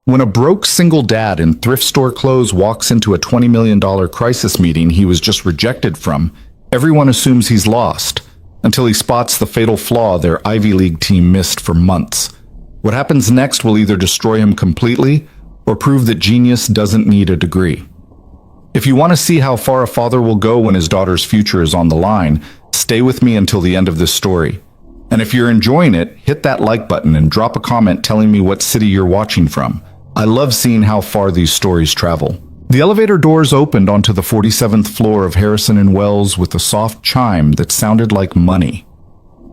When a broke single dad in thrift store clothes walks into a $20 million crisis meeting he was just rejected from, everyone assumes he's lost, until he spots the fatal flaw their Ivy League team missed for months. What happens next will either destroy him completely or prove that genius doesn't need a degree. If you want to see how far a father will go when his daughter's future is on the line, stay with me until the end of this story. And if you're enjoying it, hit that like button and drop a comment telling me what city you're watching from. I love seeing how far these stories travel. The elevator doors opened onto the 47th floor of Harrison and Wells with a soft chime that sounded like money.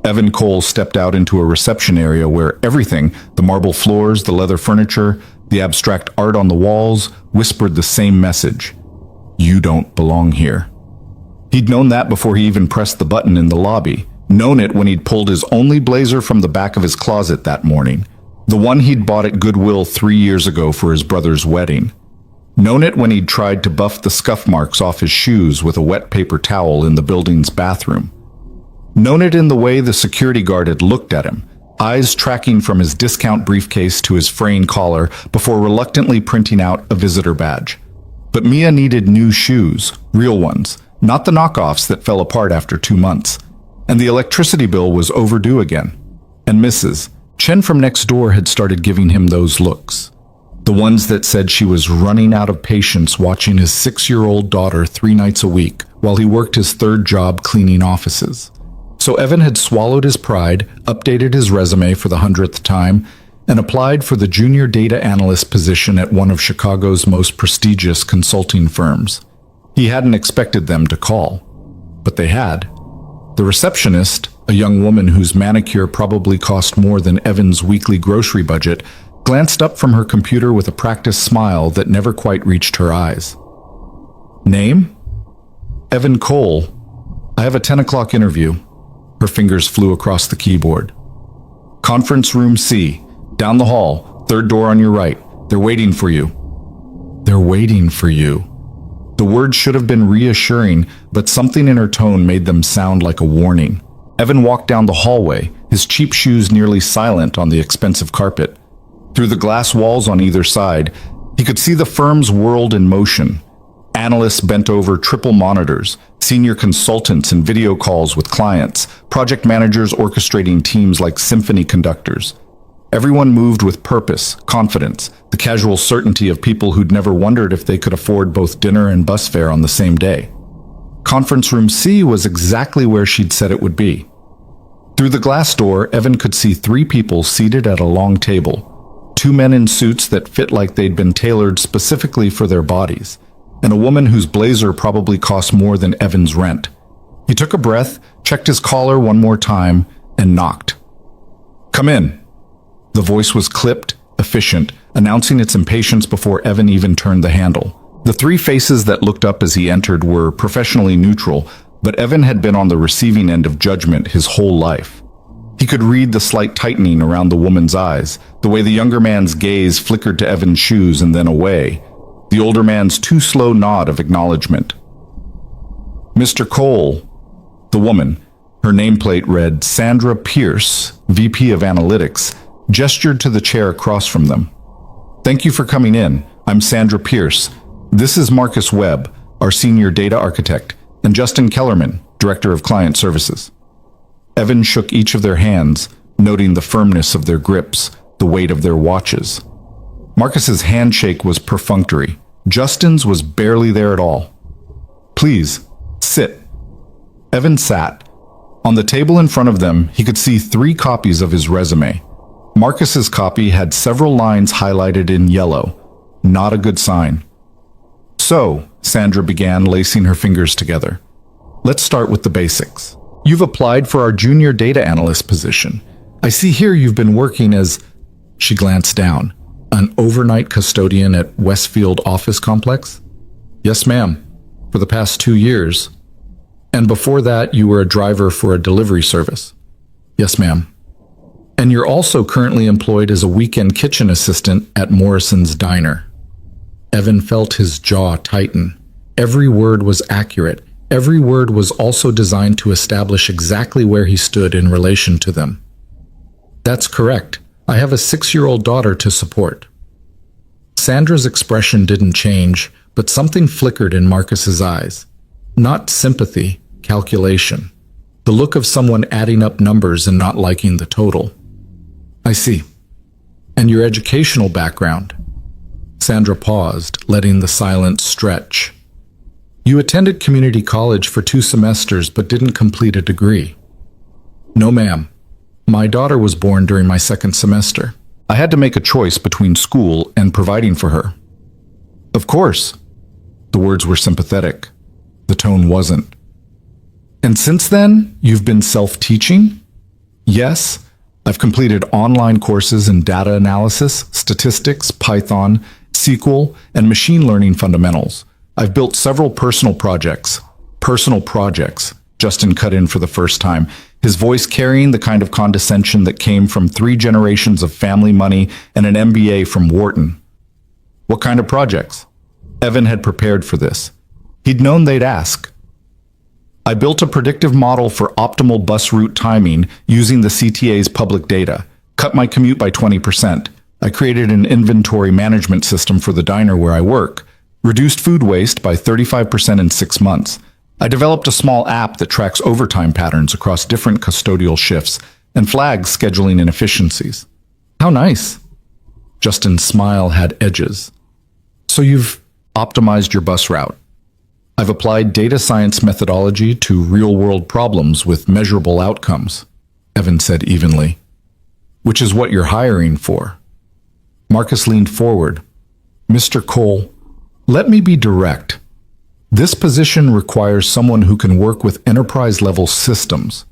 Evan Cole stepped out into a reception area where everything, the marble floors, the leather furniture, the abstract art on the walls, whispered the same message. You don't belong here. He'd known that before he even pressed the button in the lobby, known it when he'd pulled his only blazer from the back of his closet that morning. The one he'd bought at Goodwill 3 years ago for his brother's wedding. Known it when he'd tried to buff the scuff marks off his shoes with a wet paper towel in the building's bathroom. Known it in the way the security guard had looked at him, eyes tracking from his discount briefcase to his fraying collar before reluctantly printing out a visitor badge. But Mia needed new shoes, real ones, not the knockoffs that fell apart after 2 months. And the electricity bill was overdue again. And Mrs. Chen from next door had started giving him those looks. The ones that said she was running out of patience watching his 6-year-old daughter 3 nights a week while he worked his 3rd job cleaning offices. So Evan had swallowed his pride, updated his resume for the 100th time, and applied for the junior data analyst position at one of Chicago's most prestigious consulting firms. He hadn't expected them to call, but they had. The receptionist, a young woman whose manicure probably cost more than Evan's weekly grocery budget, glanced up from her computer with a practiced smile that never quite reached her eyes. Name? Evan Cole. I have a 10 o'clock interview. Her fingers flew across the keyboard. Conference room C. Down the hall. 3rd door on your right. They're waiting for you. They're waiting for you. The words should have been reassuring, but something in her tone made them sound like a warning. Evan walked down the hallway, his cheap shoes nearly silent on the expensive carpet. Through the glass walls on either side, he could see the firm's world in motion. Analysts bent over triple monitors, senior consultants in video calls with clients, project managers orchestrating teams like symphony conductors. Everyone moved with purpose, confidence, the casual certainty of people who'd never wondered if they could afford both dinner and bus fare on the same day. Conference room C was exactly where she'd said it would be. Through the glass door, Evan could see 3 people seated at a long table. 2 men in suits that fit like they'd been tailored specifically for their bodies, and a woman whose blazer probably cost more than Evan's rent. He took a breath, checked his collar one more time, and knocked. Come in. The voice was clipped, efficient, announcing its impatience before Evan even turned the handle. The 3 faces that looked up as he entered were professionally neutral, but Evan had been on the receiving end of judgment his whole life. He could read the slight tightening around the woman's eyes, the way the younger man's gaze flickered to Evan's shoes and then away, the older man's too slow nod of acknowledgement. Mr. Cole, the woman, her nameplate read Sandra Pierce, VP of Analytics, gestured to the chair across from them. Thank you for coming in. I'm Sandra Pierce. This is Marcus Webb, our senior data architect, and Justin Kellerman, director of client services. Evan shook each of their hands, noting the firmness of their grips, the weight of their watches. Marcus's handshake was perfunctory. Justin's was barely there at all. Please, sit. Evan sat. On the table in front of them, he could see 3 copies of his resume. Marcus's copy had several lines highlighted in yellow. Not a good sign. So, Sandra began, lacing her fingers together. Let's start with the basics. You've applied for our junior data analyst position. I see here you've been working as, she glanced down, an overnight custodian at Westfield Office Complex? Yes, ma'am. For the past 2 years. And before that, you were a driver for a delivery service? Yes, ma'am. And you're also currently employed as a weekend kitchen assistant at Morrison's Diner. Evan felt his jaw tighten. Every word was accurate. Every word was also designed to establish exactly where he stood in relation to them. That's correct. I have a 6-year-old daughter to support. Sandra's expression didn't change, but something flickered in Marcus's eyes. Not sympathy, calculation. The look of someone adding up numbers and not liking the total. I see. And your educational background? Sandra paused, letting the silence stretch. You attended community college for 2 semesters but didn't complete a degree. No, ma'am. My daughter was born during my 2nd semester. I had to make a choice between school and providing for her. Of course. The words were sympathetic. The tone wasn't. And since then, you've been self-teaching? Yes. I've completed online courses in data analysis, statistics, Python, SQL, and machine learning fundamentals. I've built several personal projects. Personal projects. Justin cut in for the first time, his voice carrying the kind of condescension that came from 3 generations of family money and an MBA from Wharton. What kind of projects? Evan had prepared for this. He'd known they'd ask. I built a predictive model for optimal bus route timing using the CTA's public data, cut my commute by 20%. I created an inventory management system for the diner where I work, reduced food waste by 35% in 6 months. I developed a small app that tracks overtime patterns across different custodial shifts and flags scheduling inefficiencies. How nice. Justin's smile had edges. So you've optimized your bus route. I've applied data science methodology to real-world problems with measurable outcomes, Evan said evenly. Which is what you're hiring for. Marcus leaned forward. Mr. Cole, let me be direct. This position requires someone who can work with enterprise-level systems,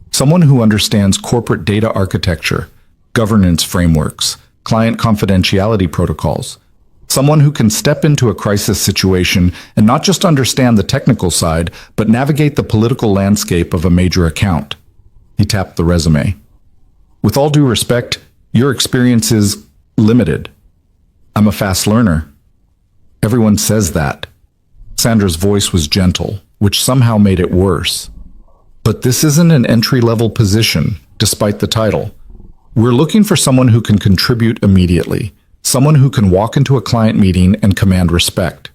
someone who understands corporate data architecture, governance frameworks, client confidentiality protocols, someone who can step into a crisis situation and not just understand the technical side, but navigate the political landscape of a major account. He tapped the resume. With all due respect, your experience is limited. I'm a fast learner. Everyone says that. Sandra's voice was gentle, which somehow made it worse. But this isn't an entry-level position, despite the title. We're looking for someone who can contribute immediately, someone who can walk into a client meeting and command respect.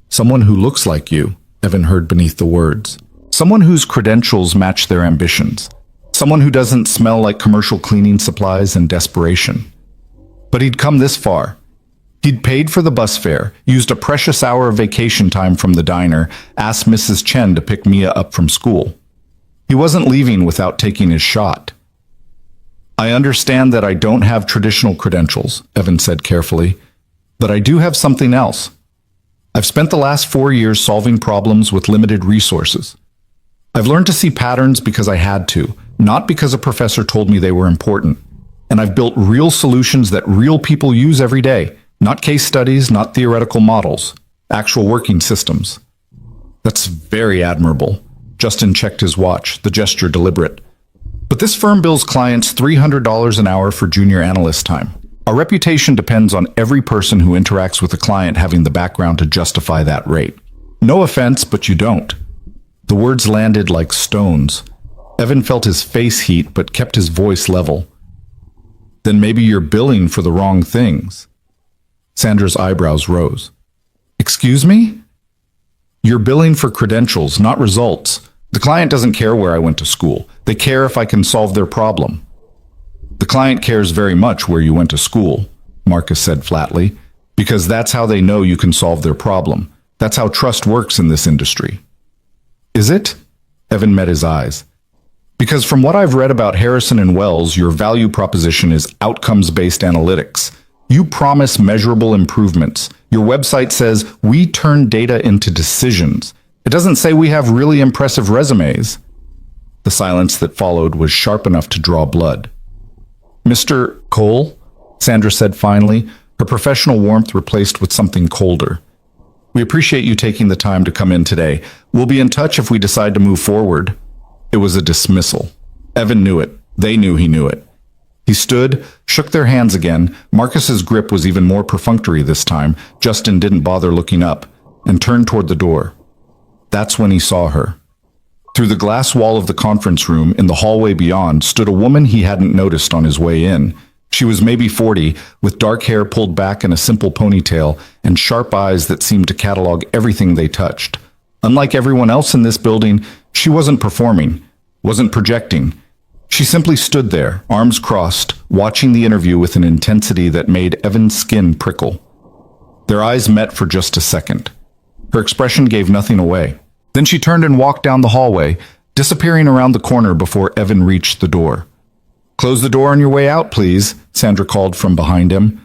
Someone who looks like you, Evan heard beneath the words. Someone whose credentials match their ambitions. Someone who doesn't smell like commercial cleaning supplies and desperation. But he'd come this far. He'd paid for the bus fare, used a precious hour of vacation time from the diner, asked Mrs. Chen to pick Mia up from school. He wasn't leaving without taking his shot. I understand that I don't have traditional credentials, Evan said carefully, but I do have something else. I've spent the last 4 years solving problems with limited resources. I've learned to see patterns because I had to, not because a professor told me they were important. And I've built real solutions that real people use every day. Not case studies, not theoretical models, actual working systems. That's very admirable. Justin checked his watch, the gesture deliberate. But this firm bills clients $300 an hour for junior analyst time. Our reputation depends on every person who interacts with a client having the background to justify that rate. No offense, but you don't. The words landed like stones. Evan felt his face heat, but kept his voice level. Then maybe you're billing for the wrong things. Sandra's eyebrows rose. Excuse me? You're billing for credentials, not results. The client doesn't care where I went to school. They care if I can solve their problem. The client cares very much where you went to school, Marcus said flatly, because that's how they know you can solve their problem. That's how trust works in this industry. Is it? Evan met his eyes. Because from what I've read about Harrison and Wells, your value proposition is outcomes-based analytics. You promise measurable improvements. Your website says, we turn data into decisions. It doesn't say we have really impressive resumes. The silence that followed was sharp enough to draw blood. Mr. Cole, Sandra said finally, her professional warmth replaced with something colder. We appreciate you taking the time to come in today. We'll be in touch if we decide to move forward. It was a dismissal. Evan knew it. They knew he knew it. He stood, shook their hands again. Marcus's grip was even more perfunctory this time. Justin didn't bother looking up, and turned toward the door. That's when he saw her. Through the glass wall of the conference room, in the hallway beyond, stood a woman he hadn't noticed on his way in. She was maybe 40, with dark hair pulled back in a simple ponytail and sharp eyes that seemed to catalog everything they touched. Unlike everyone else in this building, she wasn't performing, wasn't projecting. She simply stood there, arms crossed, watching the interview with an intensity that made Evan's skin prickle. Their eyes met for just a second. Her expression gave nothing away. Then she turned and walked down the hallway, disappearing around the corner before Evan reached the door. "Close the door on your way out, please," Sandra called from behind him.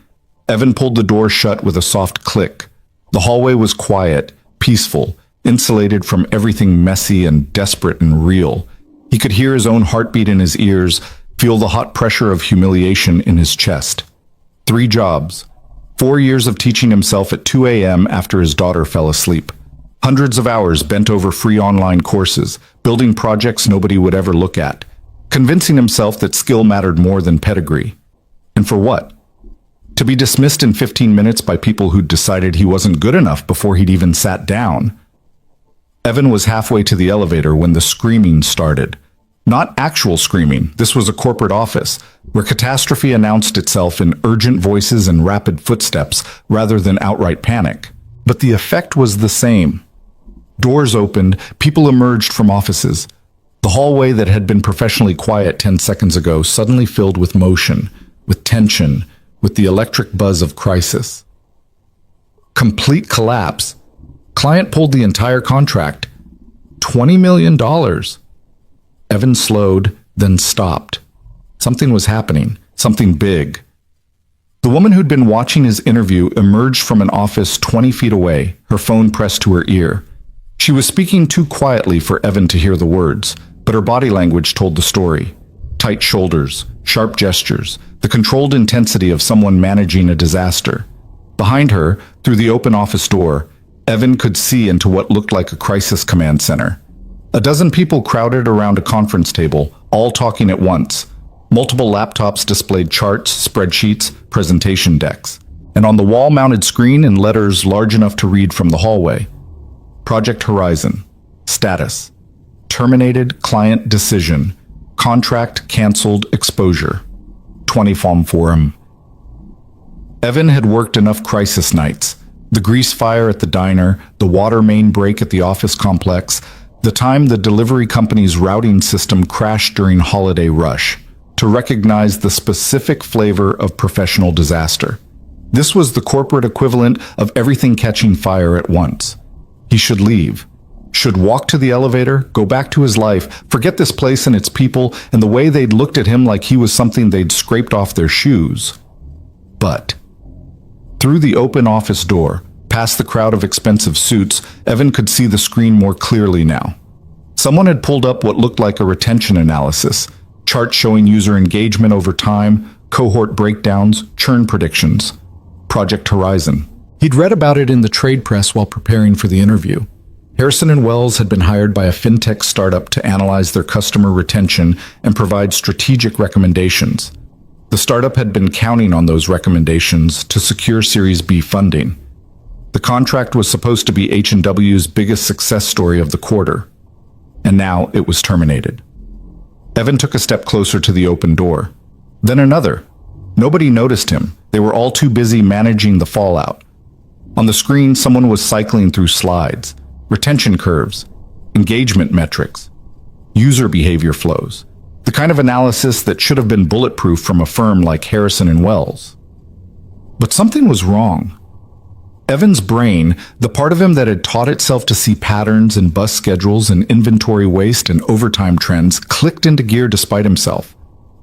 Evan pulled the door shut with a soft click. The hallway was quiet, peaceful, insulated from everything messy and desperate and real. He could hear his own heartbeat in his ears, feel the hot pressure of humiliation in his chest. 3 jobs. 4 years of teaching himself at 2 a.m. after his daughter fell asleep. Hundreds of hours bent over free online courses, building projects nobody would ever look at. Convincing himself that skill mattered more than pedigree. And for what? To be dismissed in 15 minutes by people who'd decided he wasn't good enough before he'd even sat down. Evan was halfway to the elevator when the screaming started. Not actual screaming, this was a corporate office, where catastrophe announced itself in urgent voices and rapid footsteps rather than outright panic. But the effect was the same. Doors opened, people emerged from offices. The hallway that had been professionally quiet 10 seconds ago suddenly filled with motion, with tension, with the electric buzz of crisis. Complete collapse. Client pulled the entire contract. $20 million. Evan slowed, then stopped. Something was happening, something big. The woman who'd been watching his interview emerged from an office 20 feet away, her phone pressed to her ear. She was speaking too quietly for Evan to hear the words, but her body language told the story. Tight shoulders, sharp gestures, the controlled intensity of someone managing a disaster. Behind her, through the open office door, Evan could see into what looked like a crisis command center. A dozen people crowded around a conference table, all talking at once. Multiple laptops displayed charts, spreadsheets, presentation decks. And on the wall-mounted screen in letters large enough to read from the hallway, Project Horizon. Status. Terminated client decision. Contract canceled exposure. 20 forum. Evan had worked enough crisis nights. The grease fire at the diner, the water main break at the office complex, the time the delivery company's routing system crashed during holiday rush, to recognize the specific flavor of professional disaster. This was the corporate equivalent of everything catching fire at once. He should leave. Should walk to the elevator, go back to his life, forget this place and its people and the way they'd looked at him like he was something they'd scraped off their shoes. But through the open office door, past the crowd of expensive suits, Evan could see the screen more clearly now. Someone had pulled up what looked like a retention analysis, charts showing user engagement over time, cohort breakdowns, churn predictions. Project Horizon. He'd read about it in the trade press while preparing for the interview. Harrison & Wells had been hired by a fintech startup to analyze their customer retention and provide strategic recommendations. The startup had been counting on those recommendations to secure Series B funding. The contract was supposed to be H&W's biggest success story of the quarter, and now it was terminated. Evan took a step closer to the open door. Then another. Nobody noticed him. They were all too busy managing the fallout. On the screen, someone was cycling through slides, retention curves, engagement metrics, user behavior flows, the kind of analysis that should have been bulletproof from a firm like Harrison & Wells. But something was wrong. Evan's brain, the part of him that had taught itself to see patterns in bus schedules and inventory waste and overtime trends, clicked into gear despite himself.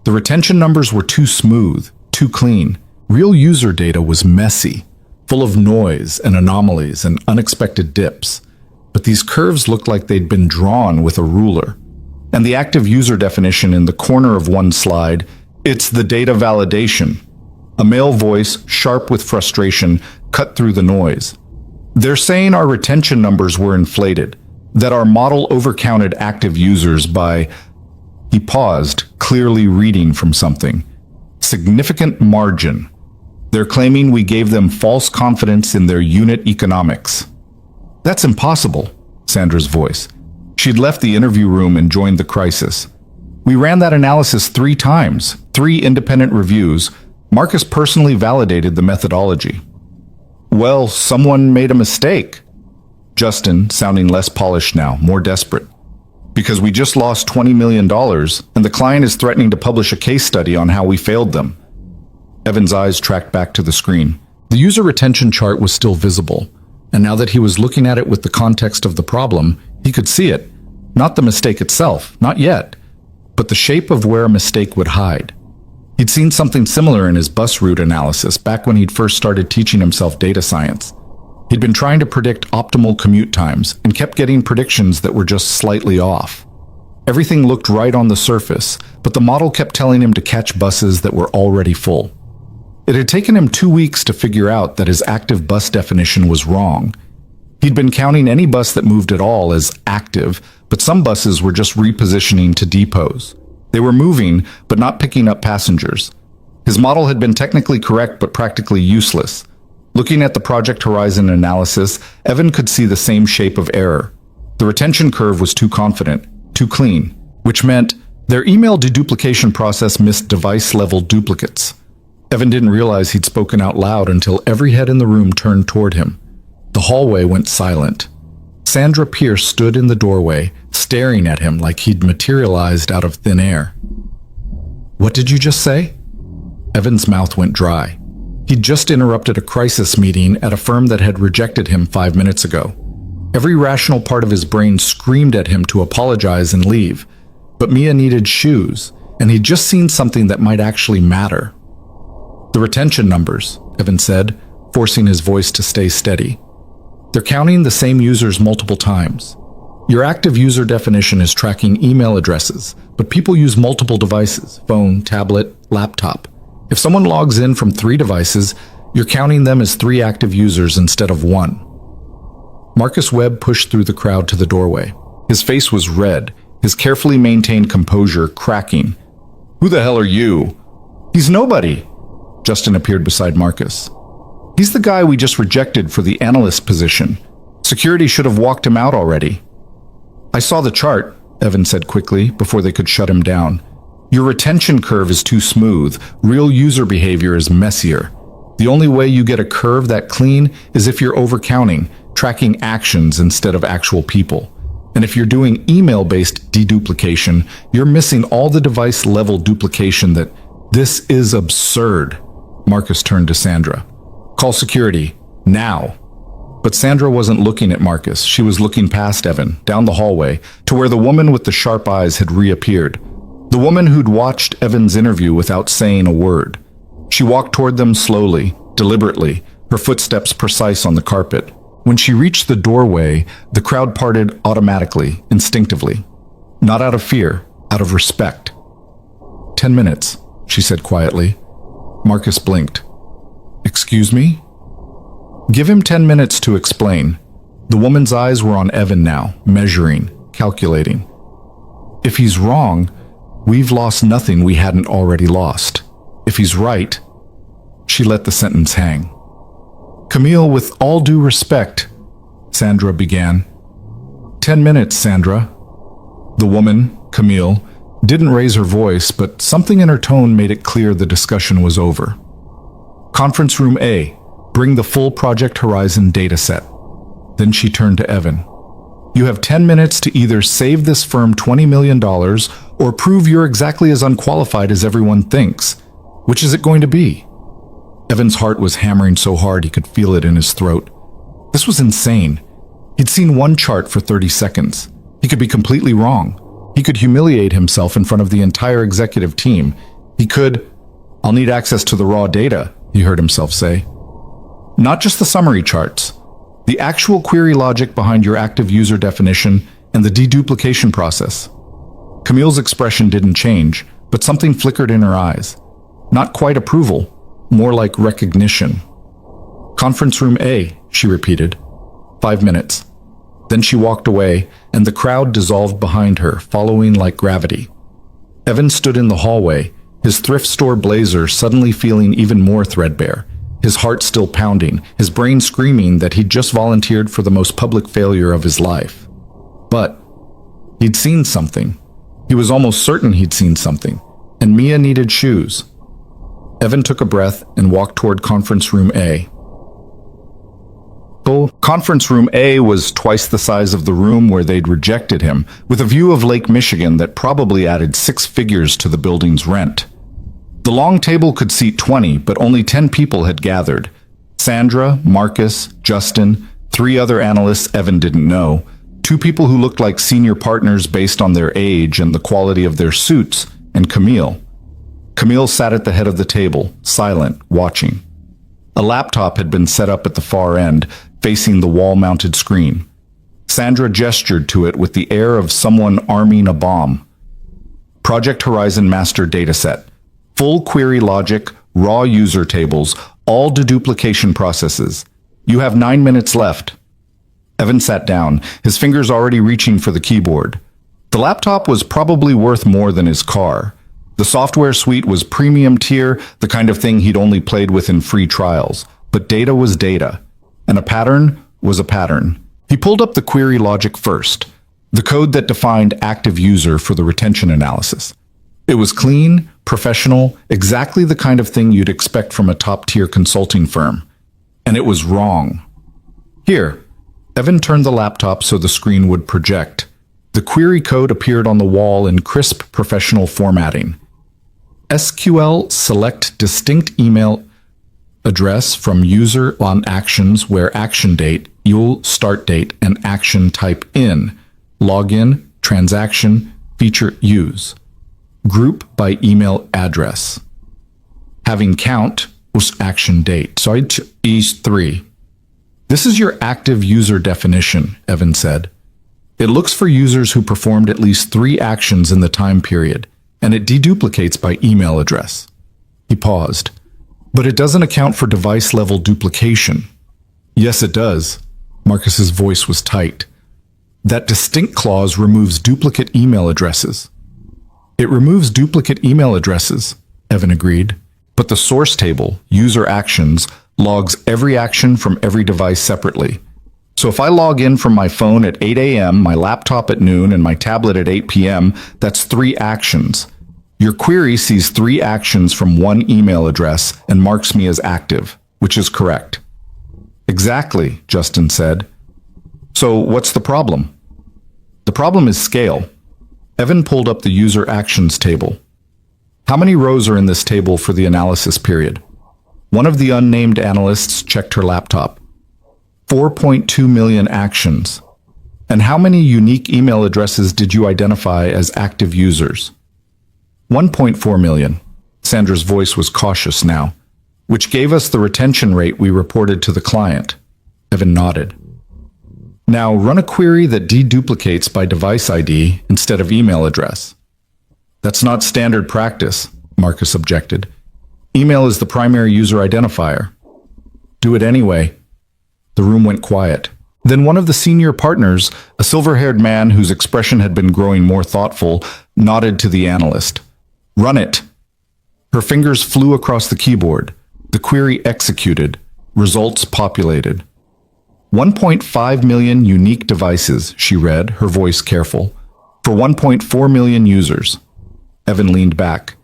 The retention numbers were too smooth, too clean. Real user data was messy, full of noise and anomalies and unexpected dips. But these curves looked like they'd been drawn with a ruler. And the active user definition in the corner of one slide, it's the data validation. A male voice, sharp with frustration, cut through the noise. They're saying our retention numbers were inflated, that our model overcounted active users by... He paused, clearly reading from something. Significant margin. They're claiming we gave them false confidence in their unit economics. That's impossible, Sandra's voice. She'd left the interview room and joined the crisis. We ran that analysis 3 times, 3 independent reviews, Marcus personally validated the methodology. Well, someone made a mistake. Justin, sounding less polished now, more desperate. Because we just lost $20 million, and the client is threatening to publish a case study on how we failed them. Evan's eyes tracked back to the screen. The user retention chart was still visible, and now that he was looking at it with the context of the problem, he could see it. Not the mistake itself, not yet, but the shape of where a mistake would hide. He'd seen something similar in his bus route analysis back when he'd first started teaching himself data science. He'd been trying to predict optimal commute times and kept getting predictions that were just slightly off. Everything looked right on the surface, but the model kept telling him to catch buses that were already full. It had taken him 2 weeks to figure out that his active bus definition was wrong. He'd been counting any bus that moved at all as active, but some buses were just repositioning to depots. They were moving, but not picking up passengers. His model had been technically correct, but practically useless. Looking at the Project Horizon analysis, Evan could see the same shape of error. The retention curve was too confident, too clean, which meant their email deduplication process missed device-level duplicates. Evan didn't realize he'd spoken out loud until every head in the room turned toward him. The hallway went silent. Sandra Pierce stood in the doorway, staring at him like he'd materialized out of thin air. "What did you just say?" Evan's mouth went dry. He'd just interrupted a crisis meeting at a firm that had rejected him 5 minutes ago. Every rational part of his brain screamed at him to apologize and leave. But Mia needed shoes, and he'd just seen something that might actually matter. "The retention numbers," Evan said, forcing his voice to stay steady. "They're counting the same users multiple times. Your active user definition is tracking email addresses, but people use multiple devices, phone, tablet, laptop. If someone logs in from 3 devices, you're counting them as 3 active users instead of 1. Marcus Webb pushed through the crowd to the doorway. His face was red, his carefully maintained composure cracking. "Who the hell are you?" "He's nobody." Justin appeared beside Marcus. "He's the guy we just rejected for the analyst position. Security should have walked him out already." "I saw the chart," Evan said quickly, before they could shut him down. "Your retention curve is too smooth. Real user behavior is messier. The only way you get a curve that clean is if you're overcounting, tracking actions instead of actual people. And if you're doing email-based deduplication, you're missing all the device-level duplication that... This is absurd." Marcus turned to Sandra. "Call security. Now." But Sandra wasn't looking at Marcus. She was looking past Evan, down the hallway, to where the woman with the sharp eyes had reappeared. The woman who'd watched Evan's interview without saying a word. She walked toward them slowly, deliberately, her footsteps precise on the carpet. When she reached the doorway, the crowd parted automatically, instinctively. Not out of fear, out of respect. 10 minutes, she said quietly. Marcus blinked. "Excuse me?" "Give him 10 minutes to explain." The woman's eyes were on Evan now, measuring, calculating. "If he's wrong, we've lost nothing we hadn't already lost. If he's right..." She let the sentence hang. "Camille, with all due respect," Sandra began. 10 minutes, Sandra." The woman, Camille, didn't raise her voice, but something in her tone made it clear the discussion was over. "Conference room A. Bring the full Project Horizon dataset." Then she turned to Evan. "You have 10 minutes to either save this firm $20 million or prove you're exactly as unqualified as everyone thinks. Which is it going to be?" Evan's heart was hammering so hard he could feel it in his throat. This was insane. He'd seen one chart for 30 seconds. He could be completely wrong. He could humiliate himself in front of the entire executive team. He could... "I'll need access to the raw data," he heard himself say. "Not just the summary charts. The actual query logic behind your active user definition and the deduplication process." Camille's expression didn't change, but something flickered in her eyes. Not quite approval, more like recognition. "Conference room A," she repeated. 5 minutes. Then she walked away, and the crowd dissolved behind her, following like gravity. Evan stood in the hallway, his thrift store blazer suddenly feeling even more threadbare, his heart still pounding, his brain screaming that he'd just volunteered for the most public failure of his life. But he'd seen something. He was almost certain he'd seen something, and Mia needed shoes. Evan took a breath and walked toward conference room A. Conference room A was twice the size of the room where they'd rejected him, with a view of Lake Michigan that probably added 6 figures to the building's rent. The long table could seat 20, but only 10 people had gathered. Sandra, Marcus, Justin, 3 other analysts Evan didn't know, 2 people who looked like senior partners based on their age and the quality of their suits, and Camille. Camille sat at the head of the table, silent, watching. A laptop had been set up at the far end, facing the wall-mounted screen. Sandra gestured to it with the air of someone arming a bomb. Project Horizon Master Dataset. Full query logic, raw user tables, all deduplication processes. You have 9 minutes left. Evan sat down, his fingers already reaching for the keyboard. The laptop was probably worth more than his car. The software suite was premium tier, the kind of thing he'd only played with in free trials. But data was data, and a pattern was a pattern. He pulled up the query logic first, the code that defined active user for the retention analysis. It was clean, professional, exactly the kind of thing you'd expect from a top-tier consulting firm. And it was wrong. Here, Evan turned the laptop so the screen would project. The query code appeared on the wall in crisp professional formatting. SQL select distinct email address from user on actions where action date, EUL start date, and action type in, login, transaction, feature use. Group by email address. Having count was action date. So I chose 3. This is your active user definition, Evan said. It looks for users who performed at least 3 actions in the time period, and it deduplicates by email address. He paused. But it doesn't account for device-level duplication. Yes, it does. Marcus's voice was tight. That distinct clause removes duplicate email addresses. It removes duplicate email addresses, Evan agreed. But the source table, user actions, logs every action from every device separately. So if I log in from my phone at 8 a.m., my laptop at noon, and my tablet at 8 p.m., that's 3 actions. Your query sees 3 actions from 1 email address and marks me as active, which is correct. Exactly, Justin said. So what's the problem? The problem is scale. Evan pulled up the user actions table. How many rows are in this table for the analysis period? One of the unnamed analysts checked her laptop. 4.2 million actions. And how many unique email addresses did you identify as active users? 1.4 million. Sandra's voice was cautious now. Which gave us the retention rate we reported to the client. Evan nodded. Now run a query that deduplicates by device ID instead of email address. That's not standard practice, Marcus objected. Email is the primary user identifier. Do it anyway. The room went quiet. Then one of the senior partners, a silver-haired man whose expression had been growing more thoughtful, nodded to the analyst. Run it. Her fingers flew across the keyboard. The query executed. Results populated. 1.5 million unique devices, she read, her voice careful. For 1.4 million users. Evan leaned back.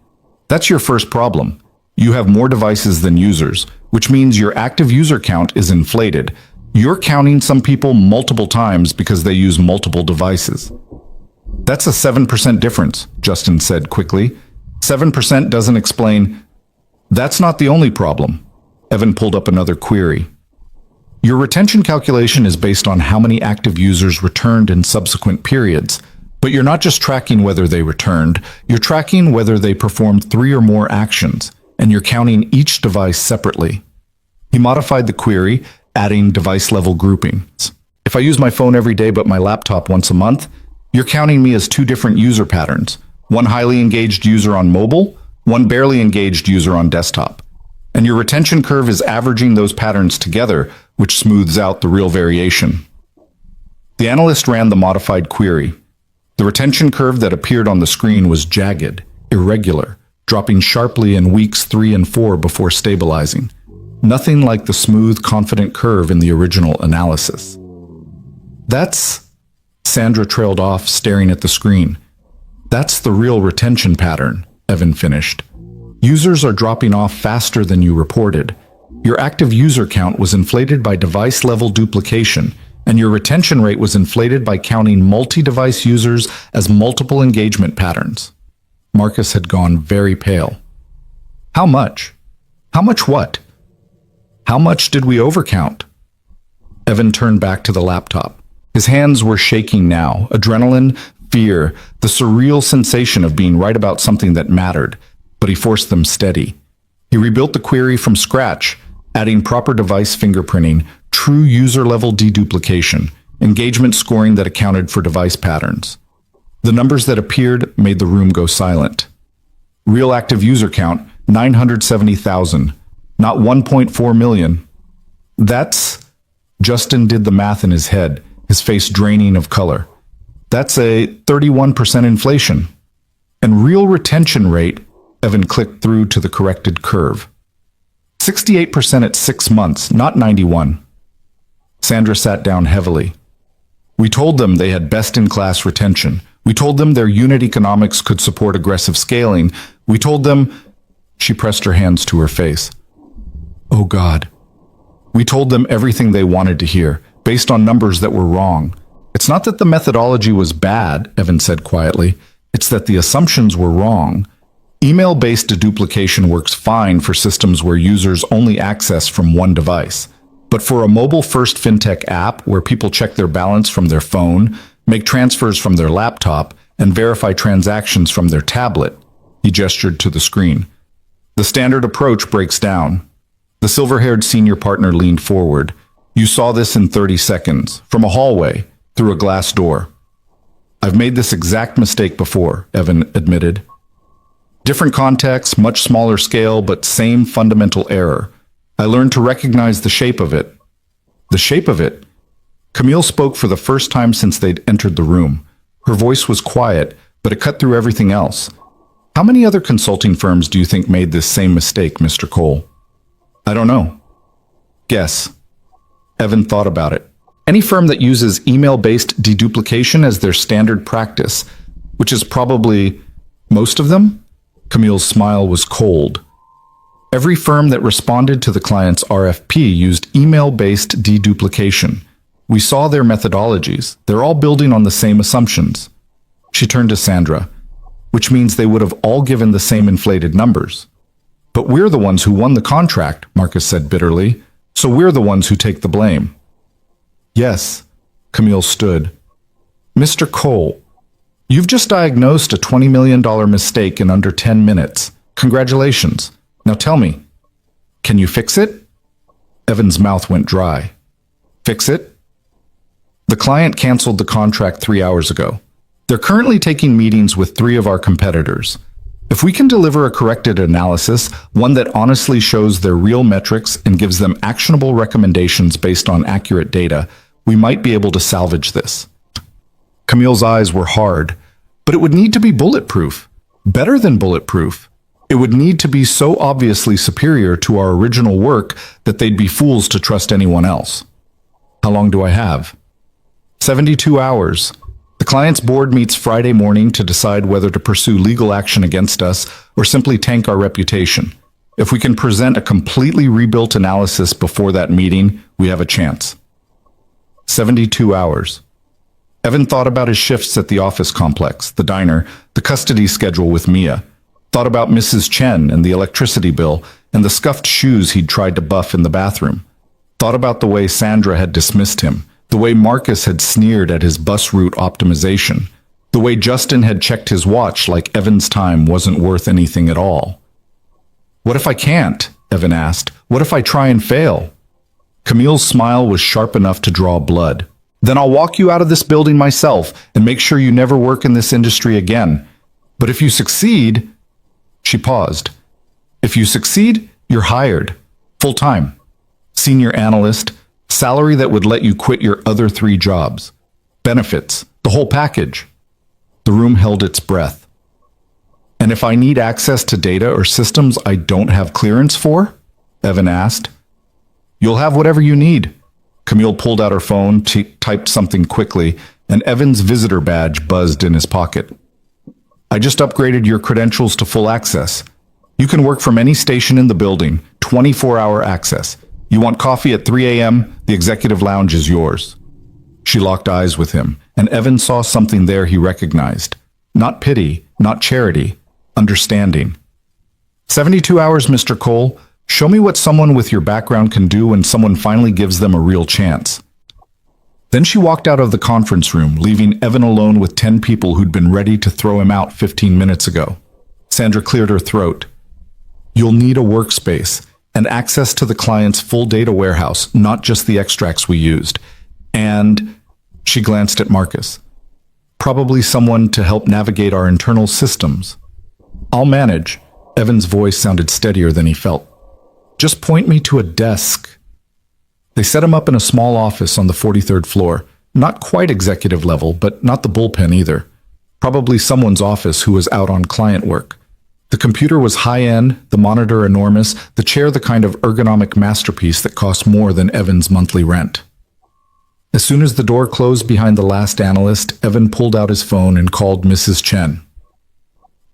That's your first problem. You have more devices than users, which means your active user count is inflated. You're counting some people multiple times because they use multiple devices. That's a 7% difference, Justin said quickly. 7% doesn't explain. That's not the only problem. Evan pulled up another query. Your retention calculation is based on how many active users returned in subsequent periods. But you're not just tracking whether they returned, you're tracking whether they performed 3 or more actions, and you're counting each device separately. He modified the query, adding device-level groupings. If I use my phone every day but my laptop once a month, you're counting me as 2 different user patterns. One highly engaged user on mobile, one barely engaged user on desktop. And your retention curve is averaging those patterns together, which smooths out the real variation. The analyst ran the modified query. The retention curve that appeared on the screen was jagged, irregular, dropping sharply in weeks 3 and 4 before stabilizing. Nothing like the smooth, confident curve in the original analysis. That's... Sandra trailed off, staring at the screen. That's the real retention pattern, Evan finished. Users are dropping off faster than you reported. Your active user count was inflated by device-level duplication, and your retention rate was inflated by counting multi-device users as multiple engagement patterns. Marcus had gone very pale. How much? How much what? How much did we overcount? Evan turned back to the laptop. His hands were shaking now. Adrenaline, fear, the surreal sensation of being right about something that mattered, but he forced them steady. He rebuilt the query from scratch, adding proper device fingerprinting, true user-level deduplication, engagement scoring that accounted for device patterns. The numbers that appeared made the room go silent. Real active user count, 970,000, not 1.4 million. That's... Justin did the math in his head, his face draining of color. That's a 31% inflation. And real retention rate, Evan clicked through to the corrected curve. 68% at 6 months, not 91. Sandra sat down heavily. We told them they had best-in-class retention. We told them their unit economics could support aggressive scaling. We told them... She pressed her hands to her face. Oh God. We told them everything they wanted to hear, based on numbers that were wrong. It's not that the methodology was bad, Evan said quietly. It's that the assumptions were wrong. Email-based deduplication works fine for systems where users only access from one device. But for a mobile-first fintech app where people check their balance from their phone, make transfers from their laptop, and verify transactions from their tablet, he gestured to the screen. The standard approach breaks down. The silver-haired senior partner leaned forward. You saw this in 30 seconds, from a hallway, through a glass door. I've made this exact mistake before, Evan admitted. Different context, much smaller scale, but same fundamental error. I learned to recognize the shape of it. The shape of it? Camille spoke for the first time since they'd entered the room. Her voice was quiet, but it cut through everything else. How many other consulting firms do you think made this same mistake, Mr. Cole? I don't know. Guess. Evan thought about it. Any firm that uses email-based deduplication as their standard practice, which is probably most of them? Camille's smile was cold. Every firm that responded to the client's RFP used email-based deduplication. We saw their methodologies. They're all building on the same assumptions. She turned to Sandra, which means they would have all given the same inflated numbers. But we're the ones who won the contract, Marcus said bitterly, so we're the ones who take the blame. Yes, Camille stood. Mr. Cole, you've just diagnosed a $20 million mistake in under 10 minutes. Congratulations. Now tell me, can you fix it? Evan's mouth went dry. Fix it? The client canceled the contract 3 hours ago. They're currently taking meetings with 3 of our competitors. If we can deliver a corrected analysis, one that honestly shows their real metrics and gives them actionable recommendations based on accurate data, we might be able to salvage this. Camille's eyes were hard, but it would need to be bulletproof. Better than bulletproof. It would need to be so obviously superior to our original work that they'd be fools to trust anyone else. How long do I have? 72 hours. The client's board meets Friday morning to decide whether to pursue legal action against us or simply tank our reputation. If we can present a completely rebuilt analysis before that meeting, we have a chance. 72 hours. Evan thought about his shifts at the office complex, the diner, the custody schedule with Mia. Thought about Mrs. Chen and the electricity bill and the scuffed shoes he'd tried to buff in the bathroom. Thought about the way Sandra had dismissed him, the way Marcus had sneered at his bus route optimization, the way Justin had checked his watch like Evan's time wasn't worth anything at all. What if I can't? Evan asked. What if I try and fail? Camille's smile was sharp enough to draw blood. Then I'll walk you out of this building myself and make sure you never work in this industry again. But if you succeed... She paused. If you succeed, you're hired. Full-time. Senior analyst. Salary that would let you quit your other 3 jobs. Benefits. The whole package. The room held its breath. And if I need access to data or systems I don't have clearance for? Evan asked. You'll have whatever you need. Camille pulled out her phone, typed something quickly, and Evan's visitor badge buzzed in his pocket. I just upgraded your credentials to full access. You can work from any station in the building, 24-hour access. You want coffee at 3 a.m., the executive lounge is yours. She locked eyes with him, and Evan saw something there he recognized. Not pity, not charity, understanding. 72 hours, Mr. Cole. Show me what someone with your background can do when someone finally gives them a real chance. Then she walked out of the conference room, leaving Evan alone with 10 people who'd been ready to throw him out 15 minutes ago. Sandra cleared her throat. You'll need a workspace and access to the client's full data warehouse, not just the extracts we used. And she glanced at Marcus. Probably someone to help navigate our internal systems. I'll manage. Evan's voice sounded steadier than he felt. Just point me to a desk. They set him up in a small office on the 43rd floor. Not quite executive level, but not the bullpen either. Probably someone's office who was out on client work. The computer was high-end, the monitor enormous, the chair the kind of ergonomic masterpiece that cost more than Evan's monthly rent. As soon as the door closed behind the last analyst, Evan pulled out his phone and called Mrs. Chen.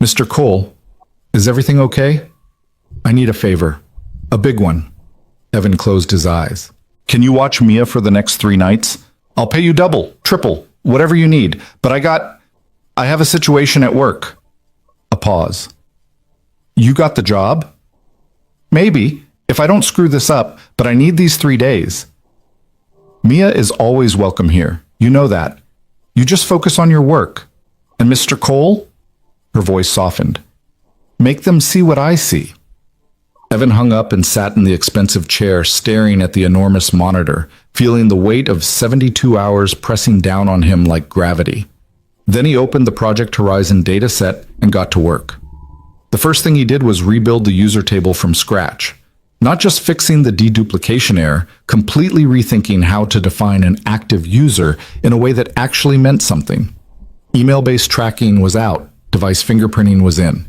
Mr. Cole, is everything okay? I need a favor. A big one. Evan closed his eyes. Can you watch Mia for the next 3 nights? I'll pay you double, triple, whatever you need, but I have a situation at work. A pause. You got the job? Maybe, if I don't screw this up, but I need these 3 days. Mia is always welcome here. You know that. You just focus on your work. And Mr. Cole? Her voice softened. Make them see what I see. Evan hung up and sat in the expensive chair, staring at the enormous monitor, feeling the weight of 72 hours pressing down on him like gravity. Then he opened the Project Horizon dataset and got to work. The first thing he did was rebuild the user table from scratch. Not just fixing the deduplication error, completely rethinking how to define an active user in a way that actually meant something. Email-based tracking was out, device fingerprinting was in.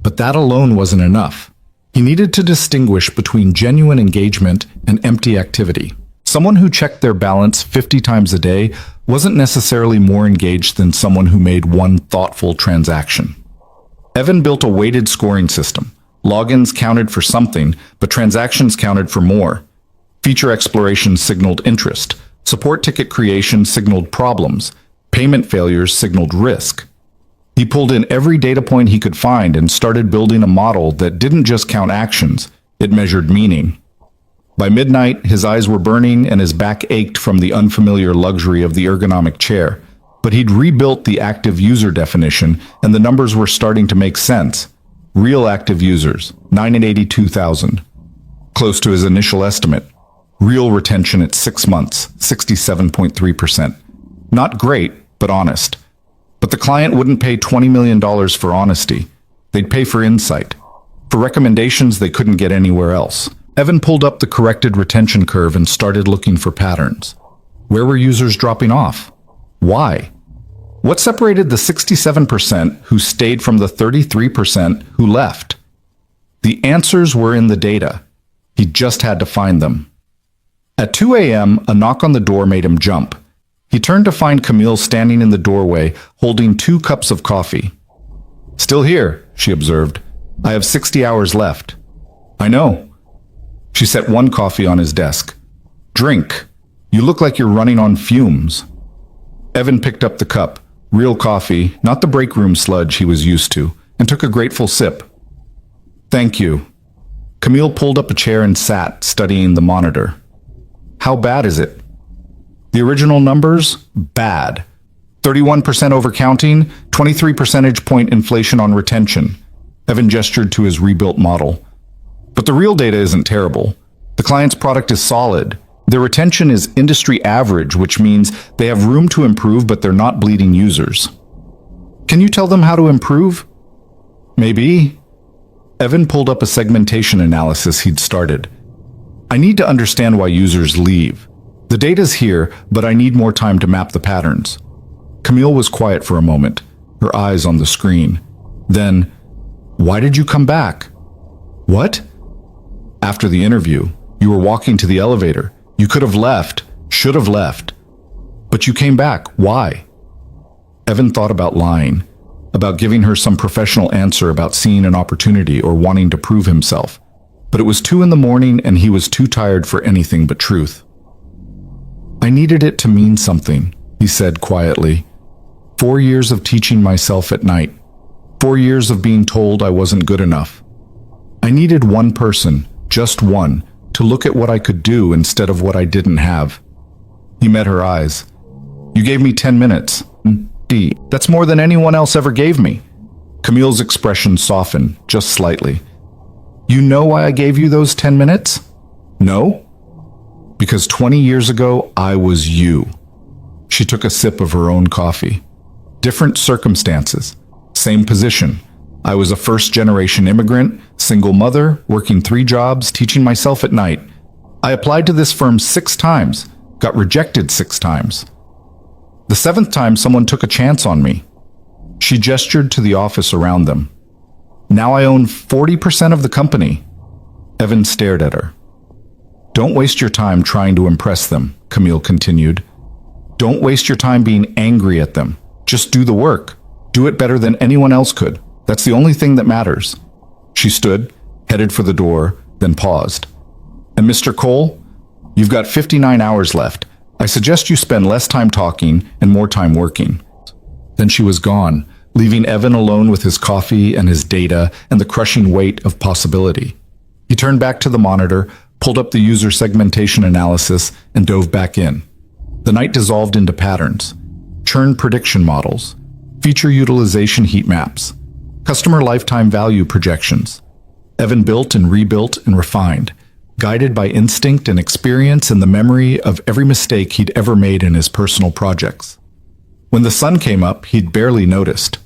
But that alone wasn't enough. He needed to distinguish between genuine engagement and empty activity. Someone who checked their balance 50 times a day wasn't necessarily more engaged than someone who made one thoughtful transaction. Evan built a weighted scoring system. Logins counted for something, but transactions counted for more. Feature exploration signaled interest. Support ticket creation signaled problems. Payment failures signaled risk. He pulled in every data point he could find and started building a model that didn't just count actions, it measured meaning. By midnight, his eyes were burning and his back ached from the unfamiliar luxury of the ergonomic chair. But he'd rebuilt the active user definition, and the numbers were starting to make sense. Real active users, 982,000. Close to his initial estimate. Real retention at 6 months, 67.3%. Not great, but honest. But the client wouldn't pay $20 million for honesty. They'd pay for insight. For recommendations they couldn't get anywhere else. Evan pulled up the corrected retention curve and started looking for patterns. Where were users dropping off? Why? What separated the 67% who stayed from the 33% who left? The answers were in the data. He just had to find them. At 2 a.m., a knock on the door made him jump. He turned to find Camille standing in the doorway, holding 2 cups of coffee. Still here, she observed. I have 60 hours left. I know. She set 1 coffee on his desk. Drink. You look like you're running on fumes. Evan picked up the cup, real coffee, not the break room sludge he was used to, and took a grateful sip. Thank you. Camille pulled up a chair and sat, studying the monitor. How bad is it? The original numbers? Bad. 31% overcounting, 23 percentage point inflation on retention. Evan gestured to his rebuilt model. But the real data isn't terrible. The client's product is solid. Their retention is industry average, which means they have room to improve, but they're not bleeding users. Can you tell them how to improve? Maybe. Evan pulled up a segmentation analysis he'd started. I need to understand why users leave. The data's here, but I need more time to map the patterns. Camille was quiet for a moment, her eyes on the screen. Then, why did you come back? What? After the interview, you were walking to the elevator. You could have left, should have left. But you came back. Why? Evan thought about lying. about giving her some professional answer about seeing an opportunity or wanting to prove himself. But it was 2 in the morning and he was too tired for anything but truth. "I needed it to mean something," he said quietly. 4 years of teaching myself at night. 4 years of being told I wasn't good enough. I needed one person, just one, to look at what I could do instead of what I didn't have." He met her eyes. "You gave me 10 minutes. That's more than anyone else ever gave me." Camille's expression softened, just slightly. "You know why I gave you those 10 minutes? No? Because 20 years ago, I was you." She took a sip of her own coffee. "Different circumstances. Same position. I was a first-generation immigrant, single mother, working 3 jobs, teaching myself at night. I applied to this firm 6 times, got rejected 6 times. The 7th time, someone took a chance on me." She gestured to the office around them. "Now I own 40% of the company." Evan stared at her. "Don't waste your time trying to impress them," Camille continued. "Don't waste your time being angry at them. Just do the work. Do it better than anyone else could. That's the only thing that matters." She stood, headed for the door, then paused. "And Mr. Cole, you've got 59 hours left. I suggest you spend less time talking and more time working." Then she was gone, leaving Evan alone with his coffee and his data and the crushing weight of possibility. He turned back to the monitor, pulled up the user segmentation analysis, and dove back in. The night dissolved into patterns: churn prediction models, feature utilization heat maps, customer lifetime value projections. Evan built and rebuilt and refined, guided by instinct and experience and the memory of every mistake he'd ever made in his personal projects. When the sun came up, he'd barely noticed.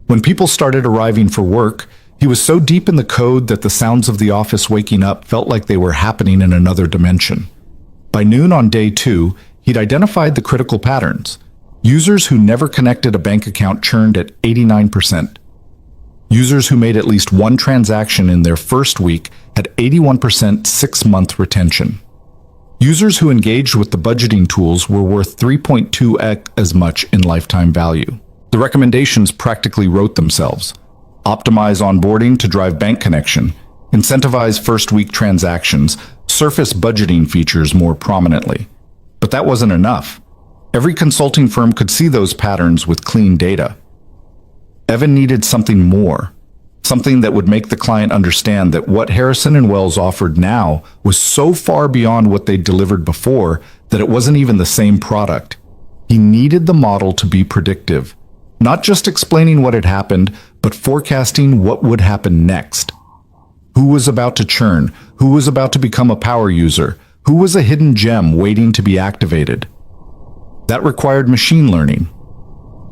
When people started arriving for work, he was so deep in the code that the sounds of the office waking up felt like they were happening in another dimension. By noon on day 2, he'd identified the critical patterns. Users who never connected a bank account churned at 89%. Users who made at least one transaction in their first week had 81% 6-month retention. Users who engaged with the budgeting tools were worth 3.2x as much in lifetime value. The recommendations practically wrote themselves. Optimize onboarding to drive bank connection, incentivize first-week transactions, surface budgeting features more prominently. But that wasn't enough. Every consulting firm could see those patterns with clean data. Evan needed something more, something that would make the client understand that what Harrison and Wells offered now was so far beyond what they'd delivered before that it wasn't even the same product. He needed the model to be predictive, not just explaining what had happened, but forecasting what would happen next. Who was about to churn? Who was about to become a power user? Who was a hidden gem waiting to be activated? That required machine learning.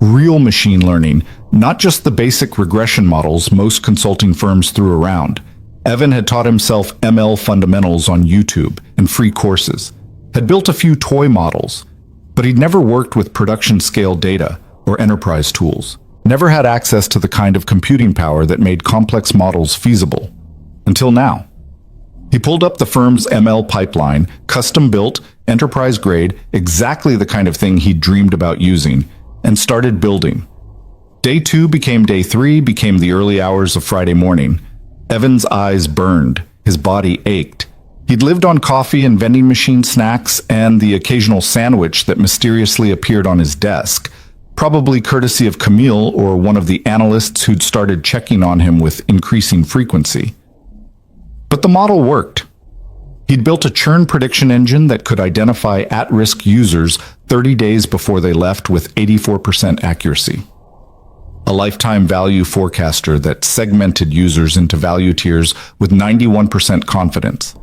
Real machine learning, not just the basic regression models most consulting firms threw around. Evan had taught himself ML fundamentals on YouTube and free courses, had built a few toy models, but he'd never worked with production-scale data or enterprise tools, never had access to the kind of computing power that made complex models feasible. Until now. He pulled up the firm's ML pipeline, custom-built, enterprise-grade, exactly the kind of thing he'd dreamed about using, and started building. Day 2 became day 3, became the early hours of Friday morning. Evan's eyes burned, his body ached. He'd lived on coffee and vending machine snacks and the occasional sandwich that mysteriously appeared on his desk, probably courtesy of Camille or one of the analysts who'd started checking on him with increasing frequency. But the model worked. He'd built a churn prediction engine that could identify at-risk users 30 days before they left with 84% accuracy. A lifetime value forecaster that segmented users into value tiers with 91% confidence.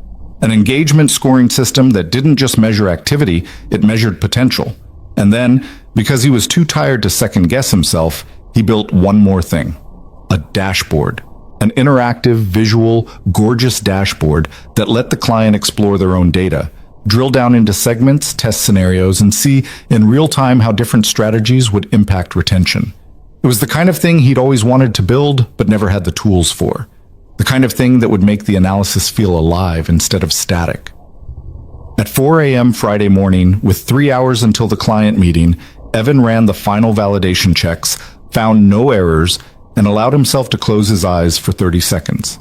An engagement scoring system that didn't just measure activity, it measured potential. And then, because he was too tired to second-guess himself, he built one more thing. A dashboard. An interactive, visual, gorgeous dashboard that let the client explore their own data, drill down into segments, test scenarios, and see in real time how different strategies would impact retention. It was the kind of thing he'd always wanted to build, but never had the tools for. The kind of thing that would make the analysis feel alive instead of static. At 4 a.m. Friday morning, with 3 hours until the client meeting, Evan ran the final validation checks, found no errors, and allowed himself to close his eyes for 30 seconds.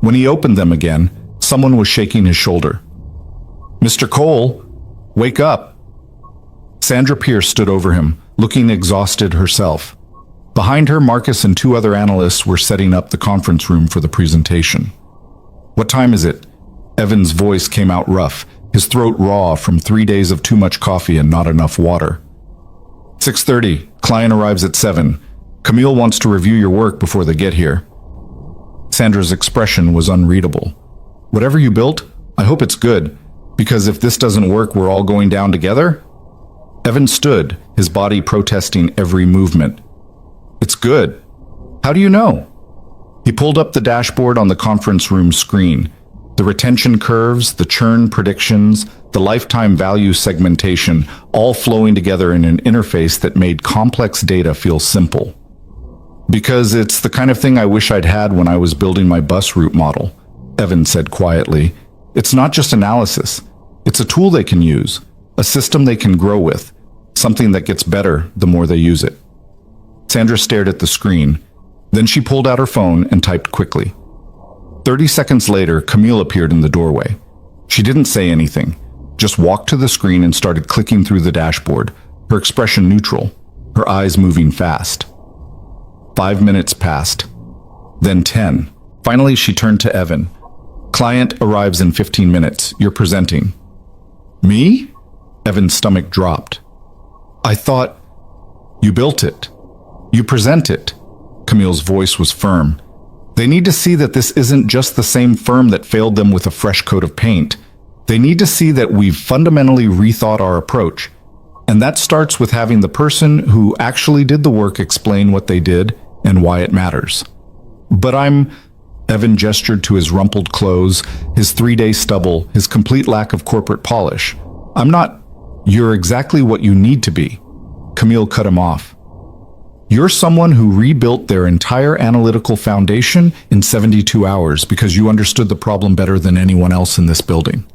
When he opened them again, someone was shaking his shoulder. "Mr. Cole, wake up." Sandra Pierce stood over him, looking exhausted herself. Behind her, Marcus and two other analysts were setting up the conference room for the presentation. "What time is it?" Evan's voice came out rough, his throat raw from 3 days of too much coffee and not enough water. 6:30. Client arrives at 7. Camille wants to review your work before they get here. Sandra's expression was unreadable. "Whatever you built, I hope it's good, because if this doesn't work, we're all going down together?" Evan stood, his body protesting every movement. "It's good. How do you know?" He pulled up the dashboard on the conference room screen. The retention curves, the churn predictions, the lifetime value segmentation, all flowing together in an interface that made complex data feel simple. "Because it's the kind of thing I wish I'd had when I was building my bus route model," Evan said quietly. "It's not just analysis. It's a tool they can use, a system they can grow with, something that gets better the more they use it." Sandra stared at the screen. Then she pulled out her phone and typed quickly. 30 seconds later, Camille appeared in the doorway. She didn't say anything, just walked to the screen and started clicking through the dashboard, her expression neutral, her eyes moving fast. 5 minutes passed. Then 10. Finally, she turned to Evan. "Client arrives in 15 minutes. You're presenting." "Me?" Evan's stomach dropped. "I thought you built it. You present it." Camille's voice was firm. "They need to see that this isn't just the same firm that failed them with a fresh coat of paint. They need to see that we've fundamentally rethought our approach. And that starts with having the person who actually did the work explain what they did and why it matters." "But Evan gestured to his rumpled clothes, his 3-day stubble, his complete lack of corporate polish. "I'm not." "You're exactly what you need to be." Camille cut him off. "You're someone who rebuilt their entire analytical foundation in 72 hours because you understood the problem better than anyone else in this building.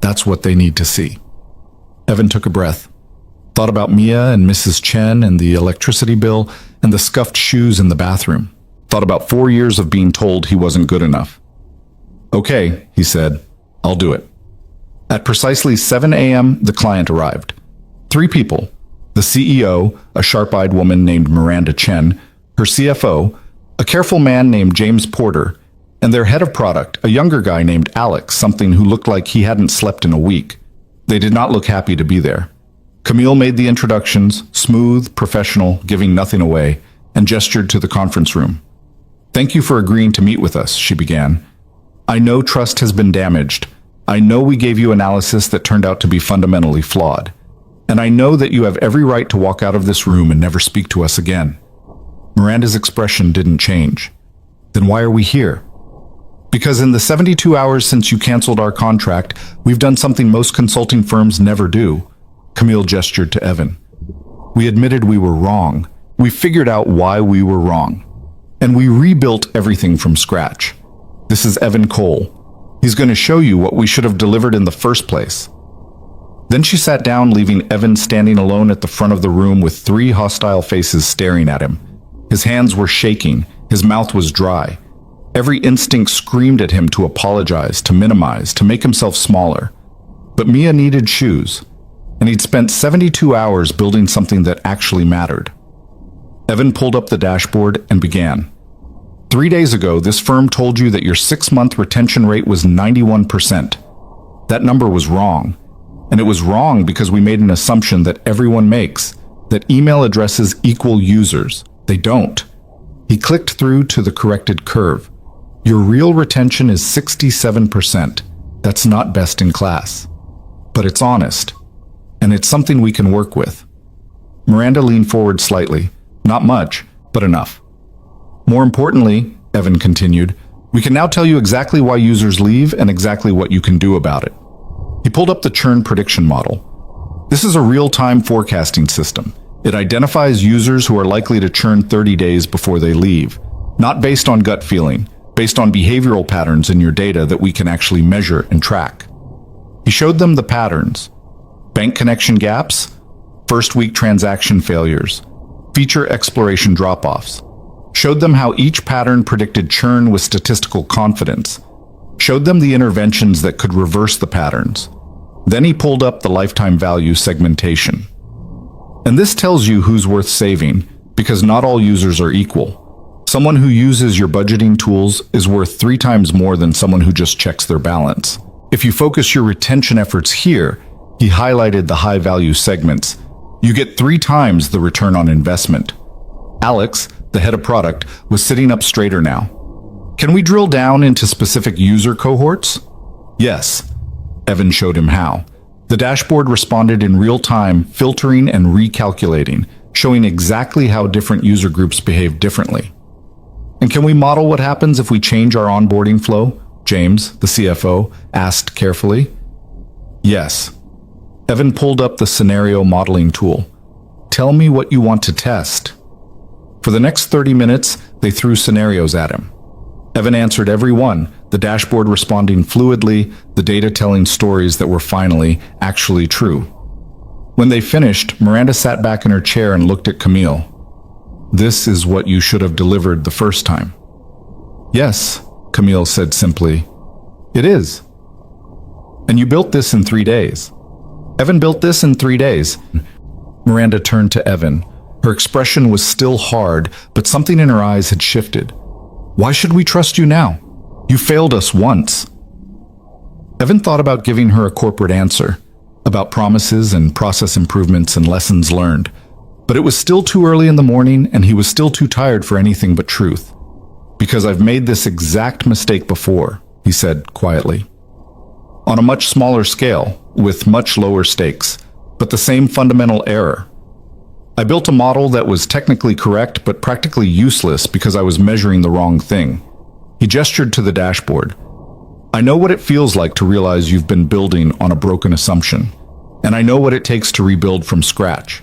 That's what they need to see." Evan took a breath, thought about Mia and Mrs. Chen and the electricity bill and the scuffed shoes in the bathroom. Thought about 4 years of being told he wasn't good enough. "Okay," he said, "I'll do it." At precisely 7 a.m., the client arrived. 3 people. The CEO, a sharp-eyed woman named Miranda Chen, her CFO, a careful man named James Porter, and their head of product, a younger guy named Alex, something who looked like he hadn't slept in a week. They did not look happy to be there. Camille made the introductions, smooth, professional, giving nothing away, and gestured to the conference room. "Thank you for agreeing to meet with us," she began. "I know trust has been damaged. I know we gave you analysis that turned out to be fundamentally flawed. And I know that you have every right to walk out of this room and never speak to us again." Miranda's expression didn't change. "Then why are we here?" "Because in the 72 hours since you canceled our contract, we've done something most consulting firms never do." Camille gestured to Evan. "We admitted we were wrong. We figured out why we were wrong. And we rebuilt everything from scratch. This is Evan Cole. He's going to show you what we should have delivered in the first place." Then she sat down, leaving Evan standing alone at the front of the room with 3 hostile faces staring at him. His hands were shaking, his mouth was dry. Every instinct screamed at him to apologize, to minimize, to make himself smaller. But Mia needed shoes, and he'd spent 72 hours building something that actually mattered. Evan pulled up the dashboard and began. 3 days ago, this firm told you that your 6-month retention rate was 91%. That number was wrong. And it was wrong because we made an assumption that everyone makes, that email addresses equal users. They don't. He clicked through to the corrected curve. Your real retention is 67%. That's not best in class. But it's honest. And it's something we can work with. Miranda leaned forward slightly. Not much, but enough. "More importantly," Evan continued, "we can now tell you exactly why users leave and exactly what you can do about it." He pulled up the churn prediction model. "This is a real-time forecasting system. It identifies users who are likely to churn 30 days before they leave, not based on gut feeling, based on behavioral patterns in your data that we can actually measure and track." He showed them the patterns. Bank connection gaps, first-week transaction failures, feature exploration drop-offs, showed them how each pattern predicted churn with statistical confidence, showed them the interventions that could reverse the patterns. Then he pulled up the lifetime value segmentation. And this tells you who's worth saving, because not all users are equal. Someone who uses your budgeting tools is worth 3 times more than someone who just checks their balance. If you focus your retention efforts here, he highlighted the high-value segments, you get 3 times the return on investment. Alex, the head of product, was sitting up straighter now. Can we drill down into specific user cohorts? Yes. Evan showed him how. The dashboard responded in real time, filtering and recalculating, showing exactly how different user groups behave differently. And can we model what happens if we change our onboarding flow? James, the CFO, asked carefully. Yes. Evan pulled up the scenario modeling tool. Tell me what you want to test. For the next 30 minutes, they threw scenarios at him. Evan answered every one, the dashboard responding fluidly, the data telling stories that were finally, actually true. When they finished, Miranda sat back in her chair and looked at Camille. This is what you should have delivered the first time. Yes, Camille said simply. It is. And you built this in 3 days. Evan built this in 3 days. Miranda turned to Evan. Her expression was still hard, but something in her eyes had shifted. Why should we trust you now? You failed us once. Evan thought about giving her a corporate answer, about promises and process improvements and lessons learned. But it was still too early in the morning, and he was still too tired for anything but truth. Because I've made this exact mistake before, he said quietly. On a much smaller scale, with much lower stakes, but the same fundamental error. I built a model that was technically correct but practically useless because I was measuring the wrong thing. He gestured to the dashboard. I know what it feels like to realize you've been building on a broken assumption, and I know what it takes to rebuild from scratch.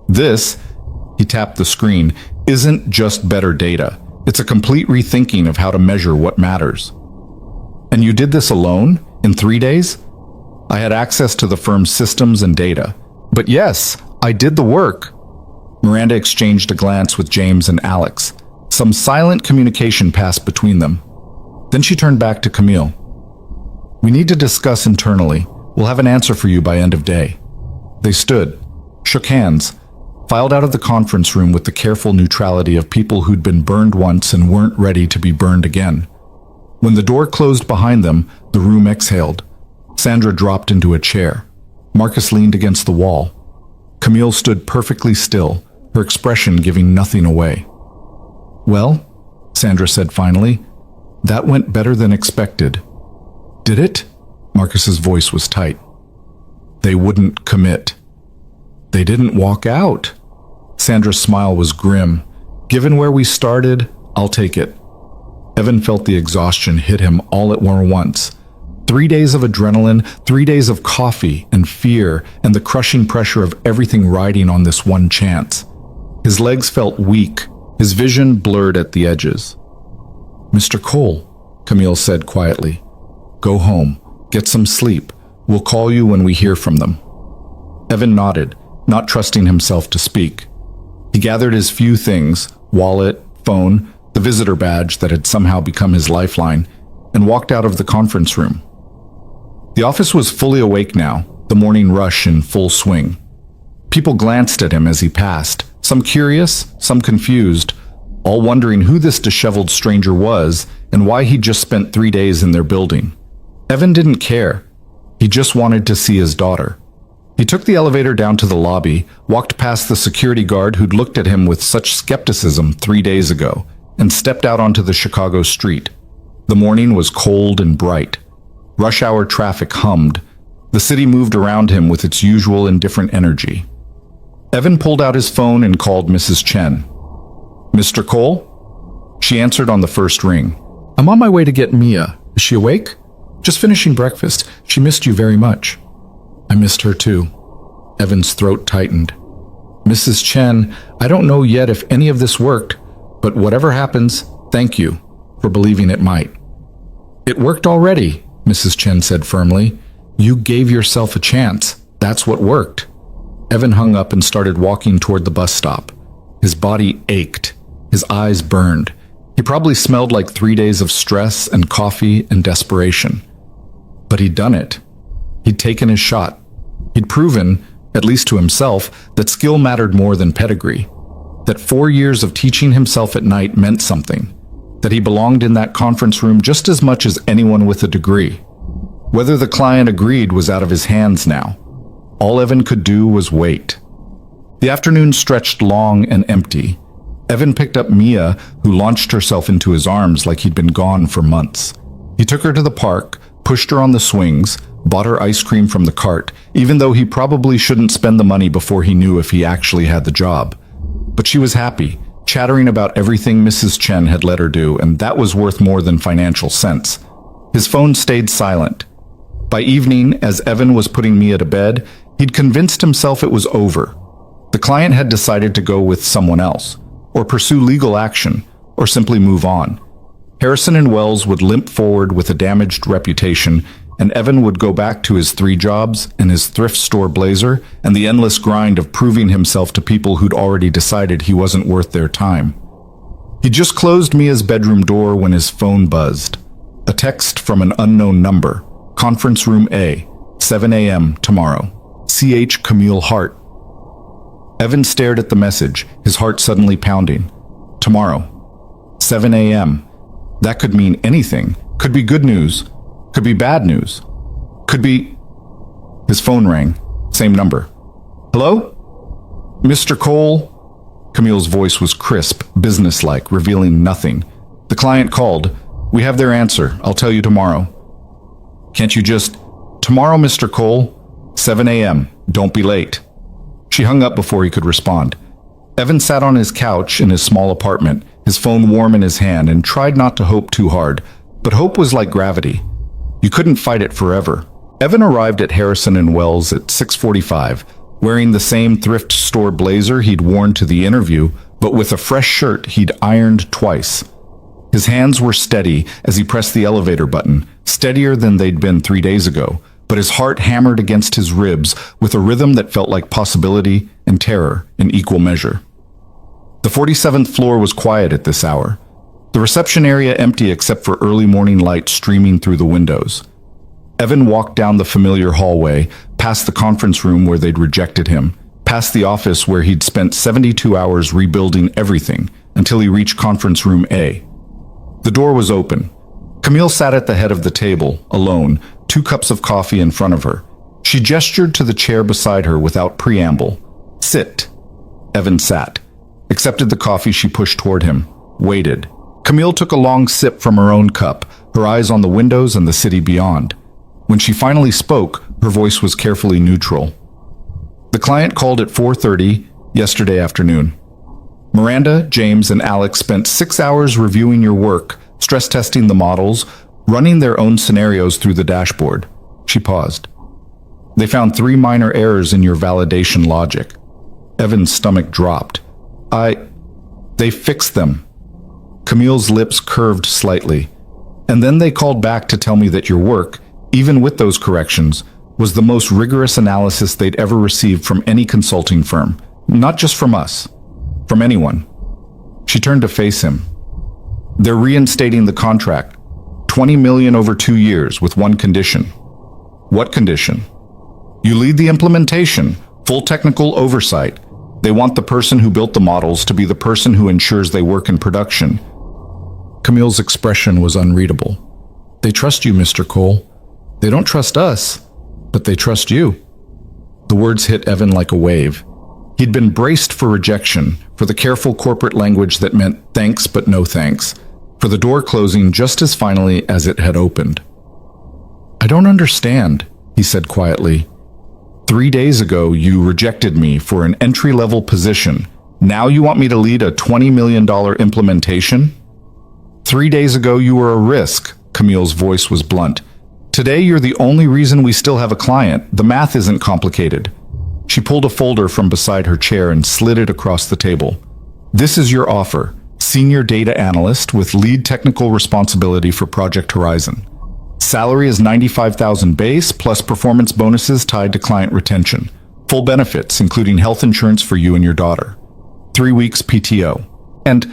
This, he tapped the screen, isn't just better data. It's a complete rethinking of how to measure what matters. And you did this alone? In 3 days? I had access to the firm's systems and data. But yes, I did the work. Miranda exchanged a glance with James and Alex. Some silent communication passed between them. Then she turned back to Camille. We need to discuss internally. We'll have an answer for you by end of day. They stood, shook hands, filed out of the conference room with the careful neutrality of people who'd been burned once and weren't ready to be burned again. When the door closed behind them, the room exhaled. Sandra dropped into a chair. Marcus leaned against the wall. Camille stood perfectly still, her expression giving nothing away. Well, Sandra said finally, that went better than expected. Did it? Marcus's voice was tight. They wouldn't commit. They didn't walk out. Sandra's smile was grim. Given where we started, I'll take it. Evan felt the exhaustion hit him all at once. 3 days of adrenaline, 3 days of coffee and fear, and the crushing pressure of everything riding on this one chance. His legs felt weak, his vision blurred at the edges. Mr. Cole, Camille said quietly, go home, get some sleep. We'll call you when we hear from them. Evan nodded, not trusting himself to speak. He gathered his few things, wallet, phone, the visitor badge that had somehow become his lifeline, and walked out of the conference room. The office was fully awake now, the morning rush in full swing. People glanced at him as he passed, some curious, some confused, all wondering who this disheveled stranger was and why he'd just spent 3 days in their building. Evan didn't care. He just wanted to see his daughter. He took the elevator down to the lobby, walked past the security guard who'd looked at him with such skepticism 3 days ago, and stepped out onto the Chicago street. The morning was cold and bright. Rush hour traffic hummed. The city moved around him with its usual indifferent energy. Evan pulled out his phone and called Mrs. Chen. Mr. Cole? She answered on the first ring. I'm on my way to get Mia. Is she awake? Just finishing breakfast. She missed you very much. I missed her too. Evan's throat tightened. Mrs. Chen, I don't know yet if any of this worked, but whatever happens, thank you for believing it might. It worked already, Mrs. Chen said firmly. You gave yourself a chance. That's what worked. Evan hung up and started walking toward the bus stop. His body ached. His eyes burned. He probably smelled like 3 days of stress and coffee and desperation. But he'd done it. He'd taken his shot. He'd proven, at least to himself, that skill mattered more than pedigree. That 4 years of teaching himself at night meant something. That he belonged in that conference room just as much as anyone with a degree. Whether the client agreed was out of his hands now. All Evan could do was wait. The afternoon stretched long and empty. Evan picked up Mia, who launched herself into his arms like he'd been gone for months. He took her to the park, pushed her on the swings, bought her ice cream from the cart, even though he probably shouldn't spend the money before he knew if he actually had the job. But she was happy, chattering about everything Mrs. Chen had let her do, and that was worth more than financial sense. His phone stayed silent. By evening, as Evan was putting Mia to bed, he'd convinced himself it was over. The client had decided to go with someone else, or pursue legal action, or simply move on. Harrison and Wells would limp forward with a damaged reputation, and Evan would go back to his 3 jobs and his thrift store blazer and the endless grind of proving himself to people who'd already decided he wasn't worth their time. He just closed Mia's bedroom door when his phone buzzed. A text from an unknown number. Conference room A, 7 a.m. tomorrow. C.H. Camille Hart. Evan stared at the message, his heart suddenly pounding. Tomorrow. 7 a.m. That could mean anything. Could be good news. Could be bad news. Could be... His phone rang. Same number. Hello? Mr. Cole? Camille's voice was crisp, businesslike, revealing nothing. The client called. We have their answer. I'll tell you tomorrow. Can't you just... Tomorrow, Mr. Cole. 7 a.m. Don't be late. She hung up before he could respond. Evan sat on his couch in his small apartment, his phone warm in his hand, and tried not to hope too hard. But hope was like gravity. You couldn't fight it forever. Evan arrived at Harrison and Wells at 6:45, wearing the same thrift store blazer he'd worn to the interview, but with a fresh shirt he'd ironed twice. His hands were steady as he pressed the elevator button, steadier than they'd been 3 days ago, but his heart hammered against his ribs with a rhythm that felt like possibility and terror in equal measure. The 47th floor was quiet at this hour. The reception area empty except for early morning light streaming through the windows. Evan walked down the familiar hallway, past the conference room where they'd rejected him, past the office where he'd spent 72 hours rebuilding everything, until he reached conference room A. The door was open. Camille sat at the head of the table, alone, 2 cups of coffee in front of her. She gestured to the chair beside her without preamble. Sit. Evan sat, accepted the coffee she pushed toward him, waited. Camille took a long sip from her own cup, her eyes on the windows and the city beyond. When she finally spoke, her voice was carefully neutral. The client called at 4:30 yesterday afternoon. Miranda, James, and Alex spent 6 hours reviewing your work, stress testing the models, running their own scenarios through the dashboard. She paused. They found 3 minor errors in your validation logic. Evan's stomach dropped. They fixed them. Camille's lips curved slightly. And then they called back to tell me that your work, even with those corrections, was the most rigorous analysis they'd ever received from any consulting firm. Not just from us. From anyone. She turned to face him. They're reinstating the contract. $20 million over 2 years with one condition. What condition? You lead the implementation, full technical oversight. They want the person who built the models to be the person who ensures they work in production. Camille's expression was unreadable. They trust you, Mr. Cole. They don't trust us, but they trust you. The words hit Evan like a wave. He'd been braced for rejection, for the careful corporate language that meant thanks but no thanks, for the door closing just as finally as it had opened. I don't understand, he said quietly. 3 days ago, you rejected me for an entry-level position. Now you want me to lead a $20 million implementation? 3 days ago, you were a risk, Camille's voice was blunt. Today, you're the only reason we still have a client. The math isn't complicated. She pulled a folder from beside her chair and slid it across the table. This is your offer. Senior data analyst with lead technical responsibility for Project Horizon. Salary is $95,000 base plus performance bonuses tied to client retention. Full benefits, including health insurance for you and your daughter. 3 weeks PTO. And,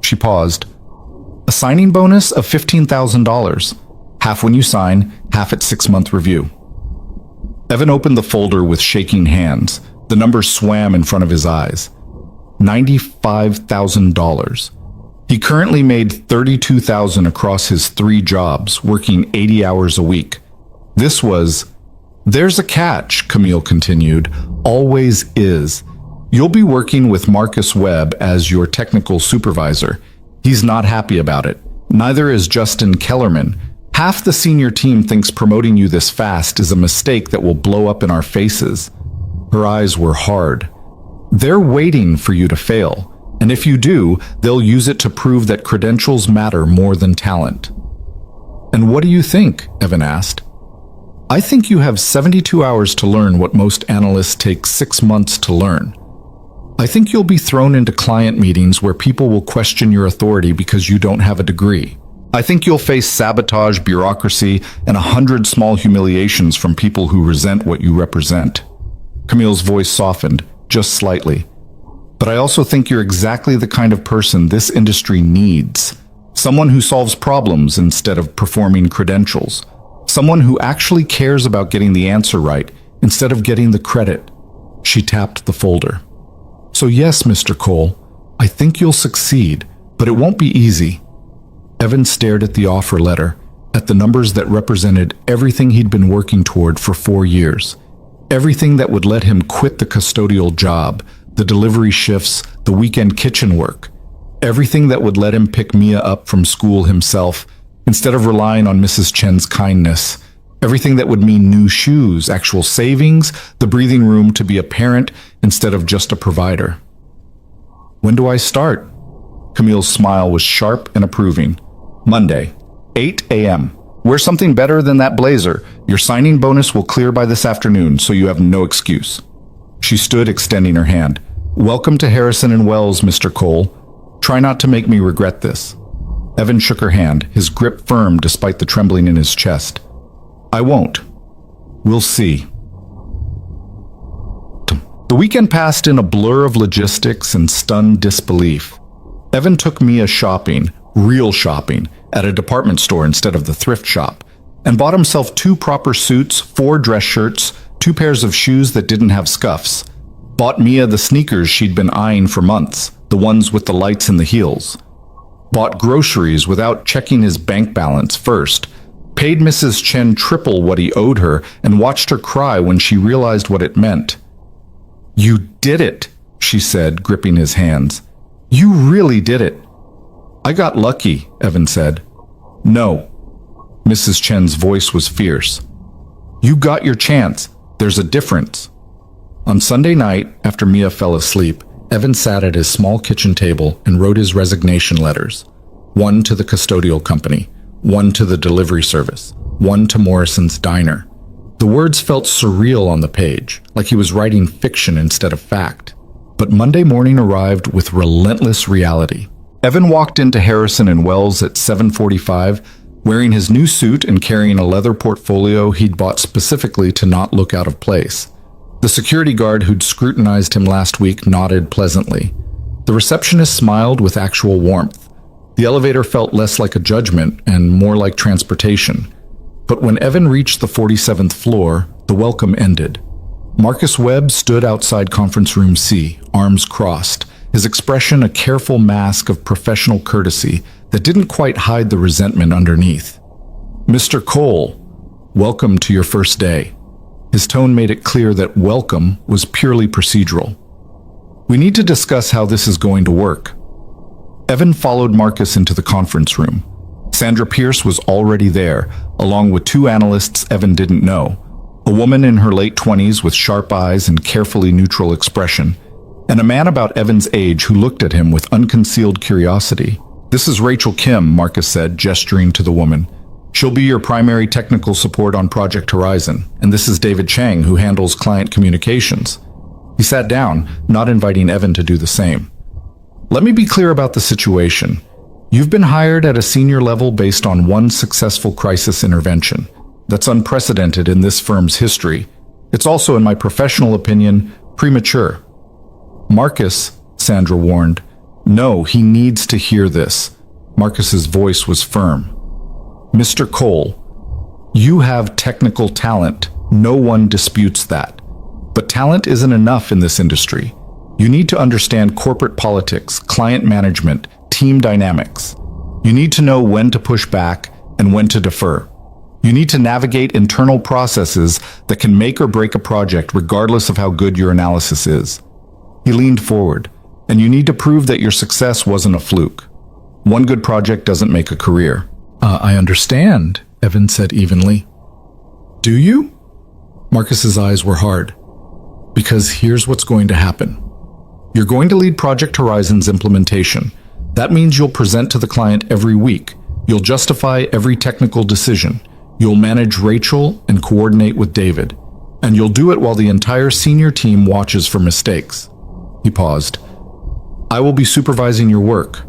she paused, a signing bonus of $15,000. Half when you sign, half at 6-month review. Evan opened the folder with shaking hands. The numbers swam in front of his eyes. $95,000. He currently made $32,000 across his 3 jobs, working 80 hours a week. This was... There's a catch, Camille continued. Always is. You'll be working with Marcus Webb as your technical supervisor. He's not happy about it. Neither is Justin Kellerman. Half the senior team thinks promoting you this fast is a mistake that will blow up in our faces. Her eyes were hard. They're waiting for you to fail. And if you do, they'll use it to prove that credentials matter more than talent. And what do you think? Evan asked. I think you have 72 hours to learn what most analysts take 6 months to learn. I think you'll be thrown into client meetings where people will question your authority because you don't have a degree. I think you'll face sabotage, bureaucracy, and 100 small humiliations from people who resent what you represent. Camille's voice softened, just slightly. But I also think you're exactly the kind of person this industry needs. Someone who solves problems instead of performing credentials. Someone who actually cares about getting the answer right instead of getting the credit. She tapped the folder. So yes, Mr. Cole, I think you'll succeed, but it won't be easy. Evan stared at the offer letter, at the numbers that represented everything he'd been working toward for 4 years. Everything that would let him quit the custodial job, the delivery shifts, the weekend kitchen work. Everything that would let him pick Mia up from school himself, instead of relying on Mrs. Chen's kindness. Everything that would mean new shoes, actual savings, the breathing room to be a parent instead of just a provider. When do I start? Camille's smile was sharp and approving. Monday, 8 a.m. Wear something better than that blazer. Your signing bonus will clear by this afternoon, so you have no excuse. She stood, extending her hand. Welcome to Harrison & Wells, Mr. Cole. Try not to make me regret this. Evan shook her hand, his grip firm despite the trembling in his chest. I won't. We'll see. The weekend passed in a blur of logistics and stunned disbelief. Evan took Mia shopping, real shopping, at a department store instead of the thrift shop, and bought himself 2 proper suits, 4 dress shirts, 2 pairs of shoes that didn't have scuffs. Bought Mia the sneakers she'd been eyeing for months, the ones with the lights in the heels. Bought groceries without checking his bank balance first, paid Mrs. Chen triple what he owed her, and watched her cry when she realized what it meant. You did it, she said, gripping his hands. You really did it. I got lucky, Evan said. No. Mrs. Chen's voice was fierce. You got your chance. There's a difference. On Sunday night, after Mia fell asleep, Evan sat at his small kitchen table and wrote his resignation letters. 1 to the custodial company, 1 to the delivery service, 1 to Morrison's diner. The words felt surreal on the page, like he was writing fiction instead of fact. But Monday morning arrived with relentless reality. Evan walked into Harrison & Wells at 7:45, wearing his new suit and carrying a leather portfolio he'd bought specifically to not look out of place. The security guard who'd scrutinized him last week nodded pleasantly. The receptionist smiled with actual warmth. The elevator felt less like a judgment and more like transportation. But when Evan reached the 47th floor, the welcome ended. Marcus Webb stood outside conference room C, arms crossed, his expression a careful mask of professional courtesy that didn't quite hide the resentment underneath. Mr. Cole, welcome to your first day. His tone made it clear that welcome was purely procedural. We need to discuss how this is going to work. Evan followed Marcus into the conference room. Sandra Pierce was already there, along with 2 analysts Evan didn't know. A woman in her late 20s with sharp eyes and carefully neutral expression, and a man about Evan's age who looked at him with unconcealed curiosity. This is Rachel Kim, Marcus said, gesturing to the woman. She'll be your primary technical support on Project Horizon, and this is David Chang, who handles client communications. He sat down, not inviting Evan to do the same. Let me be clear about the situation. You've been hired at a senior level based on 1 successful crisis intervention. That's unprecedented in this firm's history. It's also, in my professional opinion, premature. Marcus, Sandra warned. No, he needs to hear this. Marcus's voice was firm. Mr. Cole, you have technical talent. No one disputes that. But talent isn't enough in this industry. You need to understand corporate politics, client management, team dynamics. You need to know when to push back and when to defer. You need to navigate internal processes that can make or break a project regardless of how good your analysis is. He leaned forward, and you need to prove that your success wasn't a fluke. One good project doesn't make a career. I understand, Evan said evenly. Do you? Marcus's eyes were hard. Because here's what's going to happen. You're going to lead Project Horizon's implementation. That means you'll present to the client every week. You'll justify every technical decision. You'll manage Rachel and coordinate with David. And you'll do it while the entire senior team watches for mistakes. He paused. I will be supervising your work.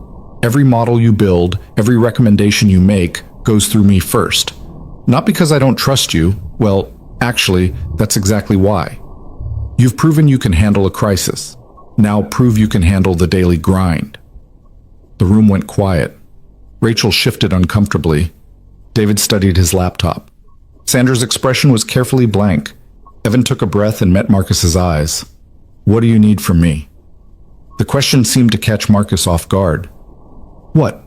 Every model you build, every recommendation you make, goes through me first. Not because I don't trust you. Well, actually, that's exactly why. You've proven you can handle a crisis. Now prove you can handle the daily grind. The room went quiet. Rachel shifted uncomfortably. David studied his laptop. Sandra's expression was carefully blank. Evan took a breath and met Marcus's eyes. What do you need from me? The question seemed to catch Marcus off guard. What?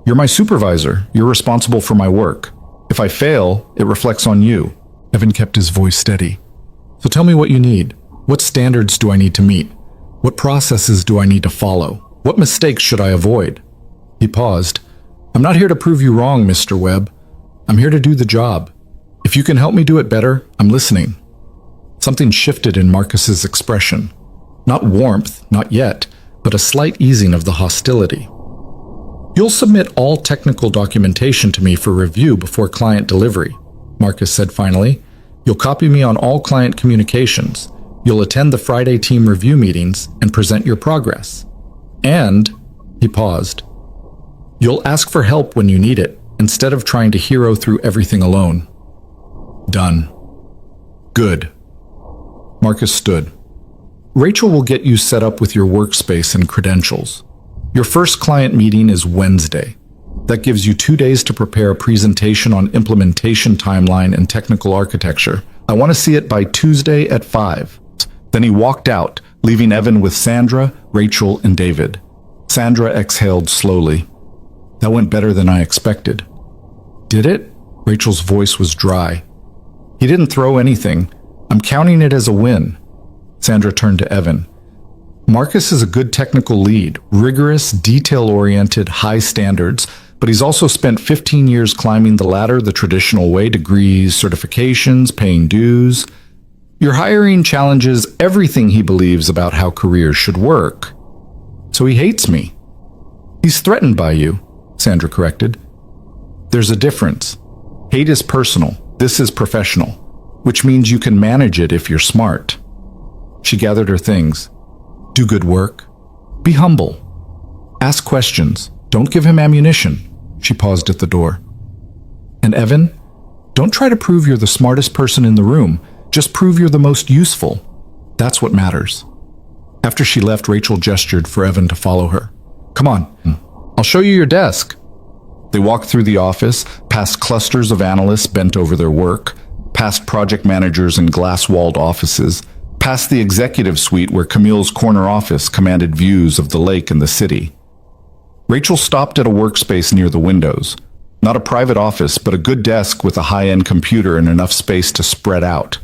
You're my supervisor. You're responsible for my work. If I fail, it reflects on you. Evan kept his voice steady. So tell me what you need. What standards do I need to meet? What processes do I need to follow? What mistakes should I avoid? He paused. I'm not here to prove you wrong, Mr. Webb. I'm here to do the job. If you can help me do it better, I'm listening. Something shifted in Marcus's expression. Not warmth, not yet, but a slight easing of the hostility. You'll submit all technical documentation to me for review before client delivery, Marcus said finally. You'll copy me on all client communications. You'll attend the Friday team review meetings and present your progress. And, he paused, you'll ask for help when you need it, instead of trying to hero through everything alone. Done. Good. Marcus stood. Rachel will get you set up with your workspace and credentials. Your first client meeting is Wednesday. That gives you 2 days to prepare a presentation on implementation timeline and technical architecture. I want to see it by Tuesday at 5. Then he walked out, leaving Evan with Sandra, Rachel, and David. Sandra exhaled slowly. That went better than I expected. Did it? Rachel's voice was dry. He didn't throw anything. I'm counting it as a win. Sandra turned to Evan. Marcus is a good technical lead, rigorous, detail-oriented, high standards, but he's also spent 15 years climbing the ladder the traditional way, degrees, certifications, paying dues. Your hiring challenges everything he believes about how careers should work. So he hates me. He's threatened by you, Sandra corrected. There's a difference. Hate is personal. This is professional, which means you can manage it if you're smart. She gathered her things. Do good work. Be humble. Ask questions. Don't give him ammunition. She paused at the door. And Evan, don't try to prove you're the smartest person in the room. Just prove you're the most useful. That's what matters. After she left, Rachel gestured for Evan to follow her. Come on, I'll show you your desk. They walked through the office, past clusters of analysts bent over their work, past project managers in glass-walled offices, past the executive suite where Camille's corner office commanded views of the lake and the city. Rachel stopped at a workspace near the windows. Not a private office, but a good desk with a high-end computer and enough space to spread out.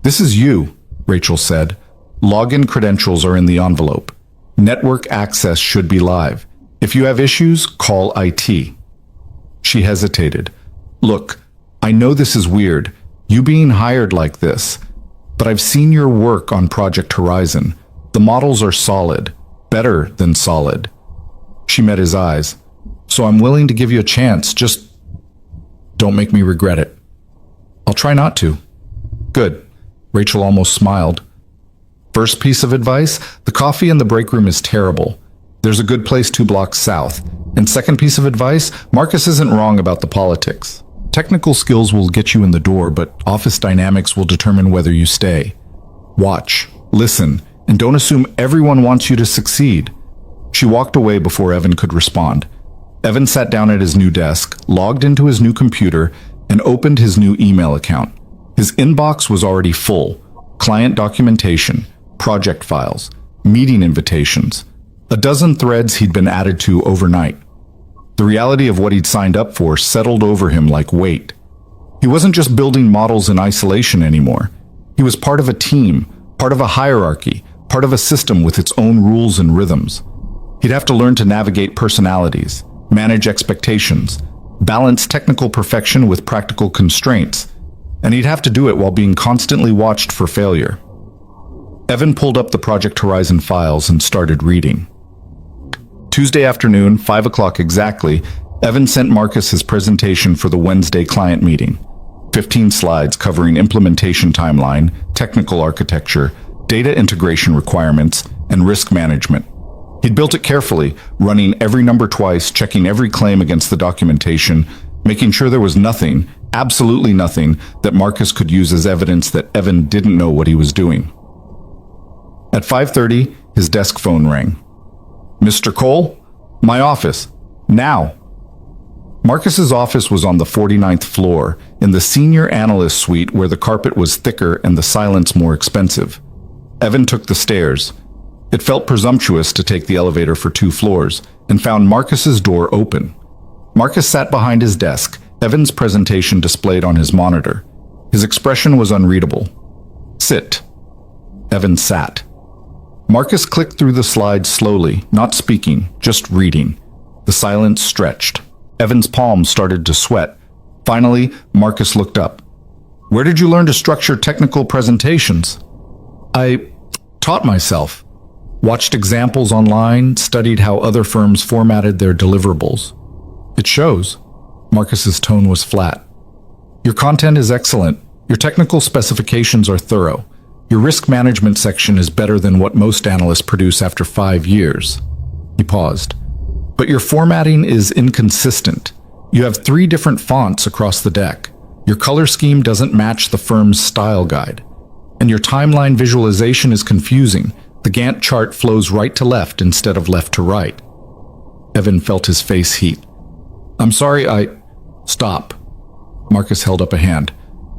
This is you, Rachel said. Login credentials are in the envelope. Network access should be live. If you have issues, call IT. She hesitated. Look, I know this is weird, you being hired like this, but I've seen your work on Project Horizon. The models are solid, better than solid. She met his eyes. So I'm willing to give you a chance, just don't make me regret it. I'll try not to. Good. Rachel almost smiled. First piece of advice, the coffee in the break room is terrible. There's a good place 2 blocks south. And second piece of advice, Marcus isn't wrong about the politics. Technical skills will get you in the door, but office dynamics will determine whether you stay. Watch, listen, and don't assume everyone wants you to succeed." She walked away before Evan could respond. Evan sat down at his new desk, logged into his new computer, and opened his new email account. His inbox was already full: client documentation, project files, meeting invitations, a dozen threads he'd been added to overnight. The reality of what he'd signed up for settled over him like weight. He wasn't just building models in isolation anymore. He was part of a team, part of a hierarchy, part of a system with its own rules and rhythms. He'd have to learn to navigate personalities, manage expectations, balance technical perfection with practical constraints, and he'd have to do it while being constantly watched for failure. Evan pulled up the Project Horizon files and started reading. Tuesday afternoon, 5 o'clock exactly, Evan sent Marcus his presentation for the Wednesday client meeting. 15 slides covering implementation timeline, technical architecture, data integration requirements, and risk management. He'd built it carefully, running every number twice, checking every claim against the documentation, making sure there was nothing, absolutely nothing, that Marcus could use as evidence that Evan didn't know what he was doing. At 5:30, his desk phone rang. "Mr. Cole? My office. Now." Marcus's office was on the 49th floor, in the senior analyst suite where the carpet was thicker and the silence more expensive. Evan took the stairs. It felt presumptuous to take the elevator for 2 floors, and found Marcus's door open. Marcus sat behind his desk, Evan's presentation displayed on his monitor. His expression was unreadable. "Sit." Evan sat. Marcus clicked through the slides slowly, not speaking, just reading. The silence stretched. Evan's palms started to sweat. Finally, Marcus looked up. "Where did you learn to structure technical presentations?" "I taught myself. Watched examples online, studied how other firms formatted their deliverables." "It shows." Marcus's tone was flat. "Your content is excellent. Your technical specifications are thorough. Your risk management section is better than what most analysts produce after 5 years." He paused. "But your formatting is inconsistent. You have 3 different fonts across the deck. Your color scheme doesn't match the firm's style guide. And your timeline visualization is confusing. The Gantt chart flows right to left instead of left to right." Evan felt his face heat. "I'm sorry, Stop." Marcus held up a hand.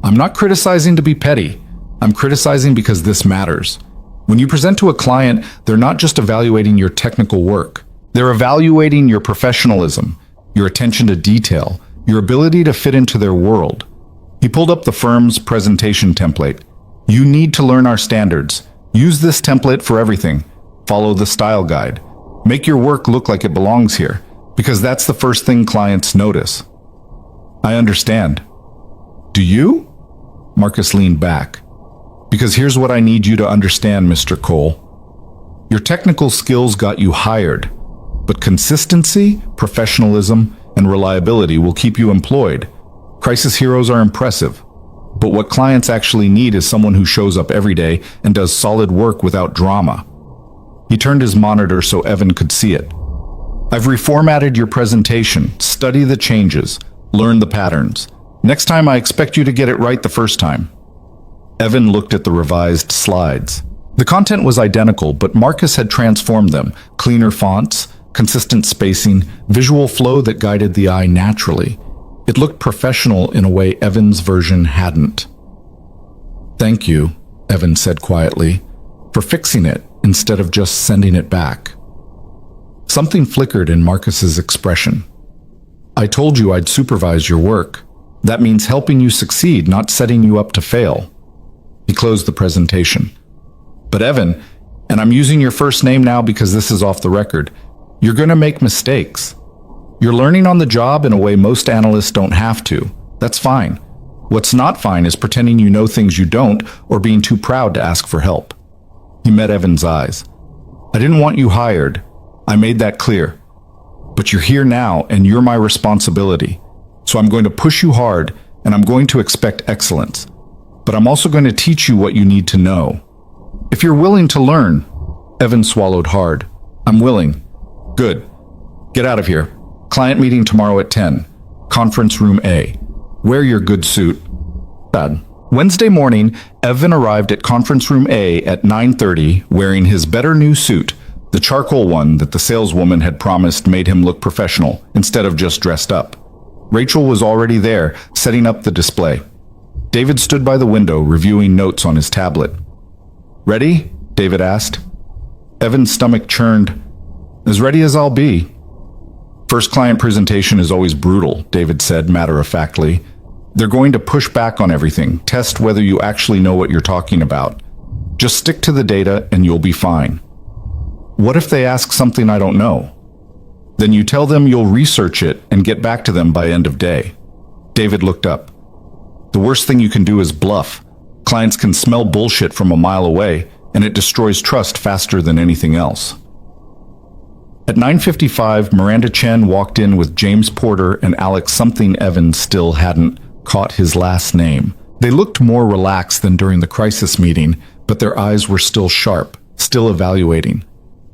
"I'm not criticizing to be petty. I'm criticizing because this matters. When you present to a client, they're not just evaluating your technical work. They're evaluating your professionalism, your attention to detail, your ability to fit into their world." He pulled up the firm's presentation template. "You need to learn our standards. Use this template for everything. Follow the style guide. Make your work look like it belongs here, because that's the first thing clients notice." "I understand." "Do you?" Marcus leaned back. "Because here's what I need you to understand, Mr. Cole. Your technical skills got you hired, but consistency, professionalism, and reliability will keep you employed. Crisis heroes are impressive, but what clients actually need is someone who shows up every day and does solid work without drama." He turned his monitor so Evan could see it. "I've reformatted your presentation. Study the changes. Learn the patterns. Next time I expect you to get it right the first time." Evan looked at the revised slides. The content was identical, but Marcus had transformed them. Cleaner fonts, consistent spacing, visual flow that guided the eye naturally. It looked professional in a way Evan's version hadn't. "Thank you," Evan said quietly, "for fixing it instead of just sending it back." Something flickered in Marcus's expression. "I told you I'd supervise your work. That means helping you succeed, not setting you up to fail." He closed the presentation. "But Evan, and I'm using your first name now because this is off the record, you're going to make mistakes. You're learning on the job in a way most analysts don't have to. That's fine. What's not fine is pretending you know things you don't or being too proud to ask for help." He met Evan's eyes. "I didn't want you hired. I made that clear. But you're here now and you're my responsibility. So I'm going to push you hard and I'm going to expect excellence. But I'm also going to teach you what you need to know. If you're willing to learn." Evan swallowed hard. "I'm willing." "Good. Get out of here. Client meeting tomorrow at 10. Conference room A. Wear your good suit." "Dad, Wednesday morning, Evan arrived at conference room A at 9:30 wearing his better new suit, the charcoal one that the saleswoman had promised made him look professional instead of just dressed up. Rachel was already there, setting up the display. David stood by the window, reviewing notes on his tablet. "Ready?" David asked. Evan's stomach churned. "As ready as I'll be." "First client presentation is always brutal," David said matter-of-factly. "They're going to push back on everything, test whether you actually know what you're talking about. Just stick to the data and you'll be fine." "What if they ask something I don't know?" "Then you tell them you'll research it and get back to them by end of day." David looked up. "The worst thing you can do is bluff. Clients can smell bullshit from a mile away, and it destroys trust faster than anything else." At 9:55, Miranda Chen walked in with James Porter and Alex something Evan still hadn't caught his last name. They looked more relaxed than during the crisis meeting, but their eyes were still sharp, still evaluating.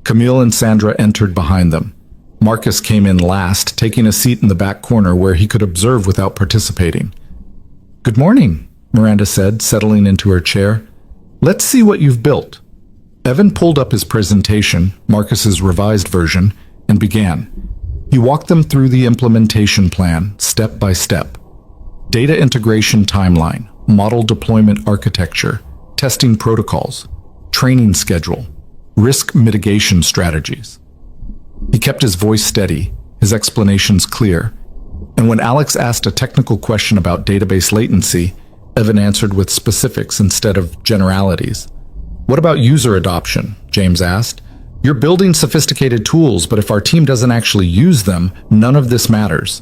Camille and Sandra entered behind them. Marcus came in last, taking a seat in the back corner where he could observe without participating. "Good morning," Miranda said, settling into her chair. "Let's see what you've built." Evan pulled up his presentation, Marcus's revised version, and began. He walked them through the implementation plan, step by step. Data integration timeline, model deployment architecture, testing protocols, training schedule, risk mitigation strategies. He kept his voice steady, his explanations clear, and when Alex asked a technical question about database latency, Evan answered with specifics instead of generalities. "What about user adoption?" James asked. "You're building sophisticated tools, but if our team doesn't actually use them, none of this matters."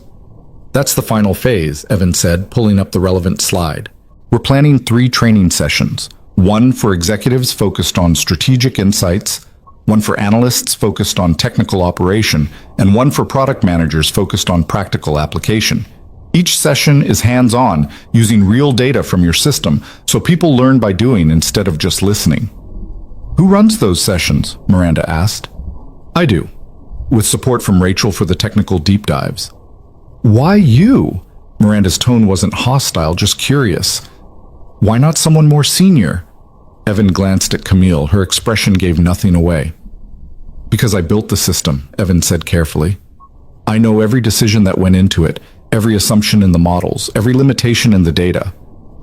"That's the final phase," Evan said, pulling up the relevant slide. "We're planning 3 training sessions. One for executives focused on strategic insights, one for analysts focused on technical operation, and one for product managers focused on practical application. Each session is hands-on, using real data from your system, so people learn by doing instead of just listening." "Who runs those sessions?" Miranda asked. "I do, with support from Rachel for the technical deep dives." "Why you?" Miranda's tone wasn't hostile, just curious. "Why not someone more senior?" Evan glanced at Camille. Her expression gave nothing away. "Because I built the system," Evan said carefully. "I know every decision that went into it, every assumption in the models, every limitation in the data.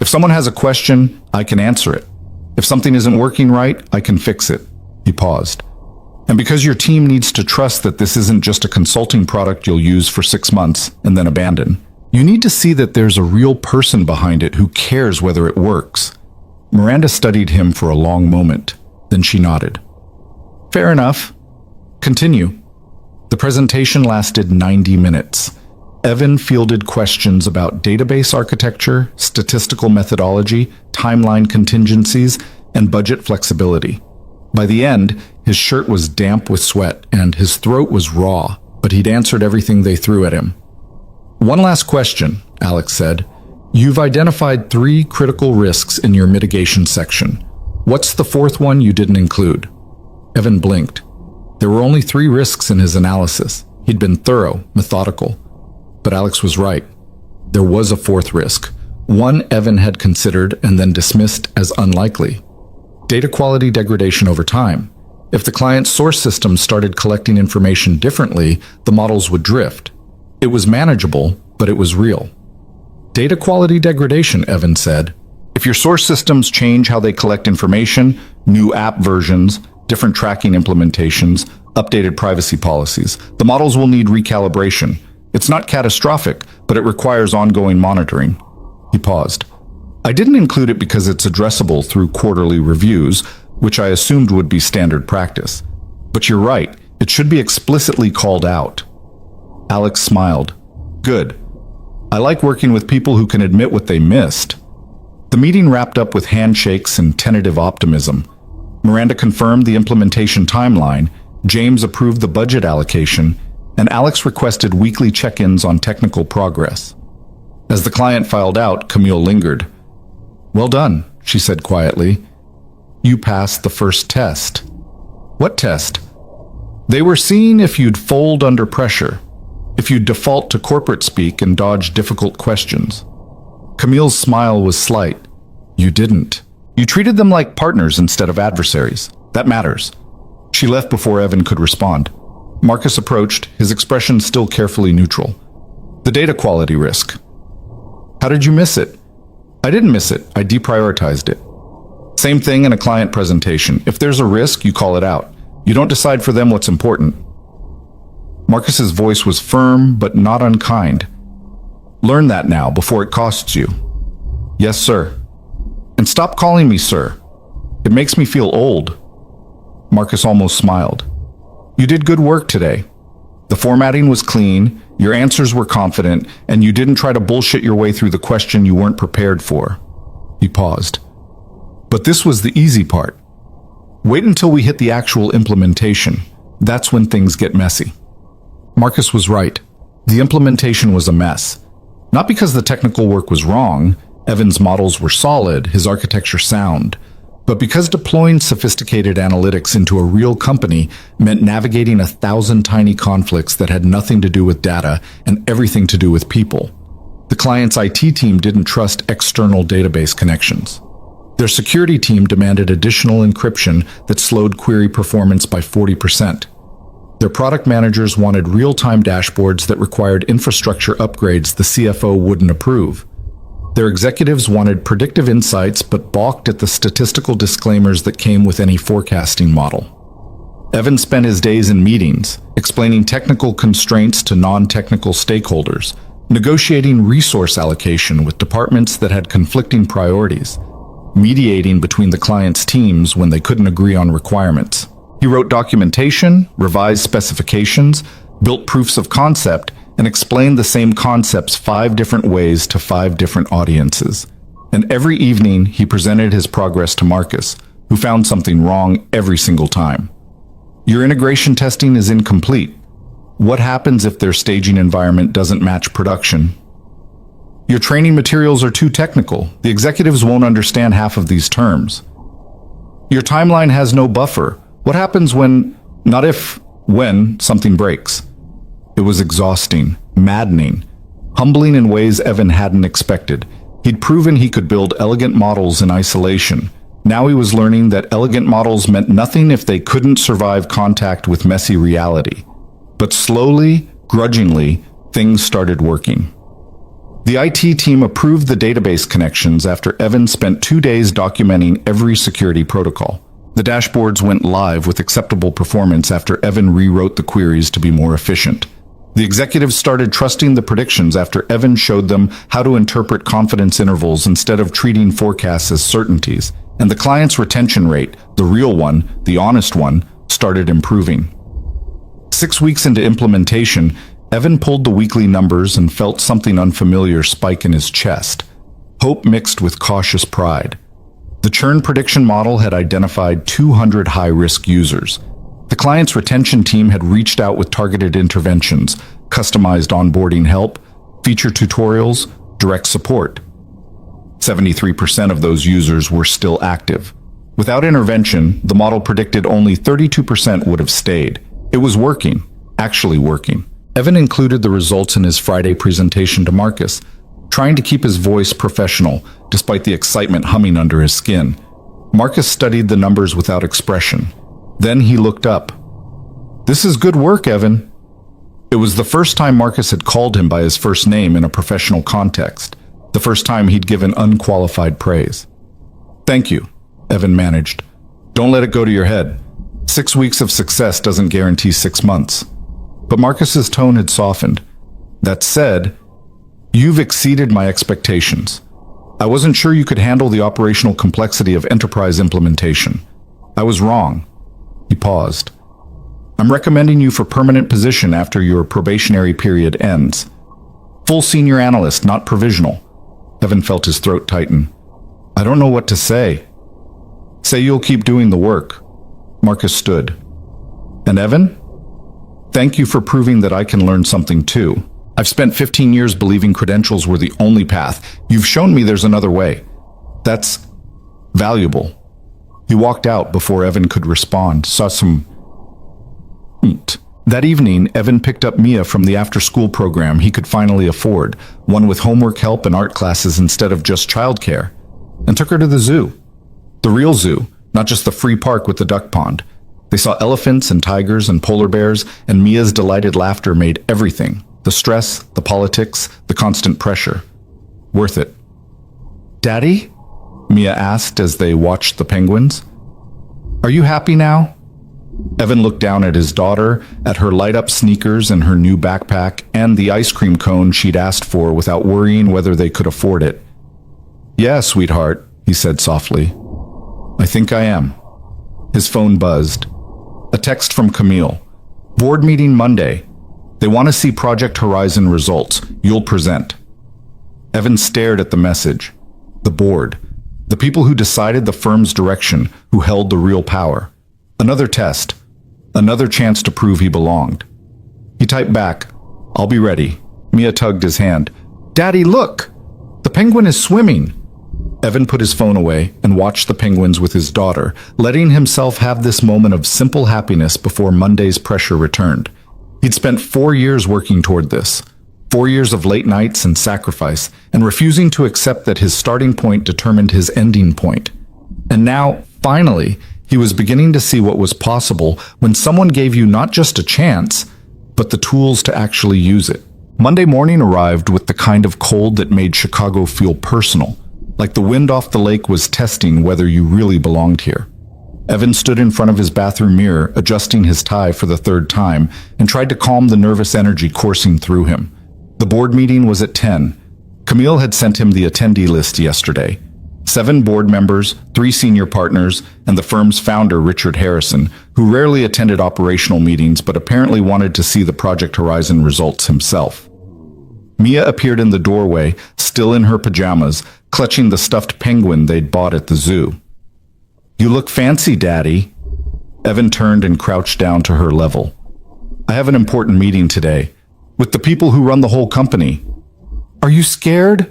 If someone has a question, I can answer it. If something isn't working right, I can fix it." He paused. "And because your team needs to trust that this isn't just a consulting product you'll use for 6 months and then abandon, you need to see that there's a real person behind it who cares whether it works." Miranda studied him for a long moment. Then she nodded. "Fair enough. Continue." The presentation lasted 90 minutes. Evan fielded questions about database architecture, statistical methodology, timeline contingencies, and budget flexibility. By the end, his shirt was damp with sweat and his throat was raw, but he'd answered everything they threw at him. "One last question," Alex said. "You've identified 3 critical risks in your mitigation section. What's the 4th one you didn't include?" Evan blinked. There were only 3 risks in his analysis. He'd been thorough, methodical. But Alex was right. There was a 4th risk, one Evan had considered and then dismissed as unlikely. Data quality degradation over time. If the client's source system started collecting information differently, the models would drift. It was manageable, but it was real. "Data quality degradation," Evan said. "If your source systems change how they collect information, new app versions, different tracking implementations, updated privacy policies, the models will need recalibration. It's not catastrophic, but it requires ongoing monitoring." He paused. "I didn't include it because it's addressable through quarterly reviews, which I assumed would be standard practice. But you're right, it should be explicitly called out." Alex smiled. "Good. I like working with people who can admit what they missed." The meeting wrapped up with handshakes and tentative optimism. Miranda confirmed the implementation timeline, James approved the budget allocation, and Alex requested weekly check-ins on technical progress. As the client filed out, Camille lingered. "Well done," she said quietly. "You passed the first test." "What test?" "They were seeing if you'd fold under pressure, if you'd default to corporate speak and dodge difficult questions." Camille's smile was slight. You didn't. You treated them like partners instead of adversaries. That matters. She left before Evan could respond. Marcus approached, his expression still carefully neutral. The data quality risk. How did you miss it? I didn't miss it. I deprioritized it. Same thing in a client presentation. If there's a risk, you call it out. You don't decide for them what's important. Marcus's voice was firm, but not unkind. Learn that now before it costs you. Yes, sir. And stop calling me sir. It makes me feel old. Marcus almost smiled. You did good work today. The formatting was clean, your answers were confident, and you didn't try to bullshit your way through the question you weren't prepared for. He paused. But this was the easy part. Wait until we hit the actual implementation. That's when things get messy. Marcus was right. The implementation was a mess. Not because the technical work was wrong, Evan's models were solid, his architecture sound, but because deploying sophisticated analytics into a real company meant navigating 1,000 tiny conflicts that had nothing to do with data and everything to do with people. The client's IT team didn't trust external database connections. Their security team demanded additional encryption that slowed query performance by 40%. Their product managers wanted real-time dashboards that required infrastructure upgrades the CFO wouldn't approve. Their executives wanted predictive insights but balked at the statistical disclaimers that came with any forecasting model. Evan spent his days in meetings, explaining technical constraints to non-technical stakeholders, negotiating resource allocation with departments that had conflicting priorities, mediating between the client's teams when they couldn't agree on requirements. He wrote documentation, revised specifications, built proofs of concept, and explained the same concepts 5 different ways to 5 different audiences. And every evening, he presented his progress to Marcus, who found something wrong every single time. Your integration testing is incomplete. What happens if their staging environment doesn't match production? Your training materials are too technical. The executives won't understand half of these terms. Your timeline has no buffer. What happens when, not if, when something breaks? It was exhausting, maddening, humbling in ways Evan hadn't expected. He'd proven he could build elegant models in isolation. Now he was learning that elegant models meant nothing if they couldn't survive contact with messy reality. But slowly, grudgingly, things started working. The IT team approved the database connections after Evan spent 2 days documenting every security protocol. The dashboards went live with acceptable performance after Evan rewrote the queries to be more efficient. The executives started trusting the predictions after Evan showed them how to interpret confidence intervals instead of treating forecasts as certainties. And the client's retention rate, the real one, the honest one, started improving. 6 weeks into implementation, Evan pulled the weekly numbers and felt something unfamiliar spike in his chest. Hope mixed with cautious pride. The churn prediction model had identified 200 high-risk users. The client's retention team had reached out with targeted interventions, customized onboarding help, feature tutorials, direct support. 73% of those users were still active. Without intervention, the model predicted only 32% would have stayed. It was working, actually working. Evan included the results in his Friday presentation to Marcus, trying to keep his voice professional despite the excitement humming under his skin. Marcus studied the numbers without expression. Then he looked up. This is good work, Evan. It was the first time Marcus had called him by his first name in a professional context, the first time he'd given unqualified praise. Thank you, Evan managed. Don't let it go to your head. 6 weeks of success doesn't guarantee 6 months. But Marcus's tone had softened. That said, you've exceeded my expectations. I wasn't sure you could handle the operational complexity of enterprise implementation. I was wrong. He paused. I'm recommending you for permanent position after your probationary period ends. Full senior analyst, not provisional. Evan felt his throat tighten. I don't know what to say. Say you'll keep doing the work. Marcus stood. And Evan? Thank you for proving that I can learn something too. I've spent 15 years believing credentials were the only path. You've shown me there's another way. That's valuable. He walked out before Evan could respond, saw some... That evening, Evan picked up Mia from the after-school program he could finally afford, one with homework help and art classes instead of just childcare. and took her to the zoo. The real zoo, not just the free park with the duck pond. They saw elephants and tigers and polar bears, and Mia's delighted laughter made everything, the stress, the politics, the constant pressure, worth it. "Daddy?" Mia asked as they watched the penguins. "Are you happy now?" Evan looked down at his daughter, at her light-up sneakers and her new backpack, and the ice cream cone she'd asked for without worrying whether they could afford it. "Yeah, sweetheart," he said softly. "I think I am." His phone buzzed. A text from Camille. "Board meeting Monday. They want to see Project Horizon results. You'll present." Evan stared at the message. The board. The people who decided the firm's direction, who held the real power. Another test. Another chance to prove he belonged. He typed back, "I'll be ready." Mia tugged his hand. "Daddy, look! The penguin is swimming!" Evan put his phone away and watched the penguins with his daughter, letting himself have this moment of simple happiness before Monday's pressure returned. He'd spent 4 years working toward this. 4 years of late nights and sacrifice, and refusing to accept that his starting point determined his ending point. And now, finally, he was beginning to see what was possible when someone gave you not just a chance, but the tools to actually use it. Monday morning arrived with the kind of cold that made Chicago feel personal, like the wind off the lake was testing whether you really belonged here. Evan stood in front of his bathroom mirror, adjusting his tie for the 3rd time, and tried to calm the nervous energy coursing through him. The board meeting was at 10. Camille had sent him the attendee list yesterday. 7 board members, 3 senior partners, and the firm's founder, Richard Harrison, who rarely attended operational meetings but apparently wanted to see the Project Horizon results himself. Mia appeared in the doorway, still in her pajamas, clutching the stuffed penguin they'd bought at the zoo. "You look fancy, Daddy." Evan turned and crouched down to her level. "I have an important meeting today, with the people who run the whole company." "Are you scared?"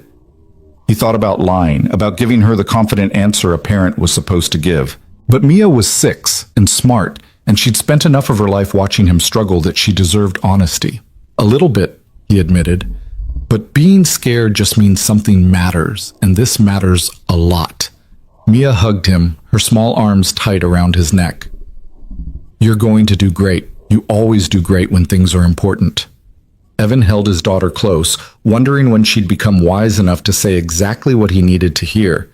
He thought about lying, about giving her the confident answer a parent was supposed to give. But Mia was 6 and smart, and she'd spent enough of her life watching him struggle that she deserved honesty. "A little bit," he admitted. "But being scared just means something matters, and this matters a lot." Mia hugged him, her small arms tight around his neck. "You're going to do great. You always do great when things are important." Evan held his daughter close, wondering when she'd become wise enough to say exactly what he needed to hear.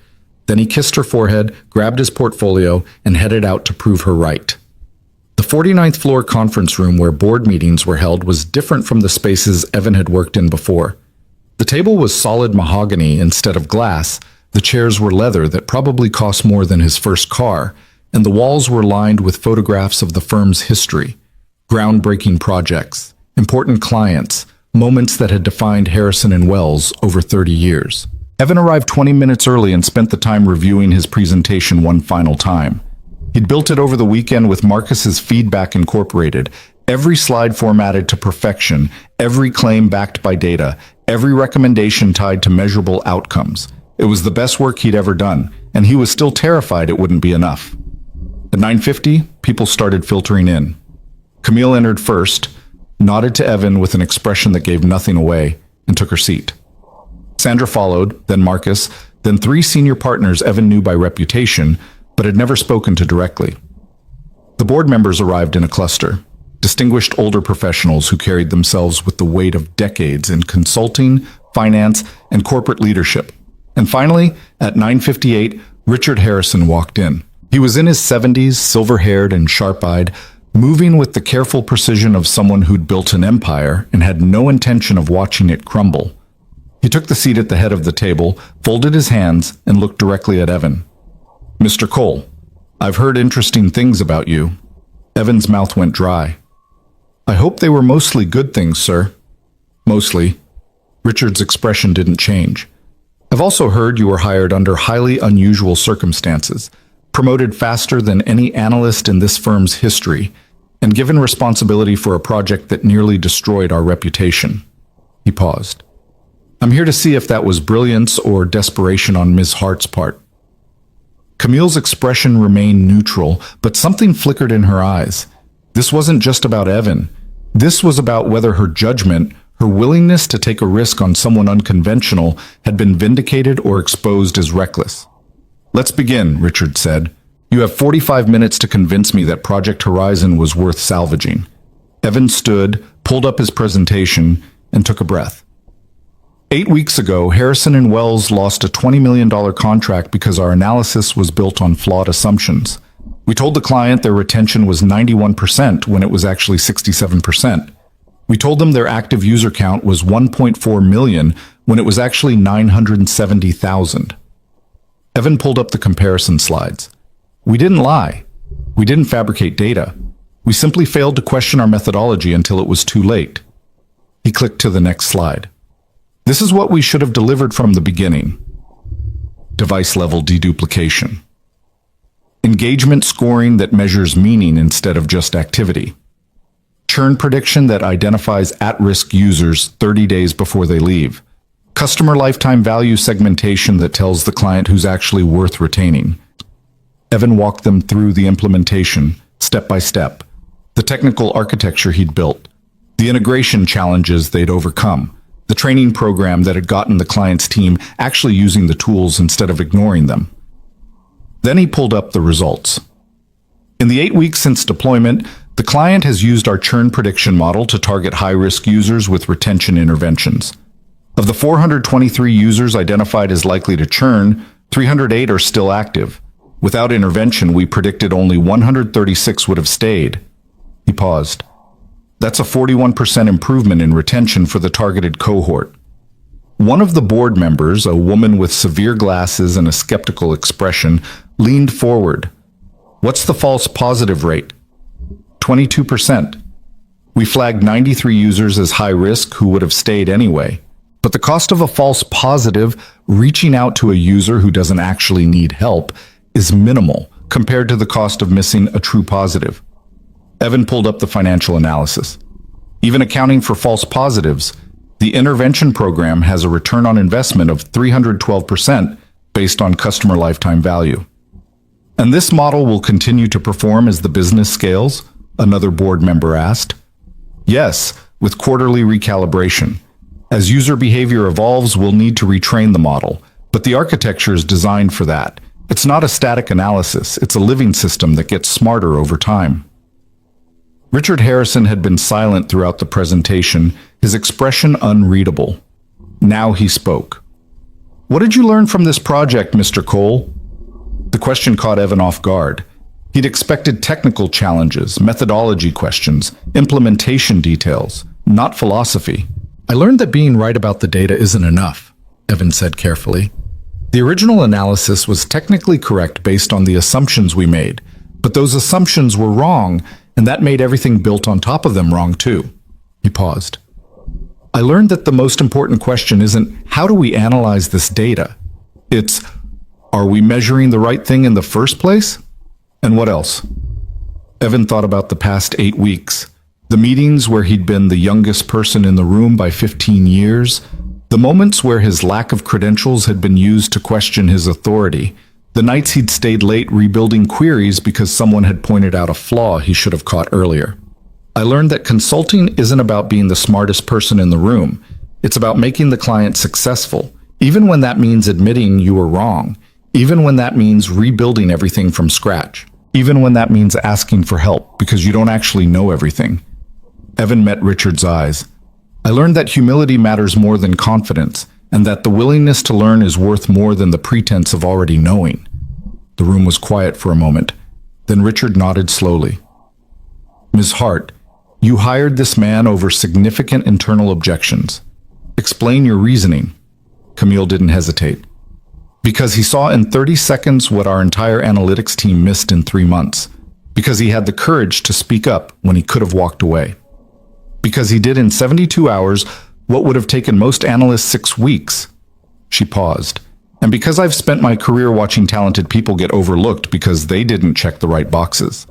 Then he kissed her forehead, grabbed his portfolio, and headed out to prove her right. The 49th floor conference room where board meetings were held was different from the spaces Evan had worked in before. The table was solid mahogany instead of glass, the chairs were leather that probably cost more than his first car, and the walls were lined with photographs of the firm's history, groundbreaking projects, important clients, moments that had defined Harrison and Wells over 30 years. Evan arrived 20 minutes early and spent the time reviewing his presentation one final time. He'd built it over the weekend with Marcus's feedback incorporated, every slide formatted to perfection, every claim backed by data, every recommendation tied to measurable outcomes. It was the best work he'd ever done, and he was still terrified it wouldn't be enough. At 9:50, people started filtering in. Camille entered first, nodded to Evan with an expression that gave nothing away, and took her seat. Sandra followed, then Marcus, then 3 senior partners Evan knew by reputation, but had never spoken to directly. The board members arrived in a cluster, distinguished older professionals who carried themselves with the weight of decades in consulting, finance, and corporate leadership. And finally, at 9:58, Richard Harrison walked in. He was in his 70s, silver-haired and sharp-eyed, moving with the careful precision of someone who'd built an empire and had no intention of watching it crumble. He took the seat at the head of the table, folded his hands, and looked directly at Evan. "Mr. Cole, I've heard interesting things about you." Evan's mouth went dry. "I hope they were mostly good things, sir." "Mostly." Richard's expression didn't change. "I've also heard you were hired under highly unusual circumstances, promoted faster than any analyst in this firm's history, and given responsibility for a project that nearly destroyed our reputation." He paused. "I'm here to see if that was brilliance or desperation on Ms. Hart's part." Camille's expression remained neutral, but something flickered in her eyes. This wasn't just about Evan. This was about whether her judgment, her willingness to take a risk on someone unconventional, had been vindicated or exposed as reckless. Let's begin, Richard said. You have 45 minutes to convince me that Project Horizon was worth salvaging. Evan stood, pulled up his presentation, and took a breath. 8 weeks ago, Harrison and Wells lost a $20 million contract because our analysis was built on flawed assumptions. We told the client their retention was 91% when it was actually 67%. We told them their active user count was 1.4 million when it was actually 970,000. Evan pulled up the comparison slides. We didn't lie. We didn't fabricate data. We simply failed to question our methodology until it was too late. He clicked to the next slide. This is what we should have delivered from the beginning. Device-level deduplication. Engagement scoring that measures meaning instead of just activity. Churn prediction that identifies at-risk users 30 days before they leave. Customer lifetime value segmentation that tells the client who's actually worth retaining. Evan walked them through the implementation, step by step, the technical architecture he'd built, the integration challenges they'd overcome, the training program that had gotten the client's team actually using the tools instead of ignoring them. Then he pulled up the results. In the 8 weeks since deployment, the client has used our churn prediction model to target high-risk users with retention interventions. Of the 423 users identified as likely to churn, 308 are still active. Without intervention, we predicted only 136 would have stayed. He paused. That's a 41% improvement in retention for the targeted cohort. One of the board members, a woman with severe glasses and a skeptical expression, leaned forward. What's the false positive rate? 22%. We flagged 93 users as high risk who would have stayed anyway. But the cost of a false positive, reaching out to a user who doesn't actually need help, is minimal compared to the cost of missing a true positive. Evan pulled up the financial analysis. Even accounting for false positives, the intervention program has a return on investment of 312% based on customer lifetime value. And this model will continue to perform as the business scales? Another board member asked. Yes, with quarterly recalibration. As user behavior evolves, we'll need to retrain the model, but the architecture is designed for that. It's not a static analysis, it's a living system that gets smarter over time. Richard Harrison had been silent throughout the presentation, his expression unreadable. Now he spoke. What did you learn from this project, Mr. Cole? The question caught Evan off guard. He'd expected technical challenges, methodology questions, implementation details, not philosophy. I learned that being right about the data isn't enough, Evan said carefully. The original analysis was technically correct based on the assumptions we made, but those assumptions were wrong, and that made everything built on top of them wrong too. He paused. I learned that the most important question isn't how do we analyze this data? It's, are we measuring the right thing in the first place? And what else? Evan thought about the past 8 weeks, the meetings where he'd been the youngest person in the room by 15 years, the moments where his lack of credentials had been used to question his authority, the nights he'd stayed late rebuilding queries because someone had pointed out a flaw he should have caught earlier. I learned that consulting isn't about being the smartest person in the room. It's about making the client successful, even when that means admitting you were wrong, even when that means rebuilding everything from scratch, even when that means asking for help because you don't actually know everything. Evan met Richard's eyes. I learned that humility matters more than confidence, and that the willingness to learn is worth more than the pretense of already knowing. The room was quiet for a moment. Then Richard nodded slowly. Ms. Hart, you hired this man over significant internal objections. Explain your reasoning. Camille didn't hesitate. Because he saw in 30 seconds what our entire analytics team missed in 3 months. Because he had the courage to speak up when he could have walked away. Because he did in 72 hours what would have taken most analysts 6 weeks. She paused. And because I've spent my career watching talented people get overlooked because they didn't check the right boxes.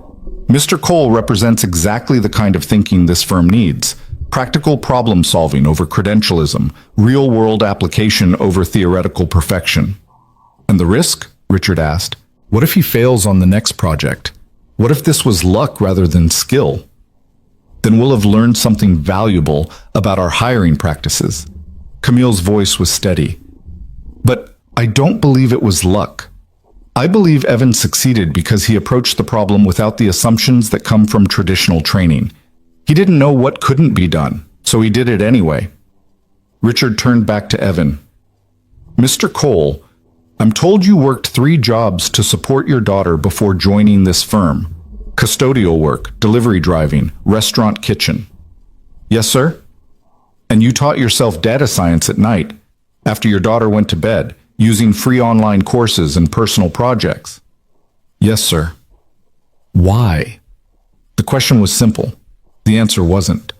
Mr. Cole represents exactly the kind of thinking this firm needs. Practical problem solving over credentialism, real-world application over theoretical perfection. And the risk? Richard asked. What if he fails on the next project? What if this was luck rather than skill? Then we'll have learned something valuable about our hiring practices. Camille's voice was steady. But I don't believe it was luck. I believe Evan succeeded because he approached the problem without the assumptions that come from traditional training. He didn't know what couldn't be done, so he did it anyway. Richard turned back to Evan. Mr. Cole, I'm told you worked 3 jobs to support your daughter before joining this firm. Custodial work, delivery driving, restaurant kitchen. Yes, sir? And you taught yourself data science at night, after your daughter went to bed, using free online courses and personal projects. Yes, sir. Why? The question was simple. The answer wasn't.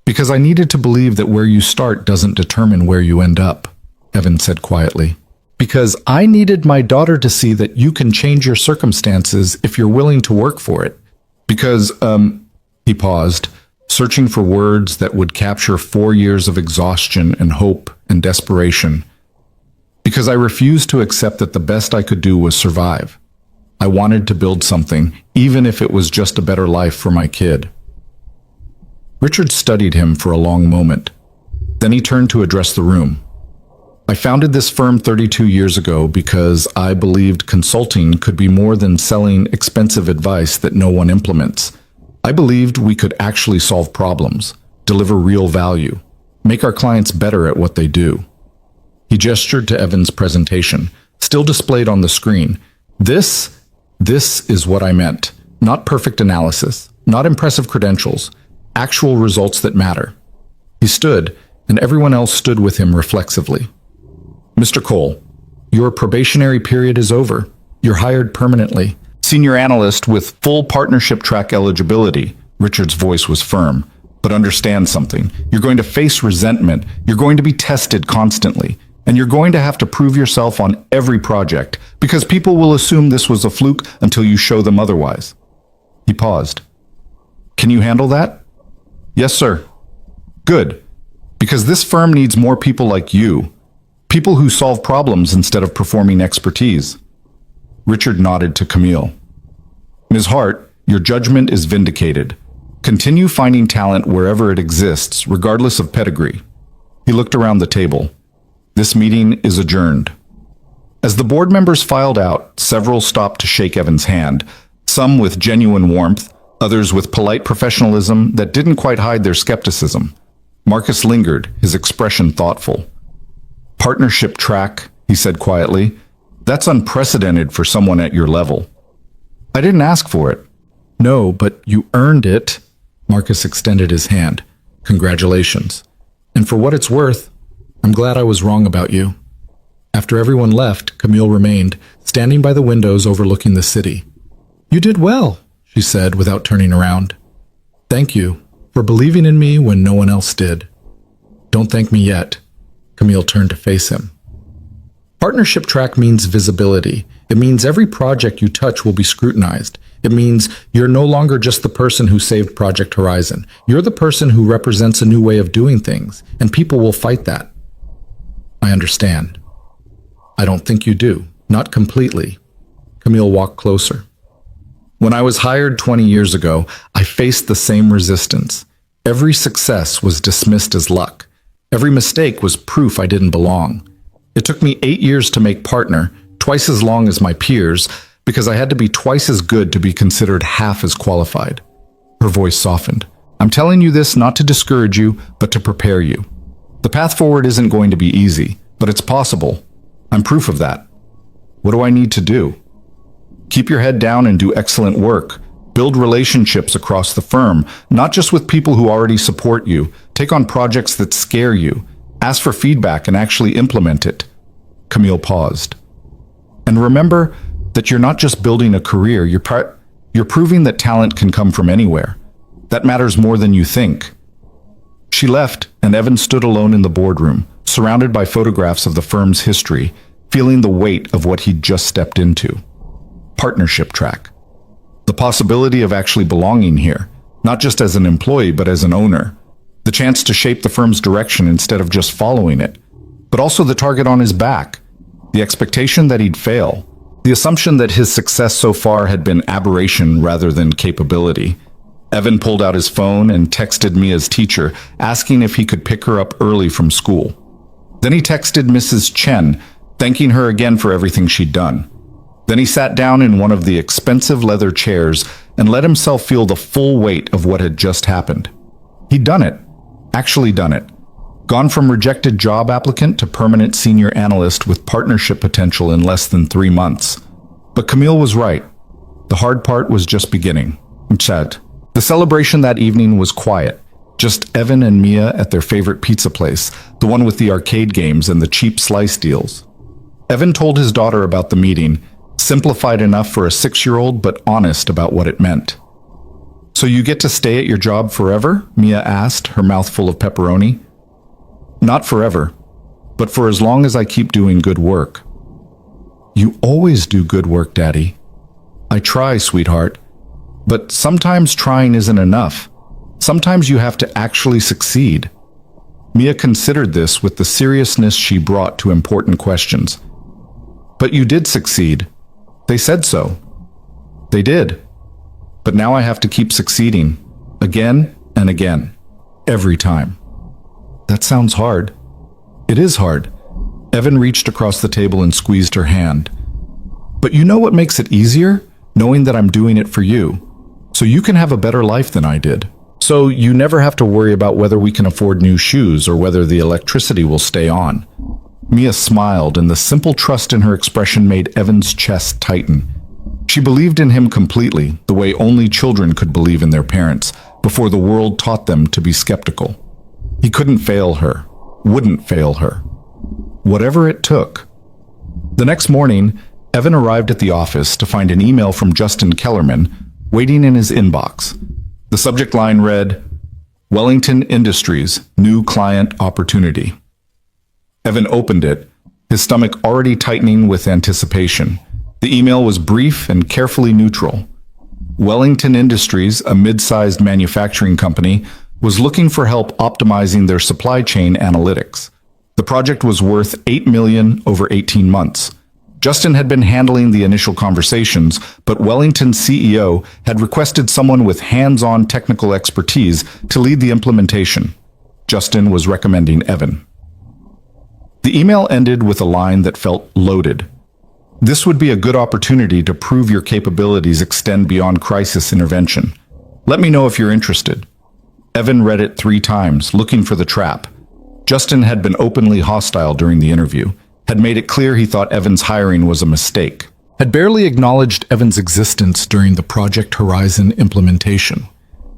Because I needed to believe that where you start doesn't determine where you end up, Evan said quietly. Because I needed my daughter to see that you can change your circumstances if you're willing to work for it. Because, he paused, searching for words that would capture 4 years of exhaustion and hope and desperation. Because I refused to accept that the best I could do was survive. I wanted to build something, even if it was just a better life for my kid. Richard studied him for a long moment. Then he turned to address the room. I founded this firm 32 years ago because I believed consulting could be more than selling expensive advice that no one implements. I believed we could actually solve problems, deliver real value, make our clients better at what they do. He gestured to Evan's presentation, still displayed on the screen. This is what I meant. Not perfect analysis, not impressive credentials, actual results that matter. He stood, and everyone else stood with him reflexively. Mr. Cole, your probationary period is over. You're hired permanently. Senior analyst with full partnership track eligibility. Richard's voice was firm. But understand something. You're going to face resentment. You're going to be tested constantly. And you're going to have to prove yourself on every project, because people will assume this was a fluke until you show them otherwise. He paused. Can you handle that? Yes, sir. Good. Because this firm needs more people like you. People who solve problems instead of performing expertise. Richard nodded to Camille. Ms. Hart, your judgment is vindicated. Continue finding talent wherever it exists, regardless of pedigree. He looked around the table. This meeting is adjourned. As the board members filed out, several stopped to shake Evan's hand, some with genuine warmth, others with polite professionalism that didn't quite hide their skepticism. Marcus lingered, his expression thoughtful. Partnership track, he said quietly. That's unprecedented for someone at your level. I didn't ask for it. No, but you earned it. Marcus extended his hand. Congratulations. And for what it's worth, I'm glad I was wrong about you. After everyone left, Camille remained, standing by the windows overlooking the city. You did well, she said without turning around. Thank you for believing in me when no one else did. Don't thank me yet. Camille turned to face him. Partnership track means visibility. It means every project you touch will be scrutinized. It means you're no longer just the person who saved Project Horizon. You're the person who represents a new way of doing things, and people will fight that. I understand. I don't think you do. Not completely. Camille walked closer. When I was hired 20 years ago, I faced the same resistance. Every success was dismissed as luck. Every mistake was proof I didn't belong. It took me 8 years to make partner, twice as long as my peers, because I had to be twice as good to be considered half as qualified. Her voice softened. I'm telling you this not to discourage you, but to prepare you. The path forward isn't going to be easy, but it's possible. I'm proof of that. What do I need to do? Keep your head down and do excellent work. Build relationships across the firm, not just with people who already support you. Take on projects that scare you. Ask for feedback and actually implement it. Camille paused. And remember that you're not just building a career, you're proving that talent can come from anywhere. That matters more than you think. She left, and Evan stood alone in the boardroom, surrounded by photographs of the firm's history, feeling the weight of what he'd just stepped into. Partnership track. The possibility of actually belonging here, not just as an employee, but as an owner. The chance to shape the firm's direction instead of just following it. But also the target on his back. The expectation that he'd fail. The assumption that his success so far had been aberration rather than capability. Evan pulled out his phone and texted Mia's teacher, asking if he could pick her up early from school. Then he texted Mrs. Chen, thanking her again for everything she'd done. Then he sat down in one of the expensive leather chairs and let himself feel the full weight of what had just happened. He'd done it. Actually done it. Gone from rejected job applicant to permanent senior analyst with partnership potential in less than 3 months. But Camille was right. The hard part was just beginning. Chat. The celebration that evening was quiet. Just Evan and Mia at their favorite pizza place, the one with the arcade games and the cheap slice deals. Evan told his daughter about the meeting, simplified enough for a 6-year-old but honest about what it meant. "So you get to stay at your job forever?" Mia asked, her mouth full of pepperoni. "Not forever, but for as long as I keep doing good work." "You always do good work, Daddy." "I try, sweetheart. But sometimes trying isn't enough. Sometimes you have to actually succeed." Mia considered this with the seriousness she brought to important questions. "But you did succeed. They said so." "They did. But now I have to keep succeeding. Again and again. Every time." "That sounds hard." "It is hard." Evan reached across the table and squeezed her hand. "But you know what makes it easier? Knowing that I'm doing it for you. So you can have a better life than I did. So you never have to worry about whether we can afford new shoes or whether the electricity will stay on." Mia smiled, and the simple trust in her expression made Evan's chest tighten. She believed in him completely, the way only children could believe in their parents, before the world taught them to be skeptical. He couldn't fail her, wouldn't fail her. Whatever it took. The next morning, Evan arrived at the office to find an email from Justin Kellerman waiting in his inbox. The subject line read, "Wellington Industries, new client opportunity." Evan opened it, his stomach already tightening with anticipation. The email was brief and carefully neutral. Wellington Industries, a mid-sized manufacturing company, was looking for help optimizing their supply chain analytics. The project was worth $8 million over 18 months. Justin had been handling the initial conversations, but Wellington's CEO had requested someone with hands-on technical expertise to lead the implementation. Justin was recommending Evan. The email ended with a line that felt loaded. "This would be a good opportunity to prove your capabilities extend beyond crisis intervention. Let me know if you're interested." Evan read it 3 times, looking for the trap. Justin had been openly hostile during the interview, had made it clear he thought Evan's hiring was a mistake, had barely acknowledged Evan's existence during the Project Horizon implementation.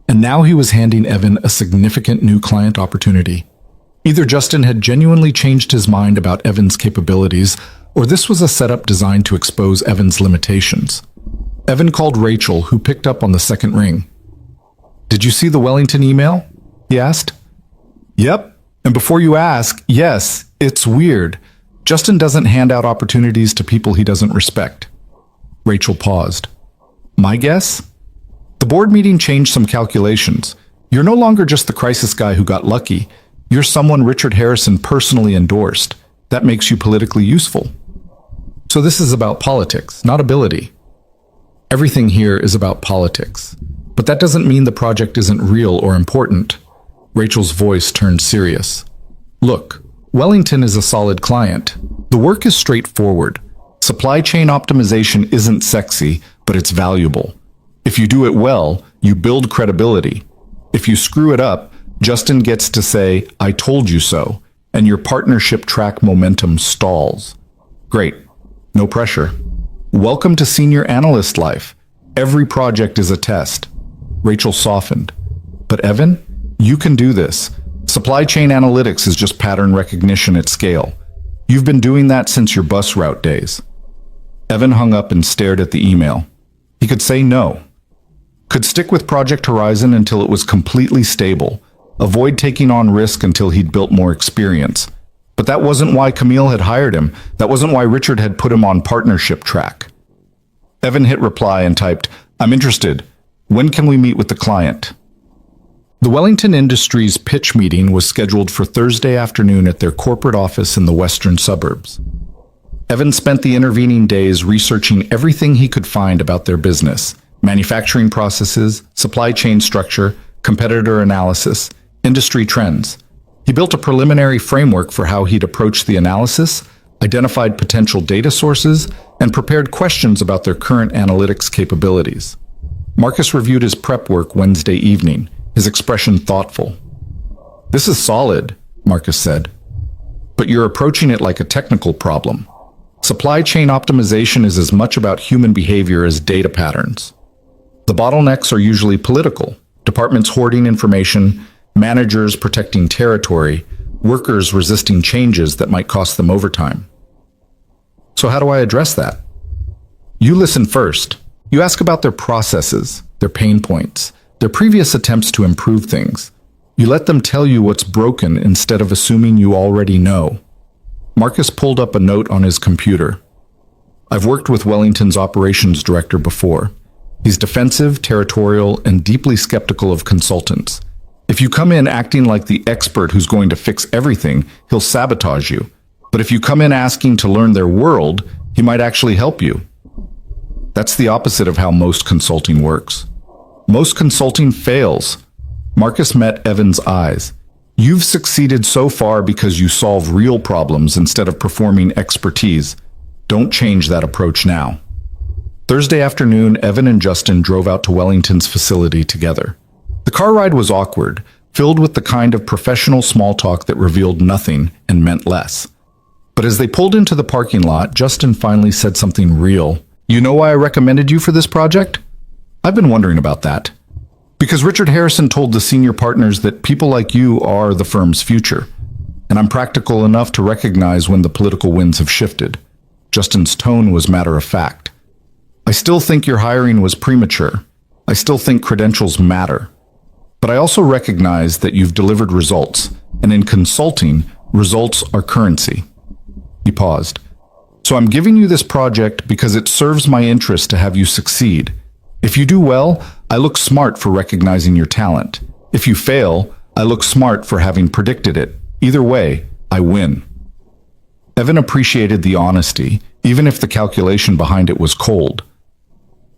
And now he was handing Evan a significant new client opportunity. Either Justin had genuinely changed his mind about Evan's capabilities, or this was a setup designed to expose Evan's limitations. Evan called Rachel, who picked up on the second ring. "Did you see the Wellington email?" he asked. "Yep. And before you ask, yes, it's weird. Justin doesn't hand out opportunities to people he doesn't respect." Rachel paused. "My guess? The board meeting changed some calculations. You're no longer just the crisis guy who got lucky. You're someone Richard Harrison personally endorsed. That makes you politically useful. So this is about politics, not ability." "Everything here is about politics. But that doesn't mean the project isn't real or important." Rachel's voice turned serious. "Look, Wellington is a solid client. The work is straightforward. Supply chain optimization isn't sexy, but it's valuable. If you do it well, you build credibility. If you screw it up, Justin gets to say, 'I told you so,' and your partnership track momentum stalls. Great. No pressure. Welcome to senior analyst life. Every project is a test." Rachel softened. "But Evan, you can do this. Supply chain analytics is just pattern recognition at scale. You've been doing that since your bus route days." Evan hung up and stared at the email. He could say no. Could stick with Project Horizon until it was completely stable. Avoid taking on risk until he'd built more experience. But that wasn't why Camille had hired him. That wasn't why Richard had put him on partnership track. Evan hit reply and typed, "I'm interested. When can we meet with the client?" The Wellington Industries pitch meeting was scheduled for Thursday afternoon at their corporate office in the western suburbs. Evan spent the intervening days researching everything he could find about their business: manufacturing processes, supply chain structure, competitor analysis, industry trends. He built a preliminary framework for how he'd approach the analysis, identified potential data sources, and prepared questions about their current analytics capabilities. Marcus reviewed his prep work Wednesday evening, his expression thoughtful. "This is solid," Marcus said, "but you're approaching it like a technical problem. Supply chain optimization is as much about human behavior as data patterns. The bottlenecks are usually political, departments hoarding information, managers protecting territory, workers resisting changes that might cost them overtime. So how do I address that? You listen first. You ask about their processes, their pain points, their previous attempts to improve things. You let them tell you what's broken instead of assuming you already know." Marcus pulled up a note on his computer. "I've worked with Wellington's operations director before. He's defensive, territorial, and deeply skeptical of consultants. If you come in acting like the expert who's going to fix everything, he'll sabotage you. But if you come in asking to learn their world, he might actually help you. That's the opposite of how most consulting works. Most consulting fails." Marcus met Evan's eyes. "You've succeeded so far because you solve real problems instead of performing expertise. Don't change that approach now." Thursday afternoon, Evan and Justin drove out to Wellington's facility together. The car ride was awkward, filled with the kind of professional small talk that revealed nothing and meant less. But as they pulled into the parking lot, Justin finally said something real. "You know why I recommended you for this project? I've been wondering about that. Because Richard Harrison told the senior partners that people like you are the firm's future. And I'm practical enough to recognize when the political winds have shifted." Justin's tone was matter of fact. "I still think your hiring was premature. I still think credentials matter. But I also recognize that you've delivered results, and in consulting, results are currency." He paused. "So I'm giving you this project because it serves my interest to have you succeed. If you do well, I look smart for recognizing your talent. If you fail, I look smart for having predicted it. Either way, I win." Evan appreciated the honesty, even if the calculation behind it was cold.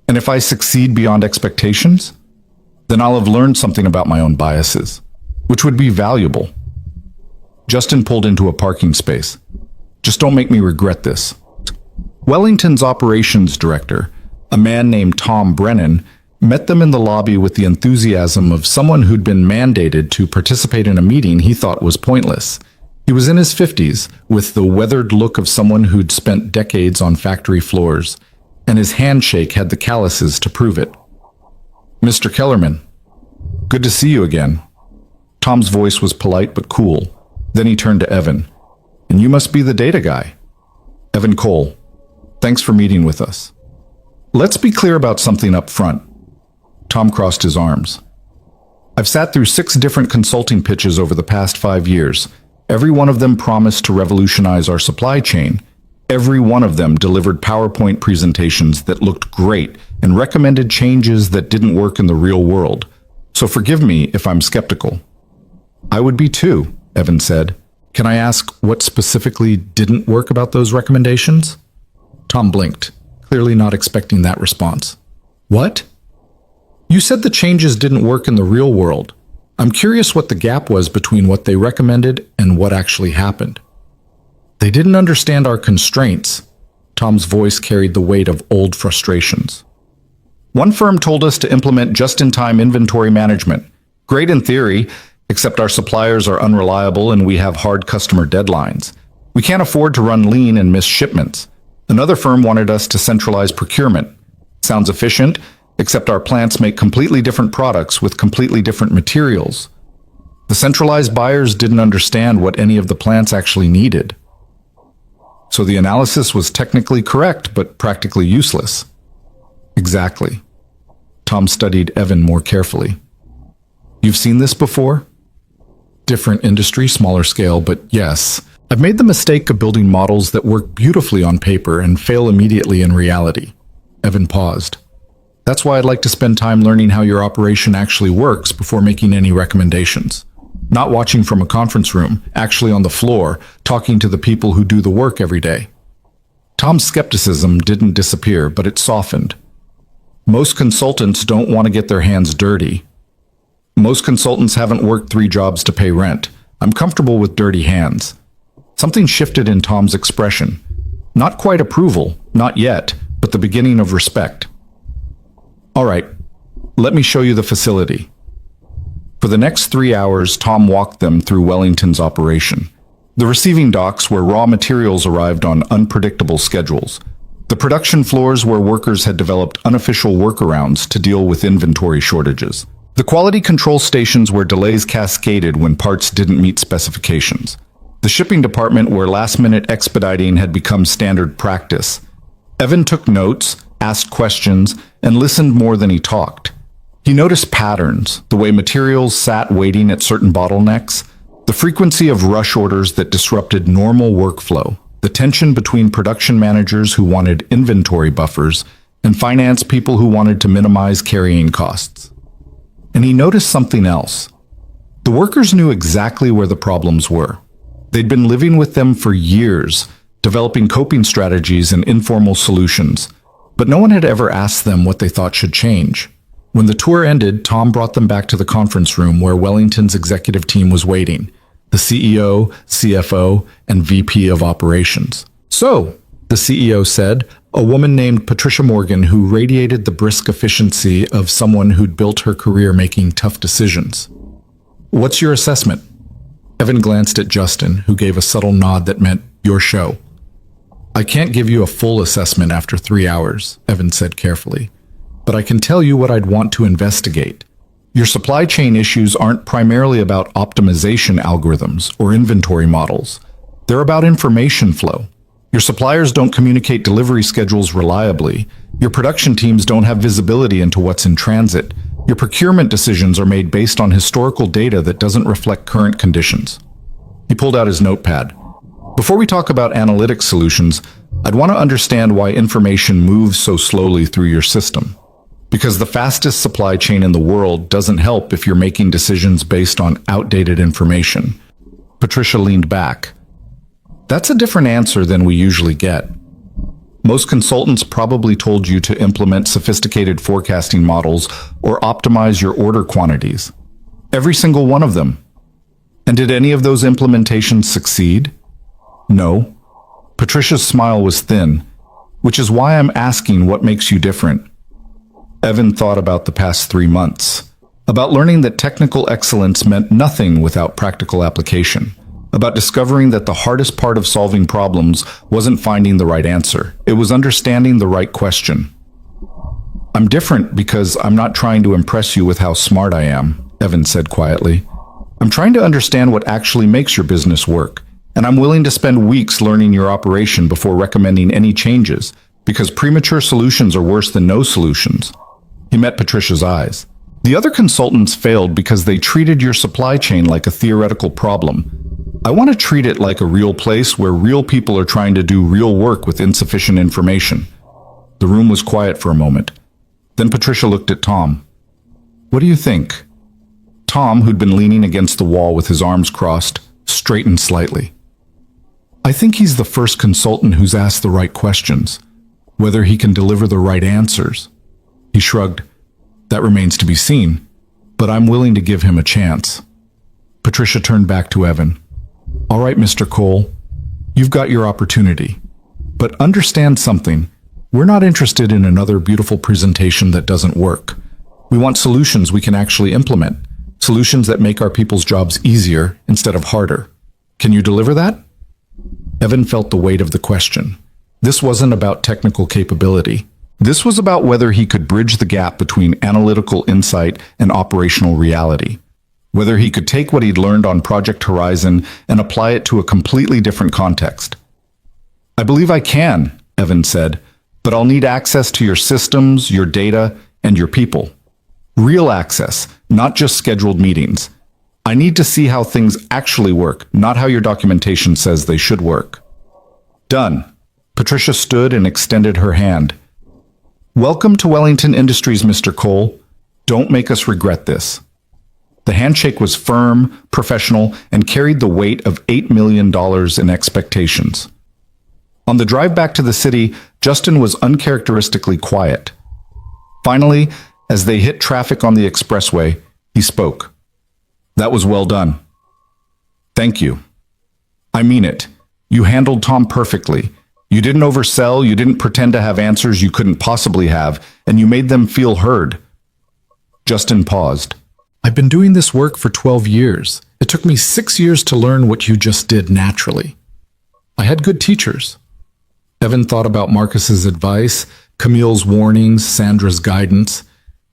"And if I succeed beyond expectations? Then I'll have learned something about my own biases, which would be valuable." Justin pulled into a parking space. "Just don't make me regret this." Wellington's operations director, a man named Tom Brennan, met them in the lobby with the enthusiasm of someone who'd been mandated to participate in a meeting he thought was pointless. He was in his 50s, with the weathered look of someone who'd spent decades on factory floors, and his handshake had the calluses to prove it. "Mr. Kellerman, good to see you again." Tom's voice was polite but cool. Then he turned to Evan. "And you must be the data guy." "Evan Cole. Thanks for meeting with us." "Let's be clear about something up front." Tom crossed his arms. "I've sat through 6 different consulting pitches over the past 5 years. Every one of them promised to revolutionize our supply chain. Every one of them delivered PowerPoint presentations that looked great and recommended changes that didn't work in the real world. So forgive me if I'm skeptical." "I would be too," Evan said. "Can I ask what specifically didn't work about those recommendations?" Tom blinked, clearly not expecting that response. "What?" "You said the changes didn't work in the real world. I'm curious what the gap was between what they recommended and what actually happened." "They didn't understand our constraints." Tom's voice carried the weight of old frustrations. "One firm told us to implement just-in-time inventory management. Great in theory, except our suppliers are unreliable and we have hard customer deadlines. We can't afford to run lean and miss shipments. Another firm wanted us to centralize procurement. Sounds efficient, except our plants make completely different products with completely different materials. The centralized buyers didn't understand what any of the plants actually needed. So the analysis was technically correct, but practically useless." "Exactly." Tom studied Evan more carefully. "You've seen this before?" "Different industry, smaller scale, but yes. I've made the mistake of building models that work beautifully on paper and fail immediately in reality." Evan paused. "That's why I'd like to spend time learning how your operation actually works before making any recommendations. Not watching from a conference room, actually on the floor, talking to the people who do the work every day." Tom's skepticism didn't disappear, but it softened. "Most consultants don't want to get their hands dirty. Most consultants haven't worked 3 jobs to pay rent. I'm comfortable with dirty hands." Something shifted in Tom's expression. Not quite approval, not yet, but the beginning of respect. All right, let me show you the facility. For the next 3 hours, Tom walked them through Wellington's operation. The receiving docks where raw materials arrived on unpredictable schedules. The production floors where workers had developed unofficial workarounds to deal with inventory shortages. The quality control stations where delays cascaded when parts didn't meet specifications. The shipping department where last-minute expediting had become standard practice. Evan took notes, asked questions, and listened more than he talked. He noticed patterns, the way materials sat waiting at certain bottlenecks, the frequency of rush orders that disrupted normal workflow, the tension between production managers who wanted inventory buffers and finance people who wanted to minimize carrying costs. And he noticed something else. The workers knew exactly where the problems were. They'd been living with them for years, developing coping strategies and informal solutions, but no one had ever asked them what they thought should change. When the tour ended, Tom brought them back to the conference room where Wellington's executive team was waiting, the CEO, CFO, and VP of operations. So, the CEO said, a woman named Patricia Morgan who radiated the brisk efficiency of someone who'd built her career making tough decisions. What's your assessment? Evan glanced at Justin, who gave a subtle nod that meant, your show. I can't give you a full assessment after 3 hours, Evan said carefully, but I can tell you what I'd want to investigate. Your supply chain issues aren't primarily about optimization algorithms or inventory models. They're about information flow. Your suppliers don't communicate delivery schedules reliably. Your production teams don't have visibility into what's in transit. Your procurement decisions are made based on historical data that doesn't reflect current conditions. He pulled out his notepad. Before we talk about analytic solutions, I'd want to understand why information moves so slowly through your system. Because the fastest supply chain in the world doesn't help if you're making decisions based on outdated information. Patricia leaned back. That's a different answer than we usually get. Most consultants probably told you to implement sophisticated forecasting models or optimize your order quantities. Every single one of them. And did any of those implementations succeed? No. Patricia's smile was thin, which is why I'm asking what makes you different. Evan thought about the past 3 months, about learning that technical excellence meant nothing without practical application, about discovering that the hardest part of solving problems wasn't finding the right answer, it was understanding the right question. I'm different because I'm not trying to impress you with how smart I am, Evan said quietly. I'm trying to understand what actually makes your business work, and I'm willing to spend weeks learning your operation before recommending any changes, because premature solutions are worse than no solutions. He met Patricia's eyes. The other consultants failed because they treated your supply chain like a theoretical problem. I want to treat it like a real place where real people are trying to do real work with insufficient information. The room was quiet for a moment. Then Patricia looked at Tom. What do you think? Tom, who'd been leaning against the wall with his arms crossed, straightened slightly. I think he's the first consultant who's asked the right questions. Whether he can deliver the right answers. He shrugged. That remains to be seen, but I'm willing to give him a chance. Patricia turned back to Evan. All right, Mr. Cole, you've got your opportunity. But understand something. We're not interested in another beautiful presentation that doesn't work. We want solutions we can actually implement. Solutions that make our people's jobs easier instead of harder. Can you deliver that? Evan felt the weight of the question. This wasn't about technical capability. This was about whether he could bridge the gap between analytical insight and operational reality. Whether he could take what he'd learned on Project Horizon and apply it to a completely different context. I believe I can, Evan said, but I'll need access to your systems, your data, and your people. Real access, not just scheduled meetings. I need to see how things actually work, not how your documentation says they should work. Done. Patricia stood and extended her hand. Welcome to Wellington Industries, Mr. Cole. Don't make us regret this. The handshake was firm, professional, and carried the weight of $8 million in expectations. On the drive back to the city, Justin was uncharacteristically quiet. Finally, as they hit traffic on the expressway, he spoke. That was well done. Thank you. I mean it. You handled Tom perfectly. You didn't oversell, you didn't pretend to have answers you couldn't possibly have, and you made them feel heard. Justin paused. I've been doing this work for 12 years. It took me 6 years to learn what you just did naturally. I had good teachers. Evan thought about Marcus's advice, Camille's warnings, Sandra's guidance,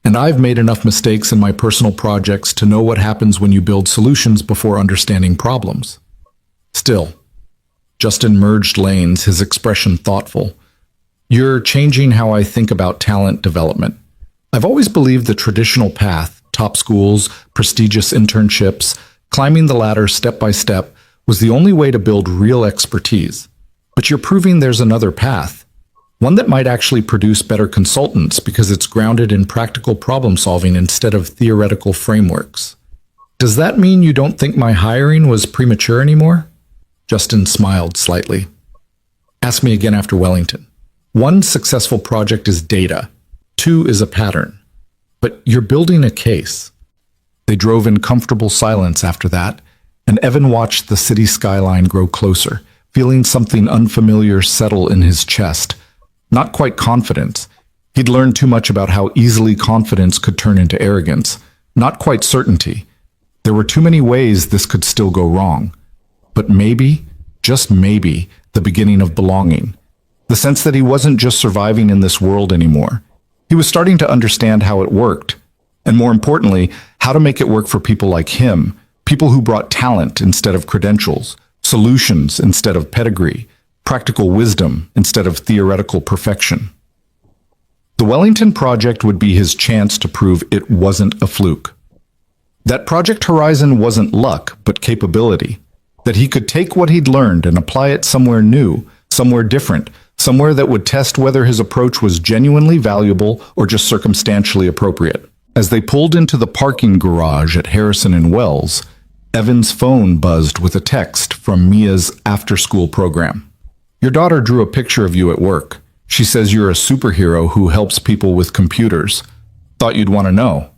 and I've made enough mistakes in my personal projects to know what happens when you build solutions before understanding problems. Still, Justin merged lanes, his expression thoughtful. You're changing how I think about talent development. I've always believed the traditional path, top schools, prestigious internships, climbing the ladder step by step, was the only way to build real expertise. But you're proving there's another path, one that might actually produce better consultants because it's grounded in practical problem solving instead of theoretical frameworks. Does that mean you don't think my hiring was premature anymore? Justin smiled slightly. Ask me again after Wellington. 1 successful project is data. 2 is a pattern. But you're building a case. They drove in comfortable silence after that, and Evan watched the city skyline grow closer, feeling something unfamiliar settle in his chest. Not quite confidence. He'd learned too much about how easily confidence could turn into arrogance. Not quite certainty. There were too many ways this could still go wrong. But maybe, just maybe, the beginning of belonging. The sense that he wasn't just surviving in this world anymore. He was starting to understand how it worked. And more importantly, how to make it work for people like him. People who brought talent instead of credentials, solutions instead of pedigree, practical wisdom instead of theoretical perfection. The Wellington Project would be his chance to prove it wasn't a fluke. That Project Horizon wasn't luck, but capability. That he could take what he'd learned and apply it somewhere new, somewhere different, somewhere that would test whether his approach was genuinely valuable or just circumstantially appropriate. As they pulled into the parking garage at Harrison and Wells, Evan's phone buzzed with a text from Mia's after-school program. Your daughter drew a picture of you at work. She says you're a superhero who helps people with computers. Thought you'd want to know.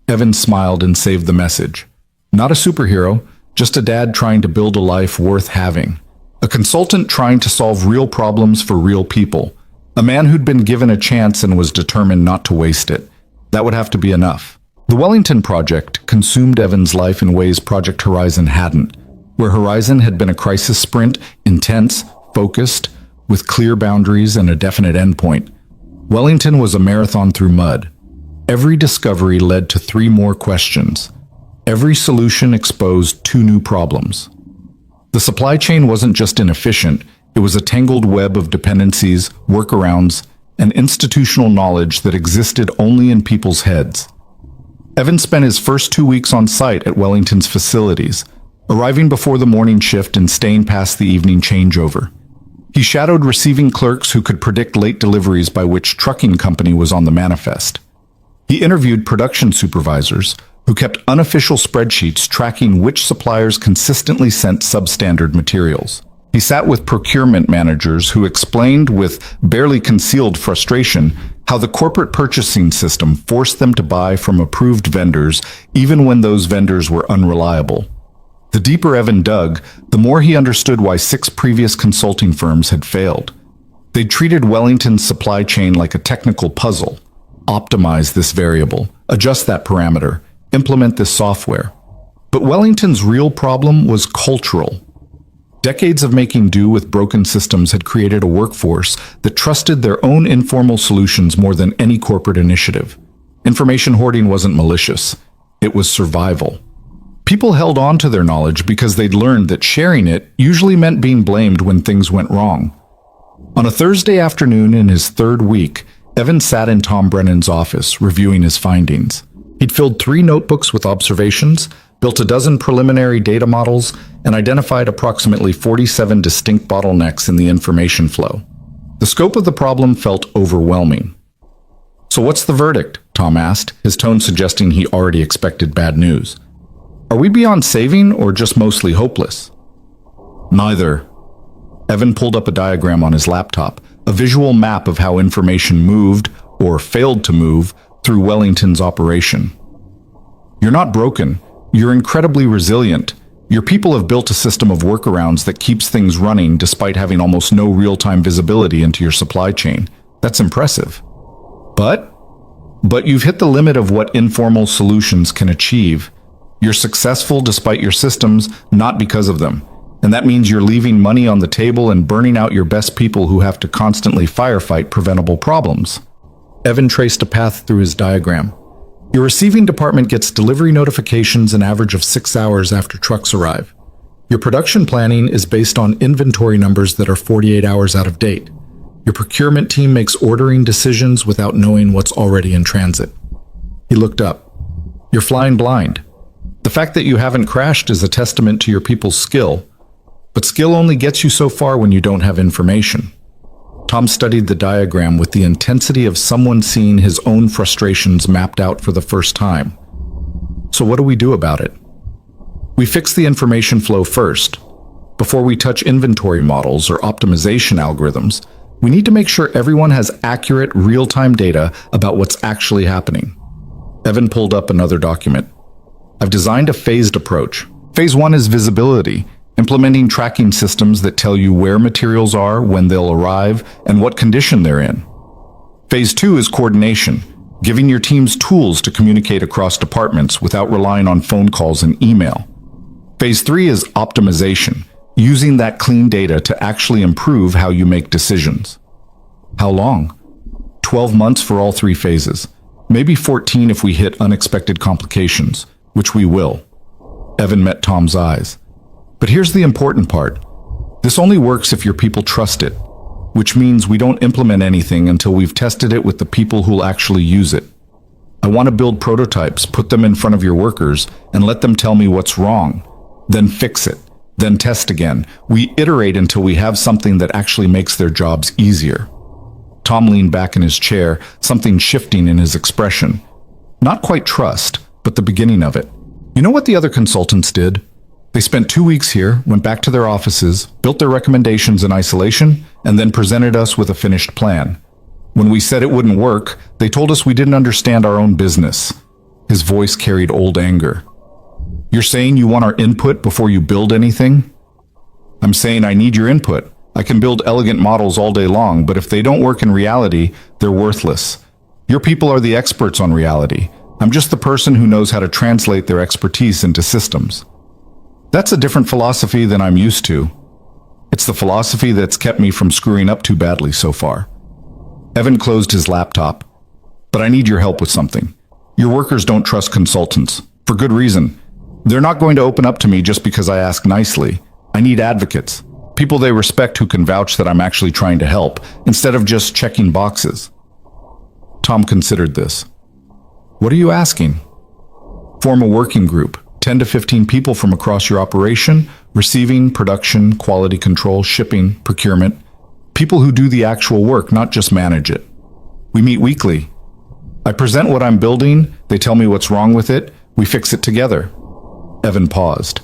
Evan smiled and saved the message. Not a superhero, just a dad trying to build a life worth having. A consultant trying to solve real problems for real people. A man who'd been given a chance and was determined not to waste it. That would have to be enough. The Wellington Project consumed Evan's life in ways Project Horizon hadn't. Where Horizon had been a crisis sprint, intense, focused, with clear boundaries and a definite endpoint, Wellington was a marathon through mud. Every discovery led to 3 more questions. Every solution exposed 2 new problems. The supply chain wasn't just inefficient, it was a tangled web of dependencies, workarounds, and institutional knowledge that existed only in people's heads. Evan spent his first 2 weeks on site at Wellington's facilities, arriving before the morning shift and staying past the evening changeover. He shadowed receiving clerks who could predict late deliveries by which trucking company was on the manifest. He interviewed production supervisors who kept unofficial spreadsheets tracking which suppliers consistently sent substandard materials. He sat with procurement managers who explained with barely concealed frustration how the corporate purchasing system forced them to buy from approved vendors even when those vendors were unreliable. The deeper Evan dug, the more he understood why 6 previous consulting firms had failed. They'd treated Wellington's supply chain like a technical puzzle. Optimize this variable, adjust that parameter, implement this software. But Wellington's real problem was cultural. Decades of making do with broken systems had created a workforce that trusted their own informal solutions more than any corporate initiative. Information hoarding wasn't malicious. It was survival. People held on to their knowledge because they'd learned that sharing it usually meant being blamed when things went wrong. On a Thursday afternoon in his 3rd week, Evan sat in Tom Brennan's office, reviewing his findings. He'd filled 3 notebooks with observations, built a dozen preliminary data models, and identified approximately 47 distinct bottlenecks in the information flow. The scope of the problem felt overwhelming. So what's the verdict? Tom asked, his tone suggesting he already expected bad news. Are we beyond saving or just mostly hopeless? Neither. Evan pulled up a diagram on his laptop, a visual map of how information moved, or failed to move, through Wellington's operation. You're not broken. You're incredibly resilient. Your people have built a system of workarounds that keeps things running despite having almost no real-time visibility into your supply chain. That's impressive. But you've hit the limit of what informal solutions can achieve. You're successful despite your systems, not because of them. And that means you're leaving money on the table and burning out your best people who have to constantly firefight preventable problems. Evan traced a path through his diagram. Your receiving department gets delivery notifications an average of 6 hours after trucks arrive. Your production planning is based on inventory numbers that are 48 hours out of date. Your procurement team makes ordering decisions without knowing what's already in transit. He looked up. You're flying blind. The fact that you haven't crashed is a testament to your people's skill, but skill only gets you so far when you don't have information. Tom studied the diagram with the intensity of someone seeing his own frustrations mapped out for the first time. So what do we do about it? We fix the information flow first. Before we touch inventory models or optimization algorithms, we need to make sure everyone has accurate, real-time data about what's actually happening. Evan pulled up another document. I've designed a phased approach. Phase 1 is visibility, implementing tracking systems that tell you where materials are, when they'll arrive, and what condition they're in. Phase 2 is coordination, giving your teams tools to communicate across departments without relying on phone calls and email. Phase 3 is optimization, using that clean data to actually improve how you make decisions. How long? 12 months for all 3 phases. Maybe 14 if we hit unexpected complications, which we will. Evan met Tom's eyes. But here's the important part. This only works if your people trust it, which means we don't implement anything until we've tested it with the people who'll actually use it. I want to build prototypes, put them in front of your workers, and let them tell me what's wrong. Then fix it. Then test again. We iterate until we have something that actually makes their jobs easier. Tom leaned back in his chair, something shifting in his expression. Not quite trust, but the beginning of it. You know what the other consultants did? They spent 2 weeks here, went back to their offices, built their recommendations in isolation, and then presented us with a finished plan. When we said it wouldn't work, they told us we didn't understand our own business. His voice carried old anger. You're saying you want our input before you build anything? I'm saying I need your input. I can build elegant models all day long, but if they don't work in reality, they're worthless. Your people are the experts on reality. I'm just the person who knows how to translate their expertise into systems. That's a different philosophy than I'm used to. It's the philosophy that's kept me from screwing up too badly so far. Evan closed his laptop. But I need your help with something. Your workers don't trust consultants. For good reason. They're not going to open up to me just because I ask nicely. I need advocates. People they respect who can vouch that I'm actually trying to help, instead of just checking boxes. Tom considered this. What are you asking? Form a working group. 10 to 15 people from across your operation, receiving, production, quality control, shipping, procurement. People who do the actual work, not just manage it. We meet weekly. I present what I'm building, they tell me what's wrong with it, we fix it together. Evan paused.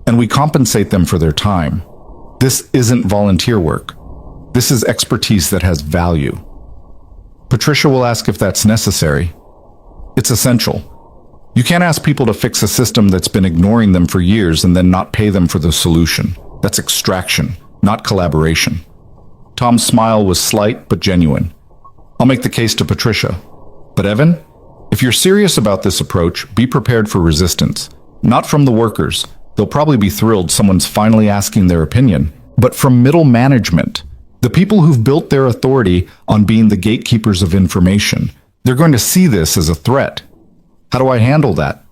And we compensate them for their time. This isn't volunteer work. This is expertise that has value. Patricia will ask if that's necessary. It's essential. You can't ask people to fix a system that's been ignoring them for years and then not pay them for the solution. That's extraction, not collaboration. Tom's smile was slight but genuine. I'll make the case to Patricia. But Evan, if you're serious about this approach, be prepared for resistance. Not from the workers. They'll probably be thrilled someone's finally asking their opinion. But from middle management, the people who've built their authority on being the gatekeepers of information. They're going to see this as a threat. How do I handle that?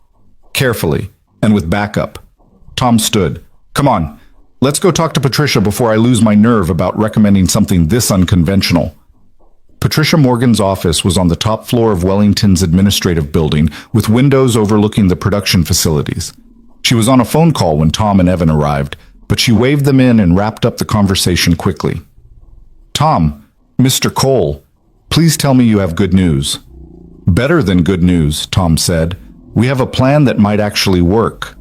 Carefully, and with backup. Tom stood. Come on, let's go talk to Patricia before I lose my nerve about recommending something this unconventional. Patricia Morgan's office was on the top floor of Wellington's administrative building, with windows overlooking the production facilities. She was on a phone call when Tom and Evan arrived, but she waved them in and wrapped up the conversation quickly. Tom, Mr. Cole, please tell me you have good news. Better than good news, Tom said. We have a plan that might actually work.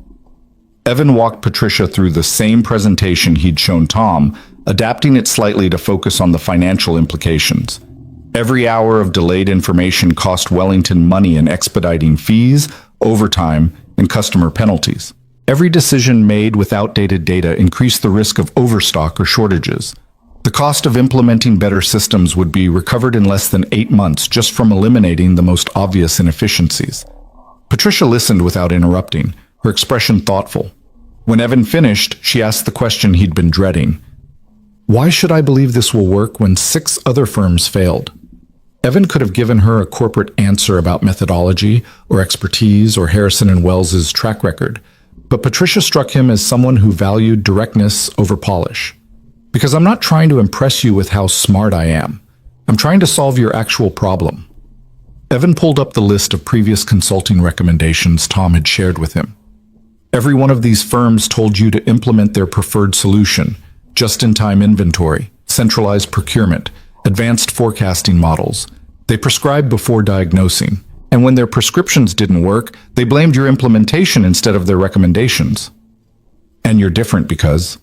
Evan walked Patricia through the same presentation he'd shown Tom, adapting it slightly to focus on the financial implications. Every hour of delayed information cost Wellington money in expediting fees, overtime, and customer penalties. Every decision made with outdated data increased the risk of overstock or shortages. The cost of implementing better systems would be recovered in less than 8 months just from eliminating the most obvious inefficiencies. Patricia listened without interrupting, her expression thoughtful. When Evan finished, she asked the question he'd been dreading. Why should I believe this will work when 6 other firms failed? Evan could have given her a corporate answer about methodology or expertise or Harrison and Wells's track record, but Patricia struck him as someone who valued directness over polish. Because I'm not trying to impress you with how smart I am. I'm trying to solve your actual problem. Evan pulled up the list of previous consulting recommendations Tom had shared with him. Every one of these firms told you to implement their preferred solution: just-in-time inventory, centralized procurement, advanced forecasting models. They prescribed before diagnosing, and when their prescriptions didn't work, they blamed your implementation instead of their recommendations. And you're different because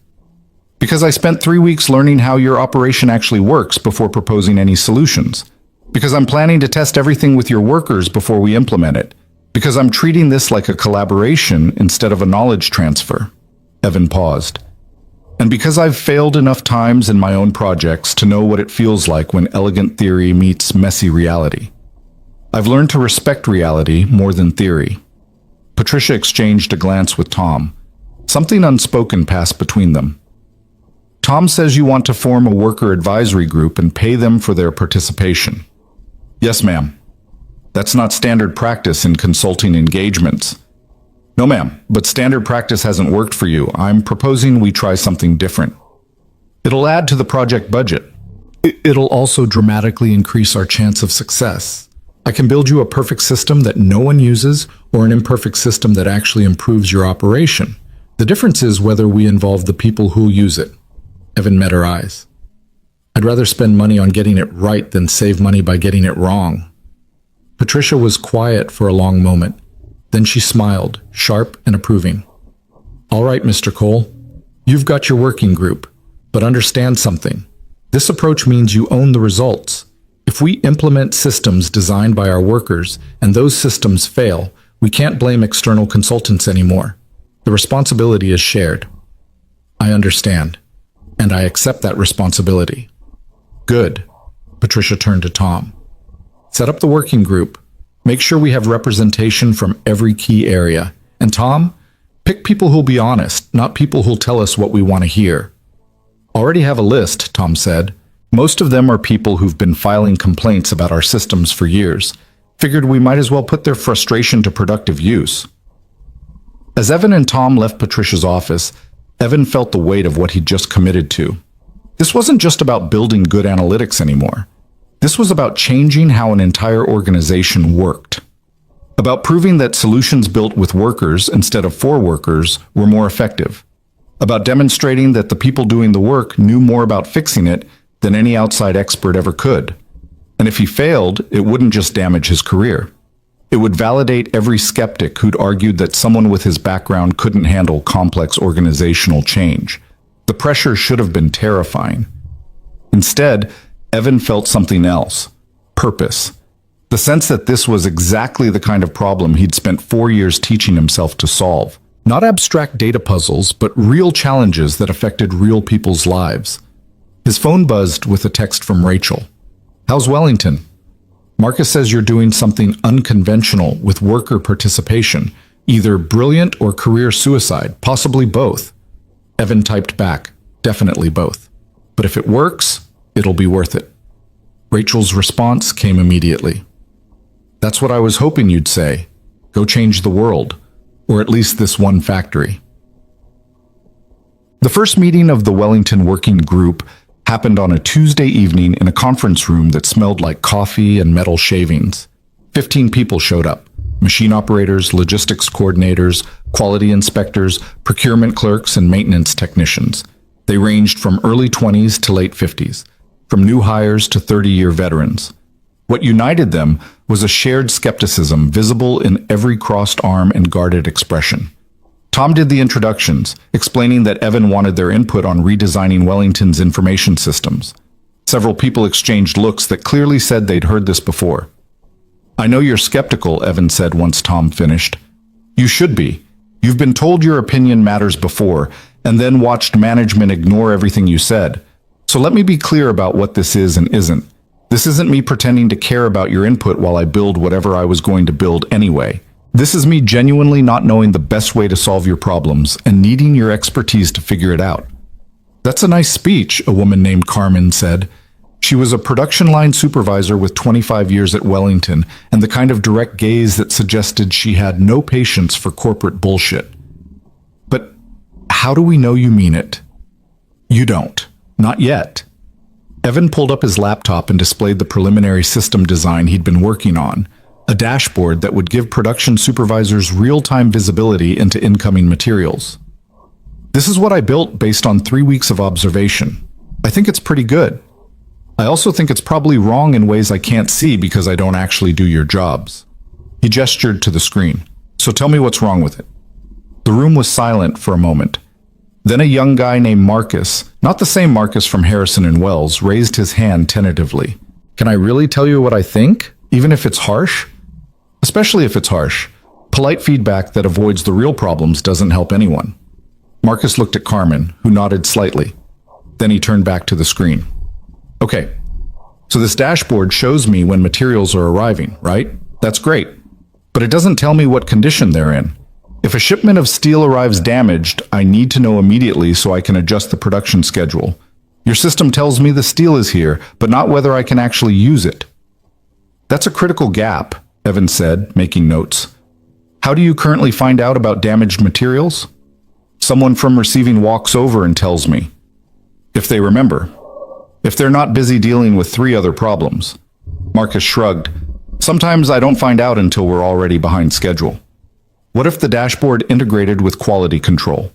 I spent 3 weeks learning how your operation actually works before proposing any solutions. Because I'm planning to test everything with your workers before we implement it. Because I'm treating this like a collaboration instead of a knowledge transfer. Evan paused. And because I've failed enough times in my own projects to know what it feels like when elegant theory meets messy reality. I've learned to respect reality more than theory. Patricia exchanged a glance with Tom. Something unspoken passed between them. Tom says you want to form a worker advisory group and pay them for their participation. Yes, ma'am. That's not standard practice in consulting engagements. No, ma'am, but standard practice hasn't worked for you. I'm proposing we try something different. It'll add to the project budget. It'll also dramatically increase our chance of success. I can build you a perfect system that no one uses or an imperfect system that actually improves your operation. The difference is whether we involve the people who'll use it. Evan met her eyes. I'd rather spend money on getting it right than save money by getting it wrong. Patricia was quiet for a long moment. Then she smiled, sharp and approving. All right, Mr. Cole. You've got your working group, but understand something. This approach means you own the results. If we implement systems designed by our workers and those systems fail, we can't blame external consultants anymore. The responsibility is shared. I understand, and I accept that responsibility. Good. Patricia turned to Tom. Set up the working group. Make sure we have representation from every key area. And Tom, pick people who'll be honest, not people who'll tell us what we want to hear. Already have a list, Tom said. Most of them are people who've been filing complaints about our systems for years. Figured we might as well put their frustration to productive use. As Evan and Tom left Patricia's office, Evan felt the weight of what he'd just committed to. This wasn't just about building good analytics anymore. This was about changing how an entire organization worked. About proving that solutions built with workers instead of for workers were more effective. About demonstrating that the people doing the work knew more about fixing it than any outside expert ever could. And if he failed, it wouldn't just damage his career. It would validate every skeptic who'd argued that someone with his background couldn't handle complex organizational change. The pressure should have been terrifying. Instead, Evan felt something else: purpose. The sense that this was exactly the kind of problem he'd spent 4 years teaching himself to solve. Not abstract data puzzles, but real challenges that affected real people's lives. His phone buzzed with a text from Rachel. How's Wellington? Marcus says you're doing something unconventional with worker participation, either brilliant or career suicide, possibly both. Evan typed back, definitely both. But if it works, it'll be worth it. Rachel's response came immediately. That's what I was hoping you'd say. Go change the world, or at least this one factory. The first meeting of the Wellington Working Group happened on a Tuesday evening in a conference room that smelled like coffee and metal shavings. 15 people showed up: machine operators, logistics coordinators, quality inspectors, procurement clerks, and maintenance technicians. They ranged from early 20s to late 50s, from new hires to 30-year veterans. What united them was a shared skepticism visible in every crossed arm and guarded expression. Tom did the introductions, explaining that Evan wanted their input on redesigning Wellington's information systems. Several people exchanged looks that clearly said they'd heard this before. I know you're skeptical, Evan said once Tom finished. You should be. You've been told your opinion matters before, and then watched management ignore everything you said. So let me be clear about what this is and isn't. This isn't me pretending to care about your input while I build whatever I was going to build anyway. This is me genuinely not knowing the best way to solve your problems and needing your expertise to figure it out. That's a nice speech, a woman named Carmen said. She was a production line supervisor with 25 years at Wellington and the kind of direct gaze that suggested she had no patience for corporate bullshit. But how do we know you mean it? You don't. Not yet. Evan pulled up his laptop and displayed the preliminary system design he'd been working on, a dashboard that would give production supervisors real-time visibility into incoming materials. This is what I built based on 3 weeks of observation. I think it's pretty good. I also think it's probably wrong in ways I can't see because I don't actually do your jobs. He gestured to the screen. So tell me what's wrong with it. The room was silent for a moment. Then a young guy named Marcus, not the same Marcus from Harrison and Wells, raised his hand tentatively. Can I really tell you what I think, even if it's harsh? Especially if it's harsh. Polite feedback that avoids the real problems doesn't help anyone. Marcus looked at Carmen, who nodded slightly. Then he turned back to the screen. Okay, so this dashboard shows me when materials are arriving, right? That's great. But it doesn't tell me what condition they're in. If a shipment of steel arrives damaged, I need to know immediately so I can adjust the production schedule. Your system tells me the steel is here, but not whether I can actually use it. That's a critical gap, Evan said, making notes. How do you currently find out about damaged materials? Someone from receiving walks over and tells me. If they remember. If they're not busy dealing with 3 other problems. Marcus shrugged. Sometimes I don't find out until we're already behind schedule. What if the dashboard integrated with quality control?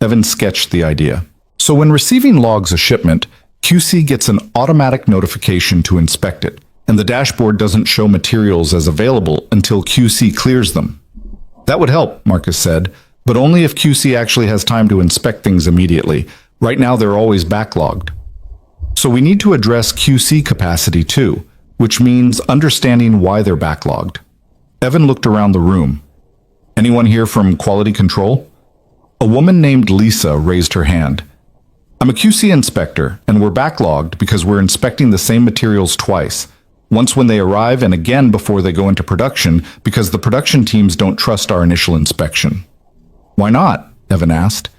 Evan sketched the idea. So when receiving logs a shipment, QC gets an automatic notification to inspect it, and the dashboard doesn't show materials as available until QC clears them. That would help, Marcus said, but only if QC actually has time to inspect things immediately. Right now they're always backlogged. So we need to address QC capacity too, which means understanding why they're backlogged. Evan looked around the room. Anyone here from quality control? A woman named Lisa raised her hand. I'm a QC inspector, and we're backlogged because we're inspecting the same materials twice. Once when they arrive and again before they go into production because the production teams don't trust our initial inspection. Why not? Evan asked.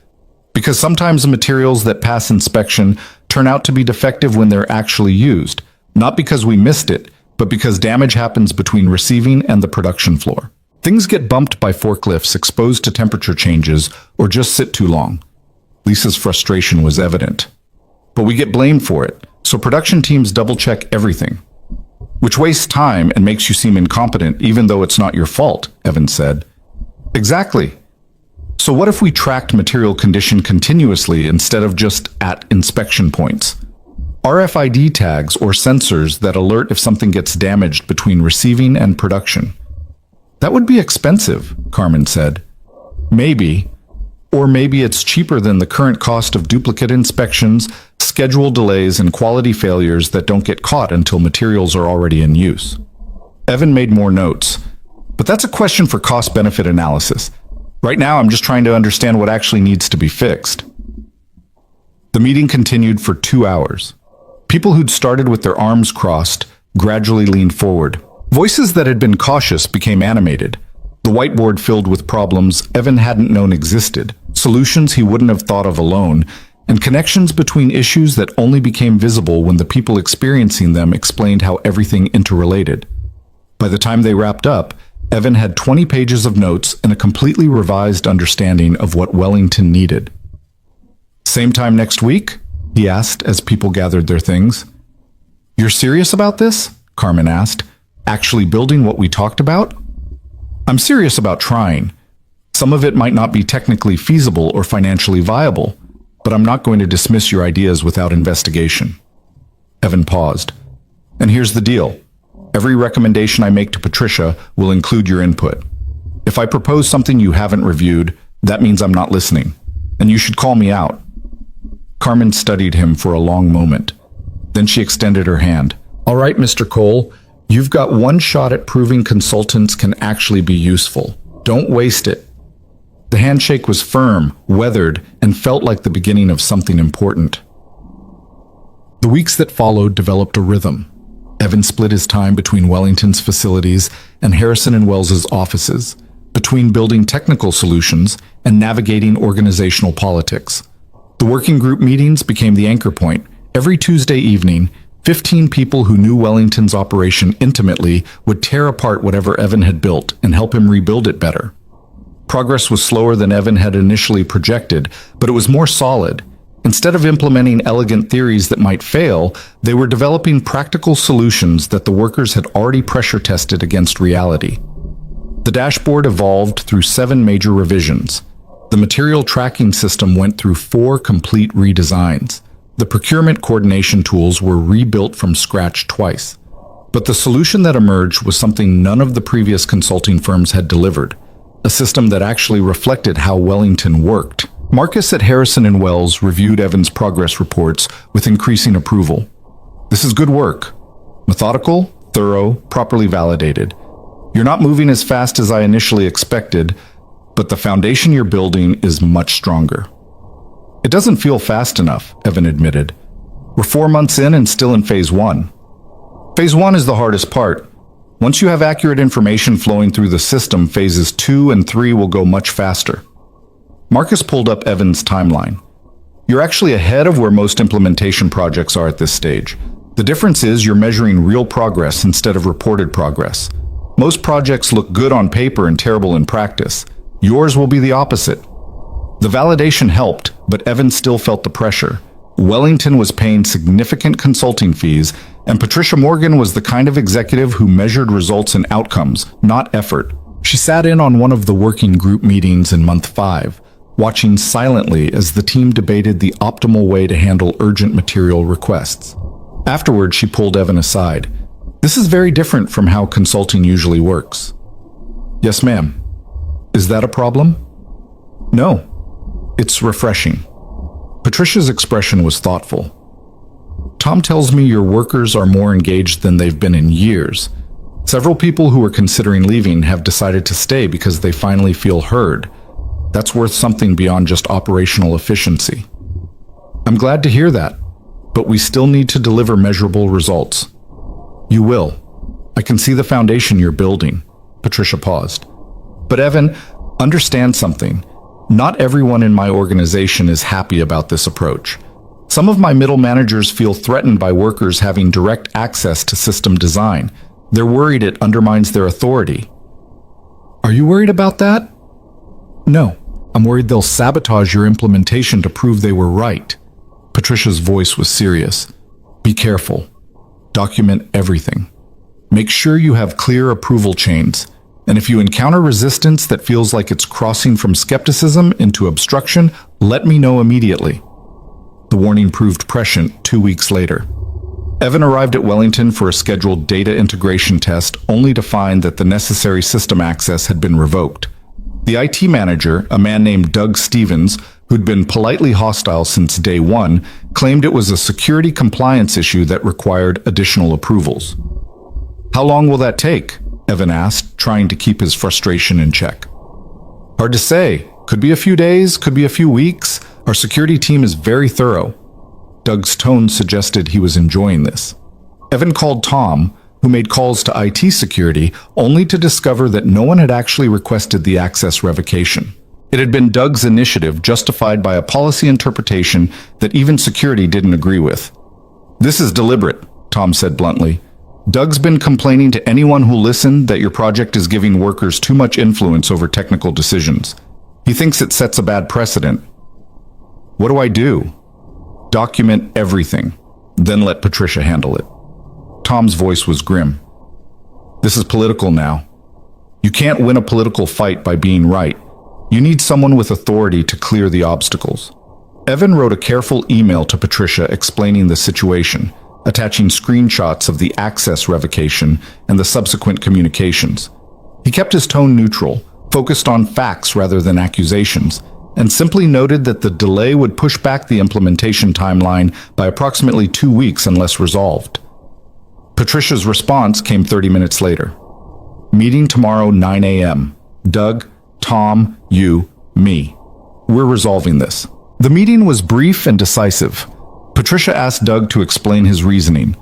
Because sometimes the materials that pass inspection turn out to be defective when they're actually used, not because we missed it, but because damage happens between receiving and the production floor. Things get bumped by forklifts exposed to temperature changes or just sit too long. Lisa's frustration was evident. But we get blamed for it, so production teams double-check everything. Which wastes time and makes you seem incompetent even though it's not your fault, Evan said. Exactly. So what if we tracked material condition continuously instead of just at inspection points? RFID tags or sensors that alert if something gets damaged between receiving and production. That would be expensive, Carmen said. Maybe. Or maybe it's cheaper than the current cost of duplicate inspections, schedule delays, and quality failures that don't get caught until materials are already in use. Evan made more notes. But that's a question for cost-benefit analysis. Right now, I'm just trying to understand what actually needs to be fixed. The meeting continued for 2 hours. People who'd started with their arms crossed gradually leaned forward. Voices that had been cautious became animated. The whiteboard filled with problems Evan hadn't known existed, solutions he wouldn't have thought of alone, and connections between issues that only became visible when the people experiencing them explained how everything interrelated. By the time they wrapped up, Evan had 20 pages of notes and a completely revised understanding of what Wellington needed. Same time next week? He asked as people gathered their things. You're serious about this? Carmen asked. Actually building what we talked about? I'm serious about trying. Some of it might not be technically feasible or financially viable, but I'm not going to dismiss your ideas without investigation. Evan paused. And here's the deal. Every recommendation I make to Patricia will include your input. If I propose something you haven't reviewed, that means I'm not listening, and you should call me out. Carmen studied him for a long moment. Then she extended her hand. All right, Mr. Cole, you've got one shot at proving consultants can actually be useful. Don't waste it. The handshake was firm, weathered, and felt like the beginning of something important. The weeks that followed developed a rhythm. Evan split his time between Wellington's facilities and Harrison and Wells's offices, between building technical solutions and navigating organizational politics. The working group meetings became the anchor point. Every Tuesday evening, 15 people who knew Wellington's operation intimately would tear apart whatever Evan had built and help him rebuild it better. Progress was slower than Evan had initially projected, but it was more solid. Instead of implementing elegant theories that might fail, they were developing practical solutions that the workers had already pressure tested against reality. The dashboard evolved through 7 major revisions. The material tracking system went through 4 complete redesigns. The procurement coordination tools were rebuilt from scratch twice. But the solution that emerged was something none of the previous consulting firms had delivered, a system that actually reflected how Wellington worked. Marcus at Harrison and Wells reviewed Evan's progress reports with increasing approval. This is good work. Methodical, thorough, properly validated. You're not moving as fast as I initially expected, but the foundation you're building is much stronger. It doesn't feel fast enough, Evan admitted. We're 4 months in and still in phase 1. Phase 1 is the hardest part. Once you have accurate information flowing through the system, phases 2 and 3 will go much faster. Marcus pulled up Evan's timeline. You're actually ahead of where most implementation projects are at this stage. The difference is you're measuring real progress instead of reported progress. Most projects look good on paper and terrible in practice. Yours will be the opposite. The validation helped, but Evan still felt the pressure. Wellington was paying significant consulting fees, and Patricia Morgan was the kind of executive who measured results and outcomes, not effort. She sat in on one of the working group meetings in month 5, watching silently as the team debated the optimal way to handle urgent material requests. Afterward, she pulled Evan aside. This is very different from how consulting usually works. Yes, ma'am. Is that a problem? No. It's refreshing. Patricia's expression was thoughtful. Tom tells me your workers are more engaged than they've been in years. Several people who are considering leaving have decided to stay because they finally feel heard. That's worth something beyond just operational efficiency. I'm glad to hear that, but we still need to deliver measurable results. You will. I can see the foundation you're building. Patricia paused. But Evan, understand something. Not everyone in my organization is happy about this approach. Some of my middle managers feel threatened by workers having direct access to system design. They're worried it undermines their authority. Are you worried about that? No. I'm worried they'll sabotage your implementation to prove they were right. Patricia's voice was serious. Be careful. Document everything. Make sure you have clear approval chains. And if you encounter resistance that feels like it's crossing from skepticism into obstruction, let me know immediately. The warning proved prescient 2 weeks later. Evan arrived at Wellington for a scheduled data integration test, only to find that the necessary system access had been revoked. The IT manager, a man named Doug Stevens, who'd been politely hostile since day 1, claimed it was a security compliance issue that required additional approvals. How long will that take? Evan asked, trying to keep his frustration in check. Hard to say. Could be a few days, could be a few weeks. Our security team is very thorough. Doug's tone suggested he was enjoying this. Evan called Tom, who made calls to IT security, only to discover that no one had actually requested the access revocation. It had been Doug's initiative, justified by a policy interpretation that even security didn't agree with. This is deliberate, Tom said bluntly. Doug's been complaining to anyone who listened that your project is giving workers too much influence over technical decisions. He thinks it sets a bad precedent. What do I do? Document everything, then let Patricia handle it. Tom's voice was grim. This is political now. You can't win a political fight by being right. You need someone with authority to clear the obstacles. Evan wrote a careful email to Patricia explaining the situation, attaching screenshots of the access revocation and the subsequent communications. He kept his tone neutral, focused on facts rather than accusations, and simply noted that the delay would push back the implementation timeline by approximately 2 weeks unless resolved. Patricia's response came 30 minutes later. Meeting tomorrow, 9 a.m. Doug, Tom, you, Me. We're resolving this. The meeting was brief and decisive. Patricia asked Doug to explain his reasoning.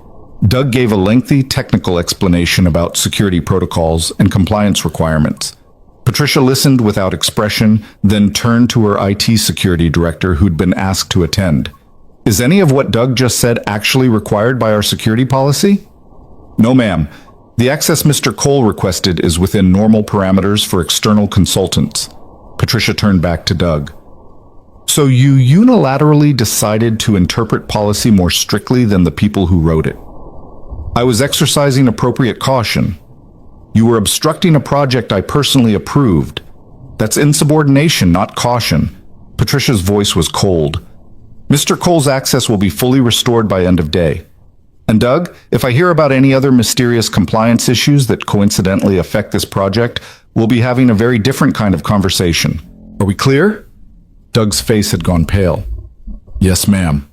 Doug gave a lengthy technical explanation about security protocols and compliance requirements. Patricia listened without expression, then turned to her IT security director who'd been asked to attend. Is any of what Doug just said actually required by our security policy? No, ma'am. The access Mr. Cole requested is within normal parameters for external consultants. Patricia turned back to Doug. So you unilaterally decided to interpret policy more strictly than the people who wrote it. I was exercising appropriate caution. You were obstructing a project I personally approved. That's insubordination, not caution. Patricia's voice was cold. Mr. Cole's access will be fully restored by end of day. And Doug, if I hear about any other mysterious compliance issues that coincidentally affect this project, we'll be having a very different kind of conversation. Are we clear? Doug's face had gone pale. Yes, ma'am.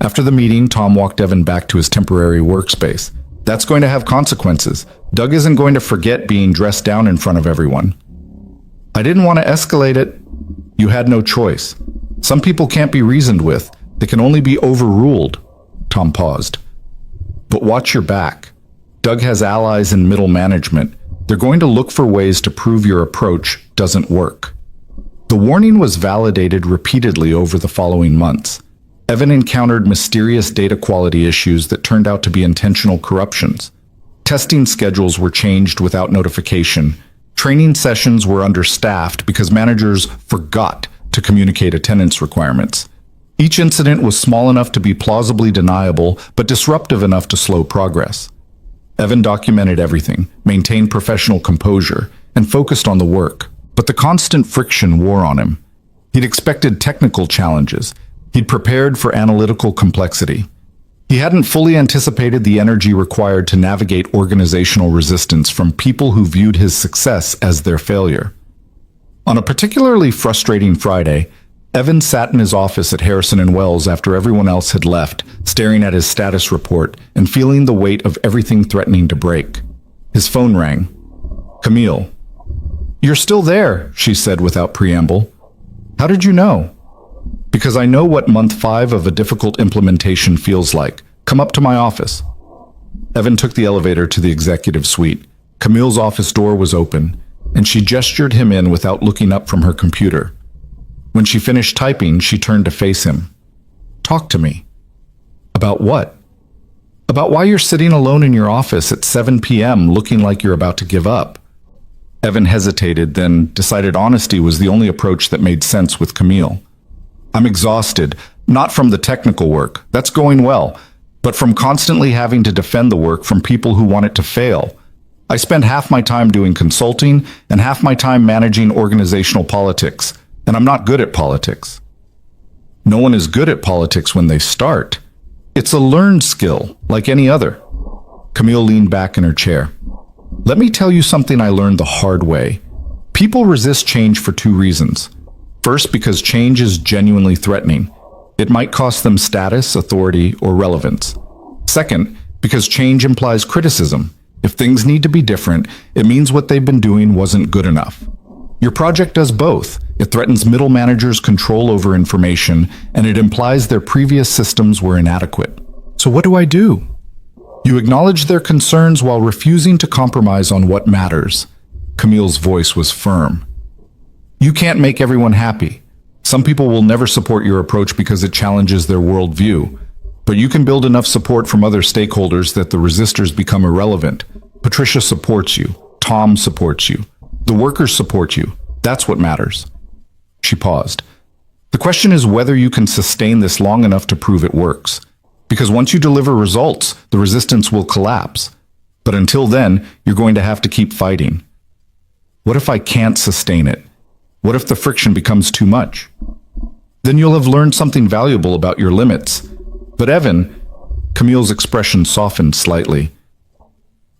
After the meeting, Tom walked Evan back to his temporary workspace. That's going to have consequences. Doug isn't going to forget being dressed down in front of everyone. I didn't want to escalate it. You had no choice. Some people can't be reasoned with. They can only be overruled. Tom paused. But watch your back. Doug has allies in middle management. They're going to look for ways to prove your approach doesn't work. The warning was validated repeatedly over the following months. Evan encountered mysterious data quality issues that turned out to be intentional corruptions. Testing schedules were changed without notification. Training sessions were understaffed because managers forgot to communicate attendance requirements. Each incident was small enough to be plausibly deniable, but disruptive enough to slow progress. Evan documented everything, maintained professional composure, and focused on the work. But the constant friction wore on him. He'd expected technical challenges. He'd prepared for analytical complexity. He hadn't fully anticipated the energy required to navigate organizational resistance from people who viewed his success as their failure. On a particularly frustrating Friday, Evan sat in his office at Harrison & Wells after everyone else had left, staring at his status report and feeling the weight of everything threatening to break. His phone rang. Camille. You're still there, she said without preamble. How did you know? Because I know what month 5 of a difficult implementation feels like. Come up to my office. Evan took the elevator to the executive suite. Camille's office door was open, and she gestured him in without looking up from her computer. When she finished typing, she turned to face him. Talk to me. About what? About why you're sitting alone in your office at 7 p.m. looking like you're about to give up. Evan hesitated, then decided honesty was the only approach that made sense with Camille. I'm exhausted, not from the technical work, that's going well, but from constantly having to defend the work from people who want it to fail. I spend half my time doing consulting and half my time managing organizational politics, and I'm not good at politics. No one is good at politics when they start. It's a learned skill, like any other. Camille leaned back in her chair. Let me tell you something I learned the hard way. People resist change for 2 reasons. First, because change is genuinely threatening. It might cost them status, authority, or relevance. Second, because change implies criticism. If things need to be different, it means what they've been doing wasn't good enough. Your project does both. It threatens middle managers' control over information, and it implies their previous systems were inadequate. So what do I do? You acknowledge their concerns while refusing to compromise on what matters. Camille's voice was firm. You can't make everyone happy. Some people will never support your approach because it challenges their worldview. But you can build enough support from other stakeholders that the resistors become irrelevant. Patricia supports you. Tom supports you. The workers support you. That's what matters. She paused. The question is whether you can sustain this long enough to prove it works. Because once you deliver results, the resistance will collapse. But until then, you're going to have to keep fighting. What if I can't sustain it? What if the friction becomes too much? Then you'll have learned something valuable about your limits. But Evan, Camille's expression softened slightly.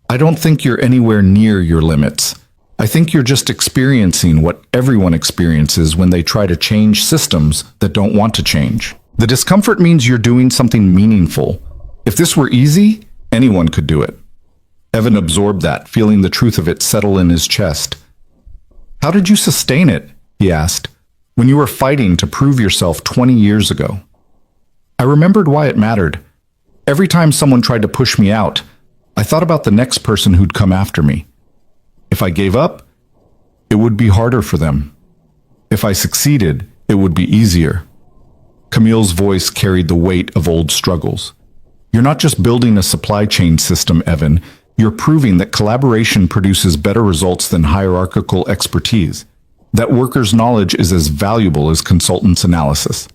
I don't think you're anywhere near your limits. I think you're just experiencing what everyone experiences when they try to change systems that don't want to change. The discomfort means you're doing something meaningful. If this were easy, anyone could do it. Evan absorbed that, feeling the truth of it settle in his chest. How did you sustain it? He asked. when you were fighting to prove yourself 20 years ago. I remembered why it mattered. Every time someone tried to push me out, I thought about the next person who'd come after me. If I gave up, it would be harder for them. If I succeeded, it would be easier. Camille's voice carried the weight of old struggles. You're not just building a supply chain system, Evan. You're proving that collaboration produces better results than hierarchical expertise. That workers' knowledge is as valuable as consultants' analysis.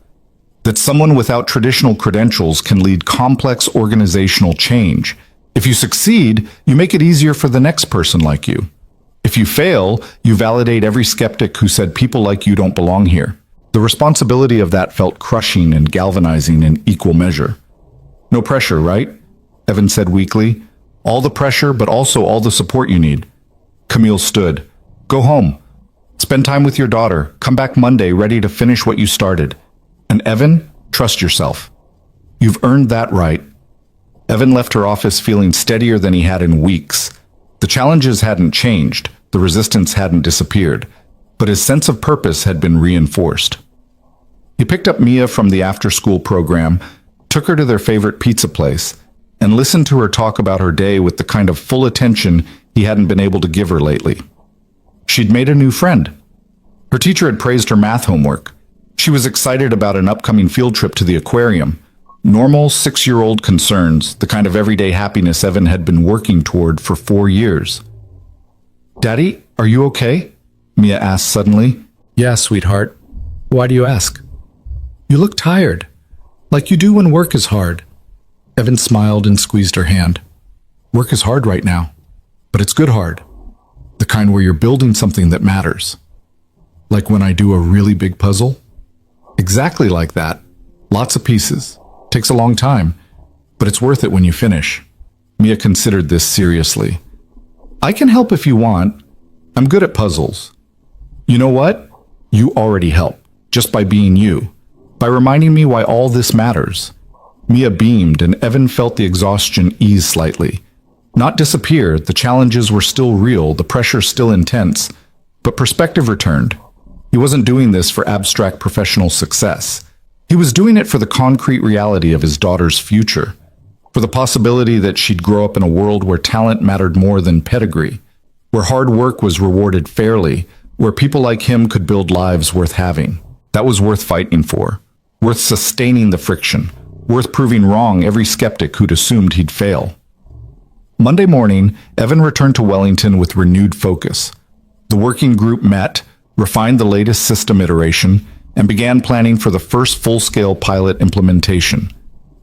That someone without traditional credentials can lead complex organizational change. If you succeed, you make it easier for the next person like you. If you fail, you validate every skeptic who said people like you don't belong here. The responsibility of that felt crushing and galvanizing in equal measure. No pressure, right? Evan said weakly. All the pressure, but also all the support you need. Camille stood. Go home. Spend time with your daughter. Come back Monday ready to finish what you started. And Evan, trust yourself. You've earned that right. Evan left her office feeling steadier than he had in weeks. The challenges hadn't changed, the resistance hadn't disappeared, but his sense of purpose had been reinforced. He picked up Mia from the after-school program, took her to their favorite pizza place, and listened to her talk about her day with the kind of full attention he hadn't been able to give her lately. She'd made a new friend. Her teacher had praised her math homework. She was excited about an upcoming field trip to the aquarium. Normal 6-year-old concerns, the kind of everyday happiness Evan had been working toward for 4 years. Daddy, are you okay? Mia asked suddenly. Yeah, sweetheart. Why do you ask? You look tired, like you do when work is hard. Evan smiled and squeezed her hand. Work is hard right now, but it's good hard. The kind where you're building something that matters. Like when I do a really big puzzle? Exactly like that. Lots of pieces. Takes a long time, but it's worth it when you finish. Mia considered this seriously. I can help if you want. I'm good at puzzles. You know what? You already help, just by being you, by reminding me why all this matters. Mia beamed, and Evan felt the exhaustion ease slightly. Not disappear, the challenges were still real, the pressure still intense, but perspective returned. He wasn't doing this for abstract professional success. He was doing it for the concrete reality of his daughter's future, for the possibility that she'd grow up in a world where talent mattered more than pedigree, where hard work was rewarded fairly, where people like him could build lives worth having. That was worth fighting for, worth sustaining the friction, worth proving wrong every skeptic who'd assumed he'd fail. Monday morning, Evan returned to Wellington with renewed focus. The working group met, refined the latest system iteration, and began planning for the first full-scale pilot implementation.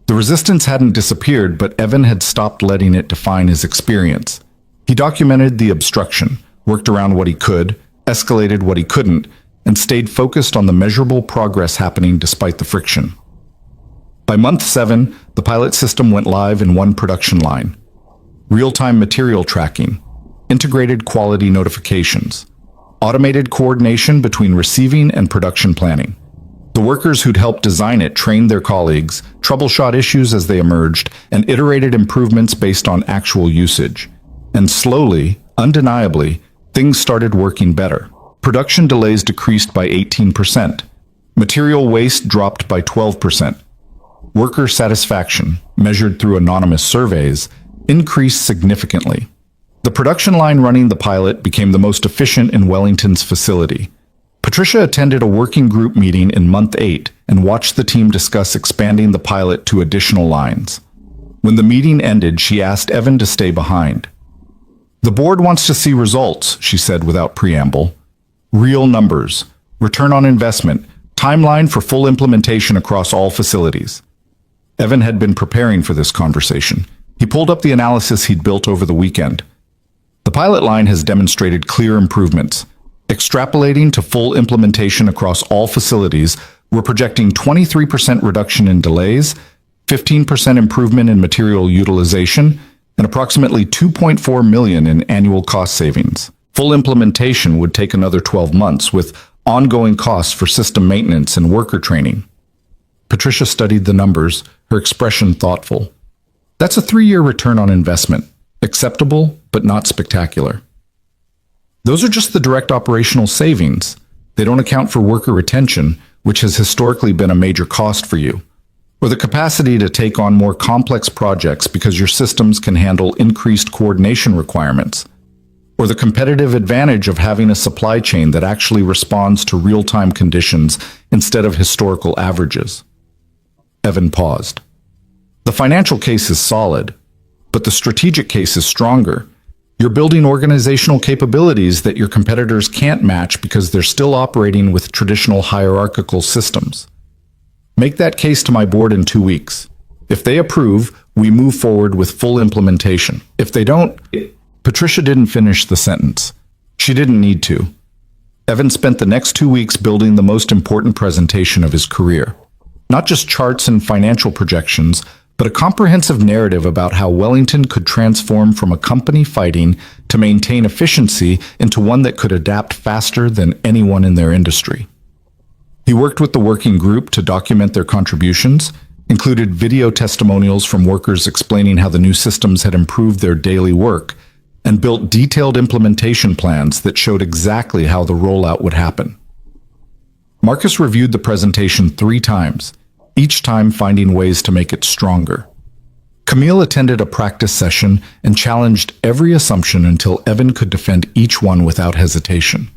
The resistance hadn't disappeared, but Evan had stopped letting it define his experience. He documented the obstruction, worked around what he could, escalated what he couldn't, and stayed focused on the measurable progress happening despite the friction. By month 7, the pilot system went live in one production line. Real-time material tracking, integrated quality notifications, automated coordination between receiving and production planning. The workers who'd helped design it trained their colleagues, troubleshot issues as they emerged, and iterated improvements based on actual usage. And slowly, undeniably, things started working better. Production delays decreased by 18%. Material waste dropped by 12%. Worker satisfaction, measured through anonymous surveys, increased significantly. The production line running the pilot became the most efficient in Wellington's facility. Patricia attended a working group meeting in month 8 and watched the team discuss expanding the pilot to additional lines. When the meeting ended, she asked Evan to stay behind. The board wants to see results, she said without preamble. Real numbers, return on investment, timeline for full implementation across all facilities. Evan had been preparing for this conversation. He pulled up the analysis he'd built over the weekend. The pilot line has demonstrated clear improvements. Extrapolating to full implementation across all facilities, we're projecting 23% reduction in delays, 15% improvement in material utilization, and approximately $2.4 million in annual cost savings. Full implementation would take another 12 months, with ongoing costs for system maintenance and worker training. Patricia studied the numbers, her expression thoughtful. That's a 3-year return on investment. Acceptable, but not spectacular. Those are just the direct operational savings. They don't account for worker retention, which has historically been a major cost for you, or the capacity to take on more complex projects because your systems can handle increased coordination requirements, or the competitive advantage of having a supply chain that actually responds to real-time conditions instead of historical averages. Evan paused. The financial case is solid, but the strategic case is stronger. You're building organizational capabilities that your competitors can't match because they're still operating with traditional hierarchical systems. Make that case to my board in 2 weeks. If they approve, we move forward with full implementation. If they don't, Patricia didn't finish the sentence. She didn't need to. Evan spent the next 2 weeks building the most important presentation of his career. Not just charts and financial projections, but a comprehensive narrative about how Wellington could transform from a company fighting to maintain efficiency into one that could adapt faster than anyone in their industry. He worked with the working group to document their contributions, included video testimonials from workers explaining how the new systems had improved their daily work, and built detailed implementation plans that showed exactly how the rollout would happen. Marcus reviewed the presentation 3 times, each time finding ways to make it stronger. Camille attended a practice session and challenged every assumption until Evan could defend each one without hesitation.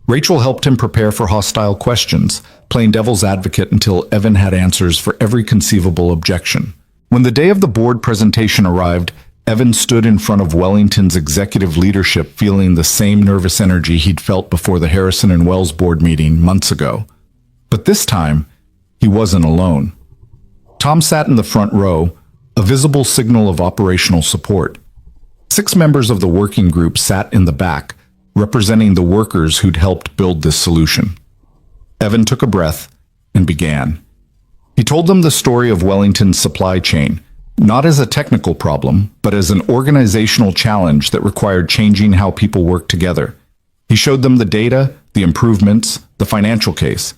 Rachel helped him prepare for hostile questions, playing devil's advocate until Evan had answers for every conceivable objection. When the day of the board presentation arrived, Evan stood in front of Wellington's executive leadership feeling the same nervous energy he'd felt before the Harrison and Wells board meeting months ago. But this time, he wasn't alone. Tom sat in the front row, a visible signal of operational support. 6 members of the working group sat in the back, representing the workers who'd helped build this solution. Evan took a breath and began. He told them the story of Wellington's supply chain, not as a technical problem, but as an organizational challenge that required changing how people work together. He showed them the data, the improvements, the financial case.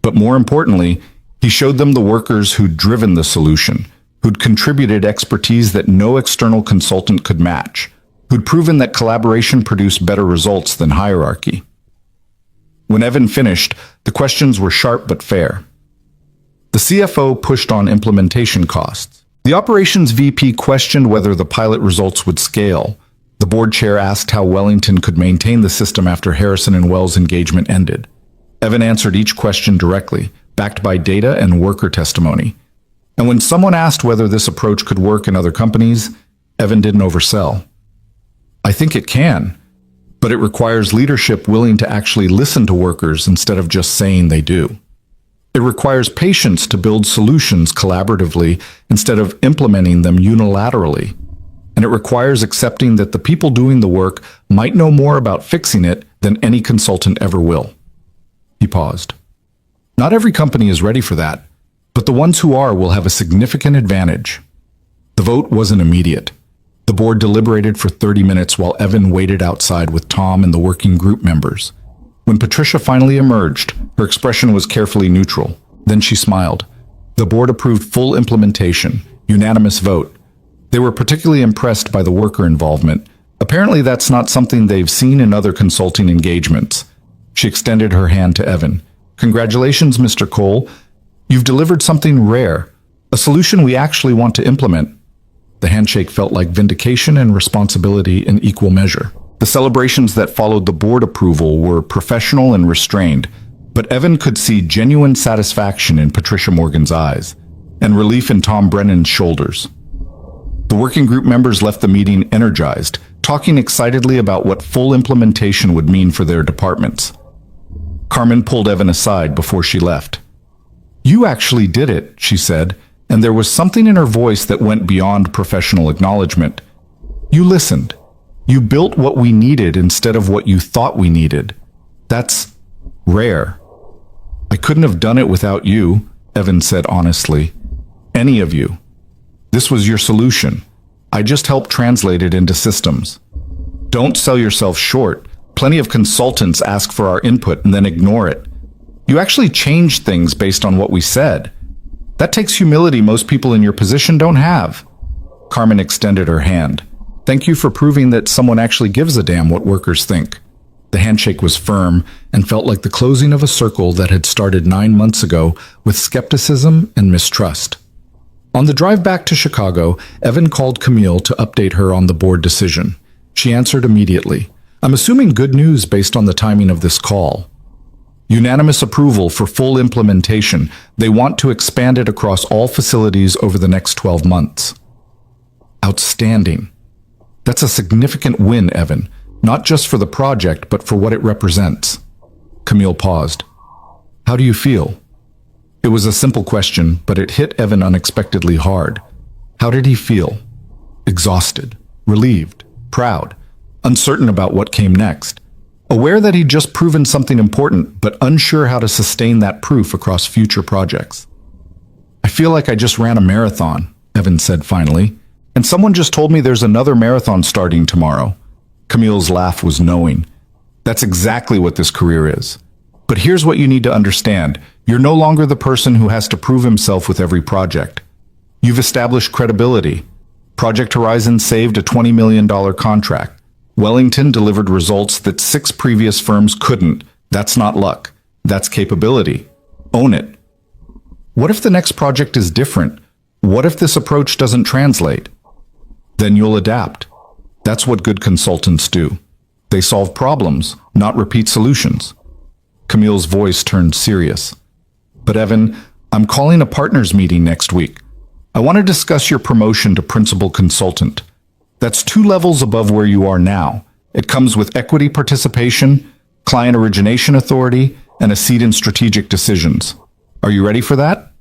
But more importantly, he showed them the workers who'd driven the solution, who'd contributed expertise that no external consultant could match, who'd proven that collaboration produced better results than hierarchy. When Evan finished, the questions were sharp but fair. The CFO pushed on implementation costs. The operations VP questioned whether the pilot results would scale. The board chair asked how Wellington could maintain the system after Harrison and Wells' engagement ended. Evan answered each question directly, backed by data and worker testimony. And when someone asked whether this approach could work in other companies, Evan didn't oversell. I think it can, but it requires leadership willing to actually listen to workers instead of just saying they do. It requires patience to build solutions collaboratively instead of implementing them unilaterally. And it requires accepting that the people doing the work might know more about fixing it than any consultant ever will. He paused. Not every company is ready for that, but the ones who are will have a significant advantage. The vote wasn't immediate. The board deliberated for 30 minutes while Evan waited outside with Tom and the working group members. When Patricia finally emerged, her expression was carefully neutral. Then she smiled. The board approved full implementation, unanimous vote. They were particularly impressed by the worker involvement. Apparently that's not something they've seen in other consulting engagements. She extended her hand to Evan. Congratulations, Mr. Cole. You've delivered something rare, a solution we actually want to implement. The handshake felt like vindication and responsibility in equal measure. The celebrations that followed the board approval were professional and restrained, but Evan could see genuine satisfaction in Patricia Morgan's eyes and relief in Tom Brennan's shoulders. The working group members left the meeting energized, talking excitedly about what full implementation would mean for their departments. Carmen pulled Evan aside before she left. "You actually did it," she said, and there was something in her voice that went beyond professional acknowledgement. "You listened. You built what we needed instead of what you thought we needed. That's rare." "I couldn't have done it without you," Evan said honestly. "Any of you. This was your solution. I just helped translate it into systems. Don't sell yourself short. Plenty of consultants ask for our input and then ignore it. You actually changed things based on what we said. That takes humility most people in your position don't have." Carmen extended her hand. "Thank you for proving that someone actually gives a damn what workers think." The handshake was firm and felt like the closing of a circle that had started 9 months ago with skepticism and mistrust. On the drive back to Chicago, Evan called Camille to update her on the board decision. She answered immediately. I'm assuming good news based on the timing of this call. Unanimous approval for full implementation. They want to expand it across all facilities over the next 12 months. Outstanding. That's a significant win, Evan, not just for the project, but for what it represents. Camille paused. How do you feel? It was a simple question, but it hit Evan unexpectedly hard. How did he feel? Exhausted, relieved, proud, uncertain about what came next. Aware that he'd just proven something important, but unsure how to sustain that proof across future projects. I feel like I just ran a marathon, Evan said finally, and someone just told me there's another marathon starting tomorrow. Camille's laugh was knowing. That's exactly what this career is. But here's what you need to understand. You're no longer the person who has to prove himself with every project. You've established credibility. Project Horizon saved a $20 million contract. Wellington delivered results that 6 previous firms couldn't. That's not luck. That's capability. Own it. What if the next project is different? What if this approach doesn't translate? Then you'll adapt. That's what good consultants do. They solve problems, not repeat solutions. Camille's voice turned serious. But Evan, I'm calling a partners meeting next week. I want to discuss your promotion to principal consultant. That's 2 levels above where you are now. It comes with equity participation, client origination authority, and a seat in strategic decisions. Are you ready for that?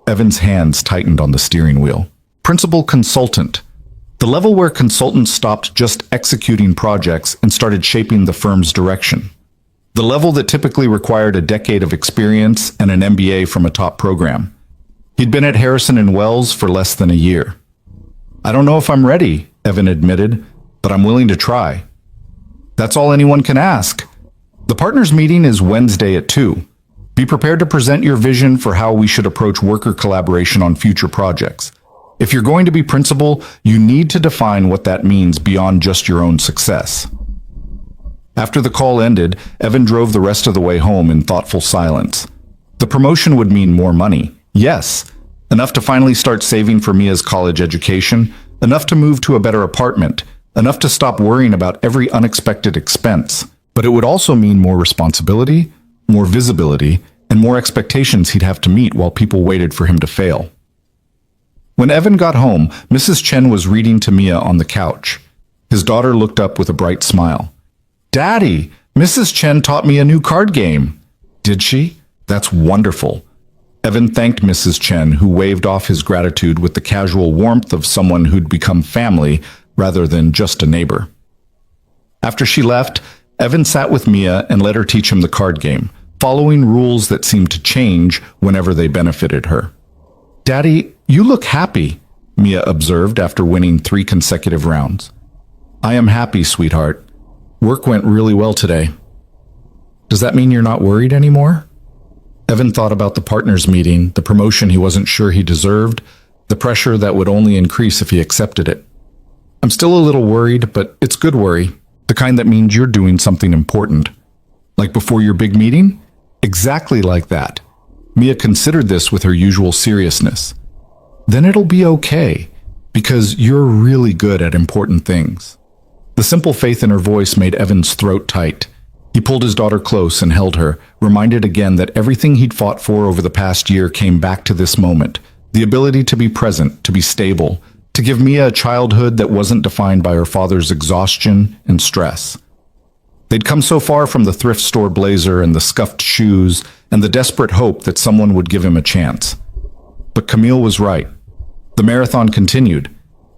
Evan's hands tightened on the steering wheel. Principal consultant. The level where consultants stopped just executing projects and started shaping the firm's direction. The level that typically required a decade of experience and an MBA from a top program. He'd been at Harrison & Wells for less than a year. I don't know if I'm ready, Evan admitted, but I'm willing to try. That's all anyone can ask. The partners meeting is Wednesday at 2. Be prepared to present your vision for how we should approach worker collaboration on future projects. If you're going to be principal, you need to define what that means beyond just your own success. After the call ended, Evan drove the rest of the way home in thoughtful silence. The promotion would mean more money. Yes, enough to finally start saving for Mia's college education, enough to move to a better apartment, enough to stop worrying about every unexpected expense. But it would also mean more responsibility, more visibility, and more expectations he'd have to meet while people waited for him to fail. When Evan got home, Mrs. Chen was reading to Mia on the couch. His daughter looked up with a bright smile. Daddy, Mrs. Chen taught me a new card game. Did she? That's wonderful. Evan thanked Mrs. Chen, who waved off his gratitude with the casual warmth of someone who'd become family rather than just a neighbor. After she left, Evan sat with Mia and let her teach him the card game, following rules that seemed to change whenever they benefited her. Daddy, you look happy, Mia observed after winning 3 consecutive rounds. I am happy, sweetheart. Work went really well today. Does that mean you're not worried anymore? Evan thought about the partners meeting, the promotion he wasn't sure he deserved, the pressure that would only increase if he accepted it. I'm still a little worried, but it's good worry, the kind that means you're doing something important. Like before your big meeting? Exactly like that. Mia considered this with her usual seriousness. Then it'll be okay, because you're really good at important things. The simple faith in her voice made Evan's throat tight. He pulled his daughter close and held her, reminded again that everything he'd fought for over the past year came back to this moment. The ability to be present, to be stable, to give Mia a childhood that wasn't defined by her father's exhaustion and stress. They'd come so far from the thrift store blazer and the scuffed shoes and the desperate hope that someone would give him a chance. But Camille was right. The marathon continued,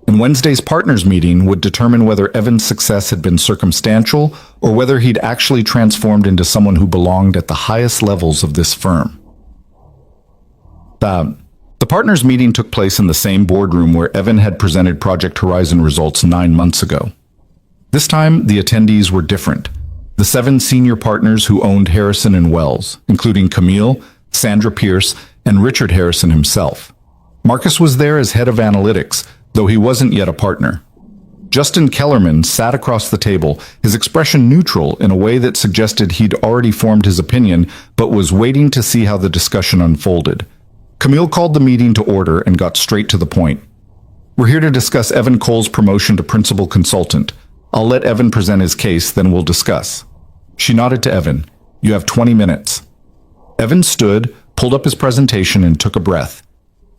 and Wednesday's partners meeting would determine whether Evan's success had been circumstantial or whether he'd actually transformed into someone who belonged at the highest levels of this firm. The partners meeting took place in the same boardroom where Evan had presented Project Horizon results 9 months ago. This time, the attendees were different. The 7 senior partners who owned Harrison & Wells, including Camille, Sandra Pierce, and Richard Harrison himself. Marcus was there as head of analytics, though he wasn't yet a partner. Justin Kellerman sat across the table, his expression neutral in a way that suggested he'd already formed his opinion, but was waiting to see how the discussion unfolded. Camille called the meeting to order and got straight to the point. We're here to discuss Evan Cole's promotion to principal consultant. I'll let Evan present his case, then we'll discuss. She nodded to Evan. You have 20 minutes. Evan stood, pulled up his presentation, and took a breath.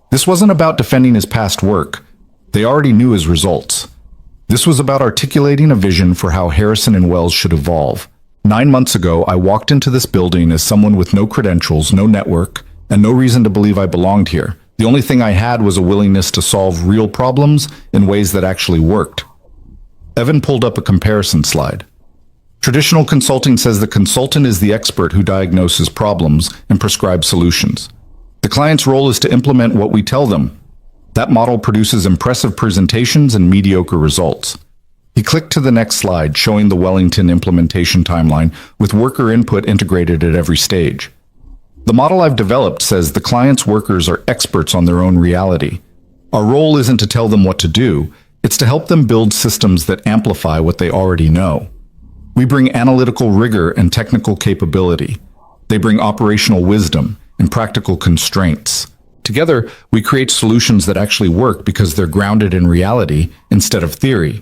This wasn't about defending his past work. They already knew his results. This was about articulating a vision for how Harrison and Wells should evolve. 9 months ago, I walked into this building as someone with no credentials, no network, and no reason to believe I belonged here. The only thing I had was a willingness to solve real problems in ways that actually worked. Evan pulled up a comparison slide. Traditional consulting says the consultant is the expert who diagnoses problems and prescribes solutions. The client's role is to implement what we tell them. That model produces impressive presentations and mediocre results. He clicked to the next slide, showing the Wellington implementation timeline with worker input integrated at every stage. The model I've developed says the client's workers are experts on their own reality. Our role isn't to tell them what to do, it's to help them build systems that amplify what they already know. We bring analytical rigor and technical capability. They bring operational wisdom and practical constraints. Together, we create solutions that actually work because they're grounded in reality instead of theory.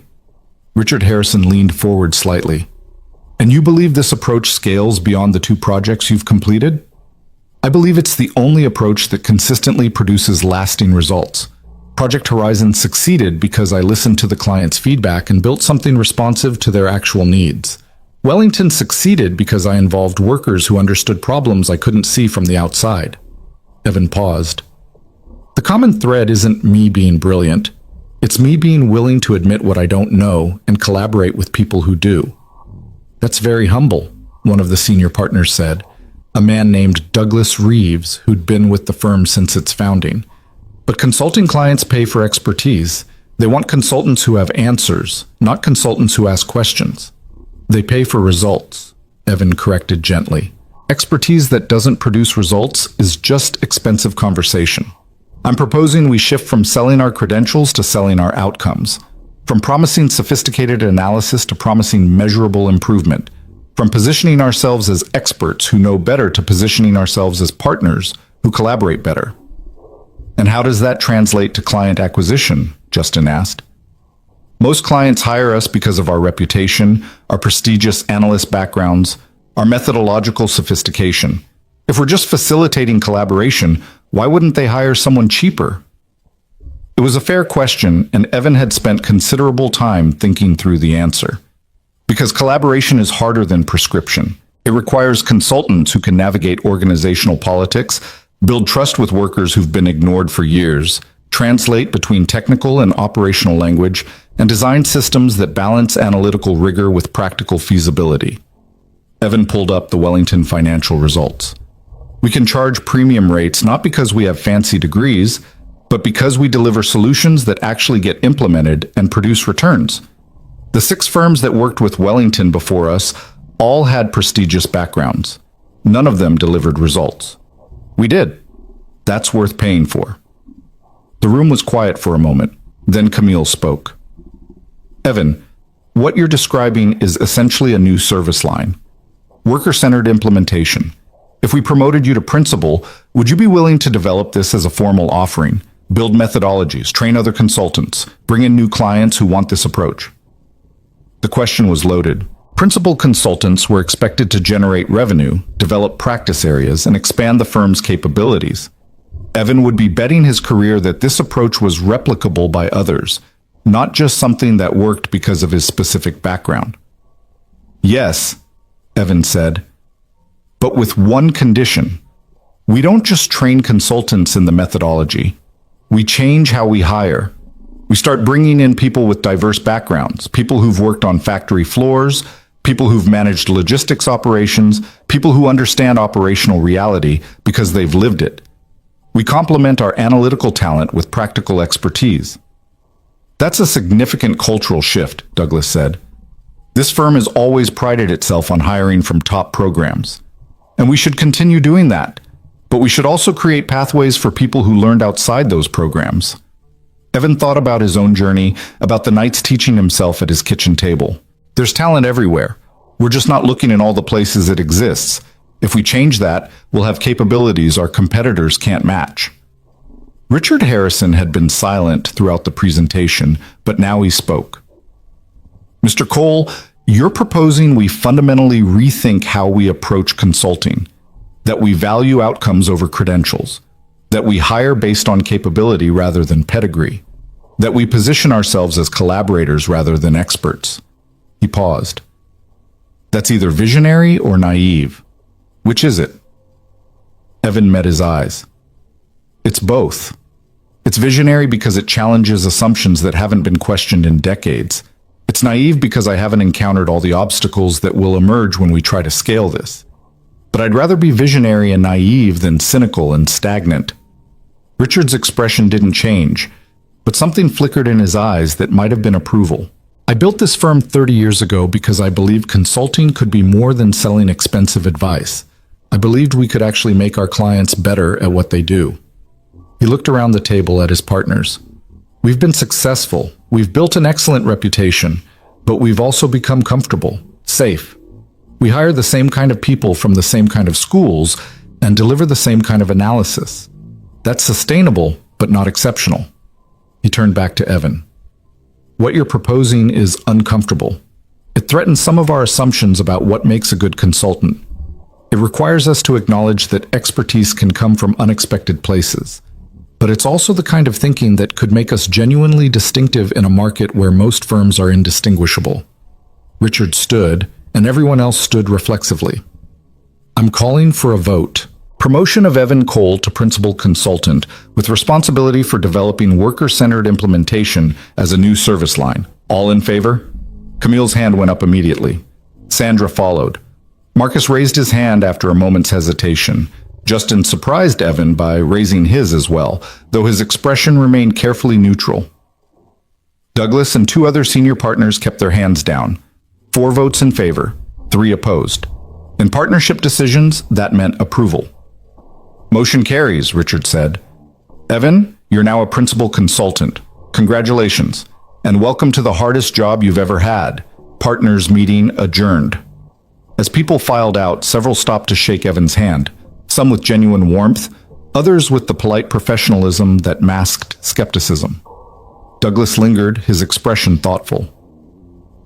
Richard Harrison leaned forward slightly. And you believe this approach scales beyond the 2 projects you've completed? I believe it's the only approach that consistently produces lasting results. Project Horizon succeeded because I listened to the client's feedback and built something responsive to their actual needs. Wellington succeeded because I involved workers who understood problems I couldn't see from the outside. Evan paused. The common thread isn't me being brilliant. It's me being willing to admit what I don't know and collaborate with people who do. That's very humble, one of the senior partners said, a man named Douglas Reeves who'd been with the firm since its founding. But consulting clients pay for expertise. They want consultants who have answers, not consultants who ask questions. They pay for results, Evan corrected gently. Expertise that doesn't produce results is just expensive conversation. I'm proposing we shift from selling our credentials to selling our outcomes, from promising sophisticated analysis to promising measurable improvement, from positioning ourselves as experts who know better to positioning ourselves as partners who collaborate better. And how does that translate to client acquisition? Justin asked. Most clients hire us because of our reputation, our prestigious analyst backgrounds, our methodological sophistication. If we're just facilitating collaboration, why wouldn't they hire someone cheaper? It was a fair question, and Evan had spent considerable time thinking through the answer. Because collaboration is harder than prescription. It requires consultants who can navigate organizational politics, build trust with workers who've been ignored for years, translate between technical and operational language, and design systems that balance analytical rigor with practical feasibility. Evan pulled up the Wellington financial results. We can charge premium rates not because we have fancy degrees, but because we deliver solutions that actually get implemented and produce returns. The 6 firms that worked with Wellington before us all had prestigious backgrounds. None of them delivered results. We did. That's worth paying for. The room was quiet for a moment. Then Camille spoke. Evan, what you're describing is essentially a new service line. Worker-centered implementation. If we promoted you to principal, would you be willing to develop this as a formal offering? Build methodologies, train other consultants, bring in new clients who want this approach? The question was loaded. Principal consultants were expected to generate revenue, develop practice areas, and expand the firm's capabilities. Evan would be betting his career that this approach was replicable by others, not just something that worked because of his specific background. Yes, Evan said, but with one condition. We don't just train consultants in the methodology. We change how we hire. We start bringing in people with diverse backgrounds, people who've worked on factory floors, people who've managed logistics operations, people who understand operational reality because they've lived it. We complement our analytical talent with practical expertise. That's a significant cultural shift, Douglas said. This firm has always prided itself on hiring from top programs. And we should continue doing that. But we should also create pathways for people who learned outside those programs. Evan thought about his own journey, about the nights teaching himself at his kitchen table. There's talent everywhere. We're just not looking in all the places it exists. If we change that, we'll have capabilities our competitors can't match. Richard Harrison had been silent throughout the presentation, but now he spoke. Mr. Cole, you're proposing we fundamentally rethink how we approach consulting, that we value outcomes over credentials, that we hire based on capability rather than pedigree, that we position ourselves as collaborators rather than experts. He paused. That's either visionary or naive. Which is it? Evan met his eyes. It's both. It's visionary because it challenges assumptions that haven't been questioned in decades. It's naive because I haven't encountered all the obstacles that will emerge when we try to scale this. But I'd rather be visionary and naive than cynical and stagnant. Richard's expression didn't change, but something flickered in his eyes that might have been approval. I built this firm 30 years ago because I believed consulting could be more than selling expensive advice. I believed we could actually make our clients better at what they do. He looked around the table at his partners. We've been successful. We've built an excellent reputation, but we've also become comfortable, safe. We hire the same kind of people from the same kind of schools and deliver the same kind of analysis. That's sustainable, but not exceptional. He turned back to Evan. What you're proposing is uncomfortable. It threatens some of our assumptions about what makes a good consultant. It requires us to acknowledge that expertise can come from unexpected places. But it's also the kind of thinking that could make us genuinely distinctive in a market where most firms are indistinguishable. Richard stood, and everyone else stood reflexively. I'm calling for a vote. Promotion of Evan Cole to principal consultant with responsibility for developing worker-centered implementation as a new service line. All in favor? Camille's hand went up immediately. Sandra followed. Marcus raised his hand after a moment's hesitation. Justin surprised Evan by raising his as well, though his expression remained carefully neutral. Douglas and 2 other senior partners kept their hands down. 4 votes in favor, 3 opposed. In partnership decisions, that meant approval. Motion carries, Richard said. Evan, you're now a principal consultant. Congratulations, and welcome to the hardest job you've ever had. Partners meeting adjourned. As people filed out, several stopped to shake Evan's hand. Some with genuine warmth, others with the polite professionalism that masked skepticism. Douglas lingered, his expression thoughtful.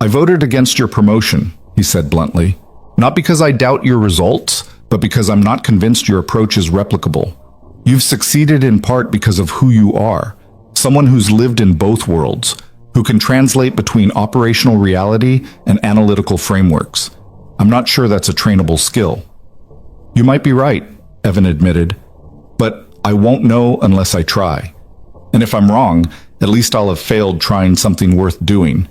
I voted against your promotion, he said bluntly, not because I doubt your results, but because I'm not convinced your approach is replicable. You've succeeded in part because of who you are, someone who's lived in both worlds, who can translate between operational reality and analytical frameworks. I'm not sure that's a trainable skill. You might be right, Evan admitted, but I won't know unless I try. And if I'm wrong, at least I'll have failed trying something worth doing.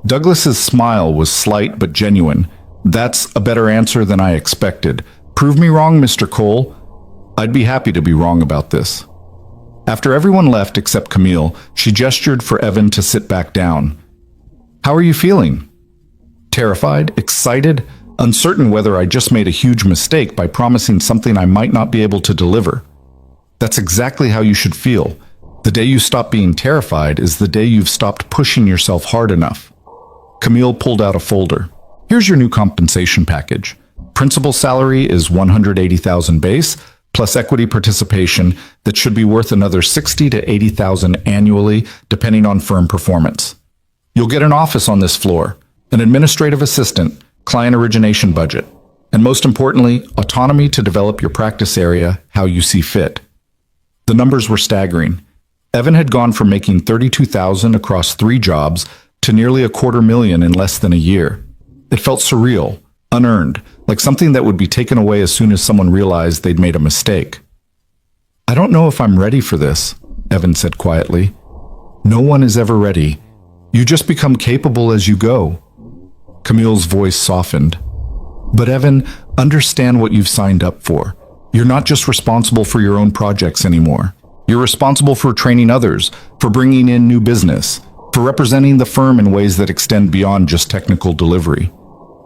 Douglas's smile was slight but genuine. That's a better answer than I expected. Prove me wrong, Mr. Cole. I'd be happy to be wrong about this. After everyone left except Camille, she gestured for Evan to sit back down. How are you feeling? Terrified? Excited? Uncertain whether I just made a huge mistake by promising something I might not be able to deliver. That's exactly how you should feel. The day you stop being terrified is the day you've stopped pushing yourself hard enough. Camille pulled out a folder. Here's your new compensation package. Principal salary is $180,000 base, plus equity participation that should be worth another $60,000 to $80,000 annually, depending on firm performance. You'll get an office on this floor, an administrative assistant, client origination budget, and most importantly, autonomy to develop your practice area how you see fit. The numbers were staggering. Evan had gone from making $32,000 across 3 jobs to nearly $250,000 in less than a year. It felt surreal, unearned, like something that would be taken away as soon as someone realized they'd made a mistake. I don't know if I'm ready for this, Evan said quietly. No one is ever ready. You just become capable as you go. Camille's voice softened. But Evan, understand what you've signed up for. You're not just responsible for your own projects anymore. You're responsible for training others, for bringing in new business, for representing the firm in ways that extend beyond just technical delivery.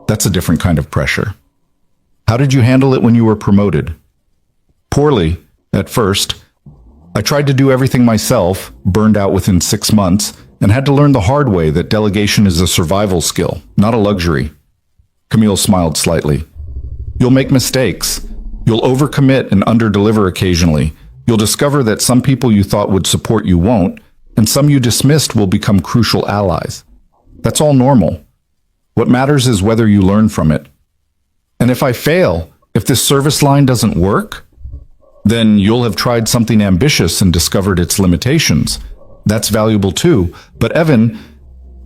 That's a different kind of pressure. How did you handle it when you were promoted? Poorly, at first. I tried to do everything myself, burned out within 6 months, and had to learn the hard way that delegation is a survival skill, not a luxury. Camille smiled slightly. You'll make mistakes. You'll overcommit and underdeliver occasionally. You'll discover that some people you thought would support you won't, and some you dismissed will become crucial allies. That's all normal. What matters is whether you learn from it. And if I fail, if this service line doesn't work, then you'll have tried something ambitious and discovered its limitations. That's valuable too. But Evan,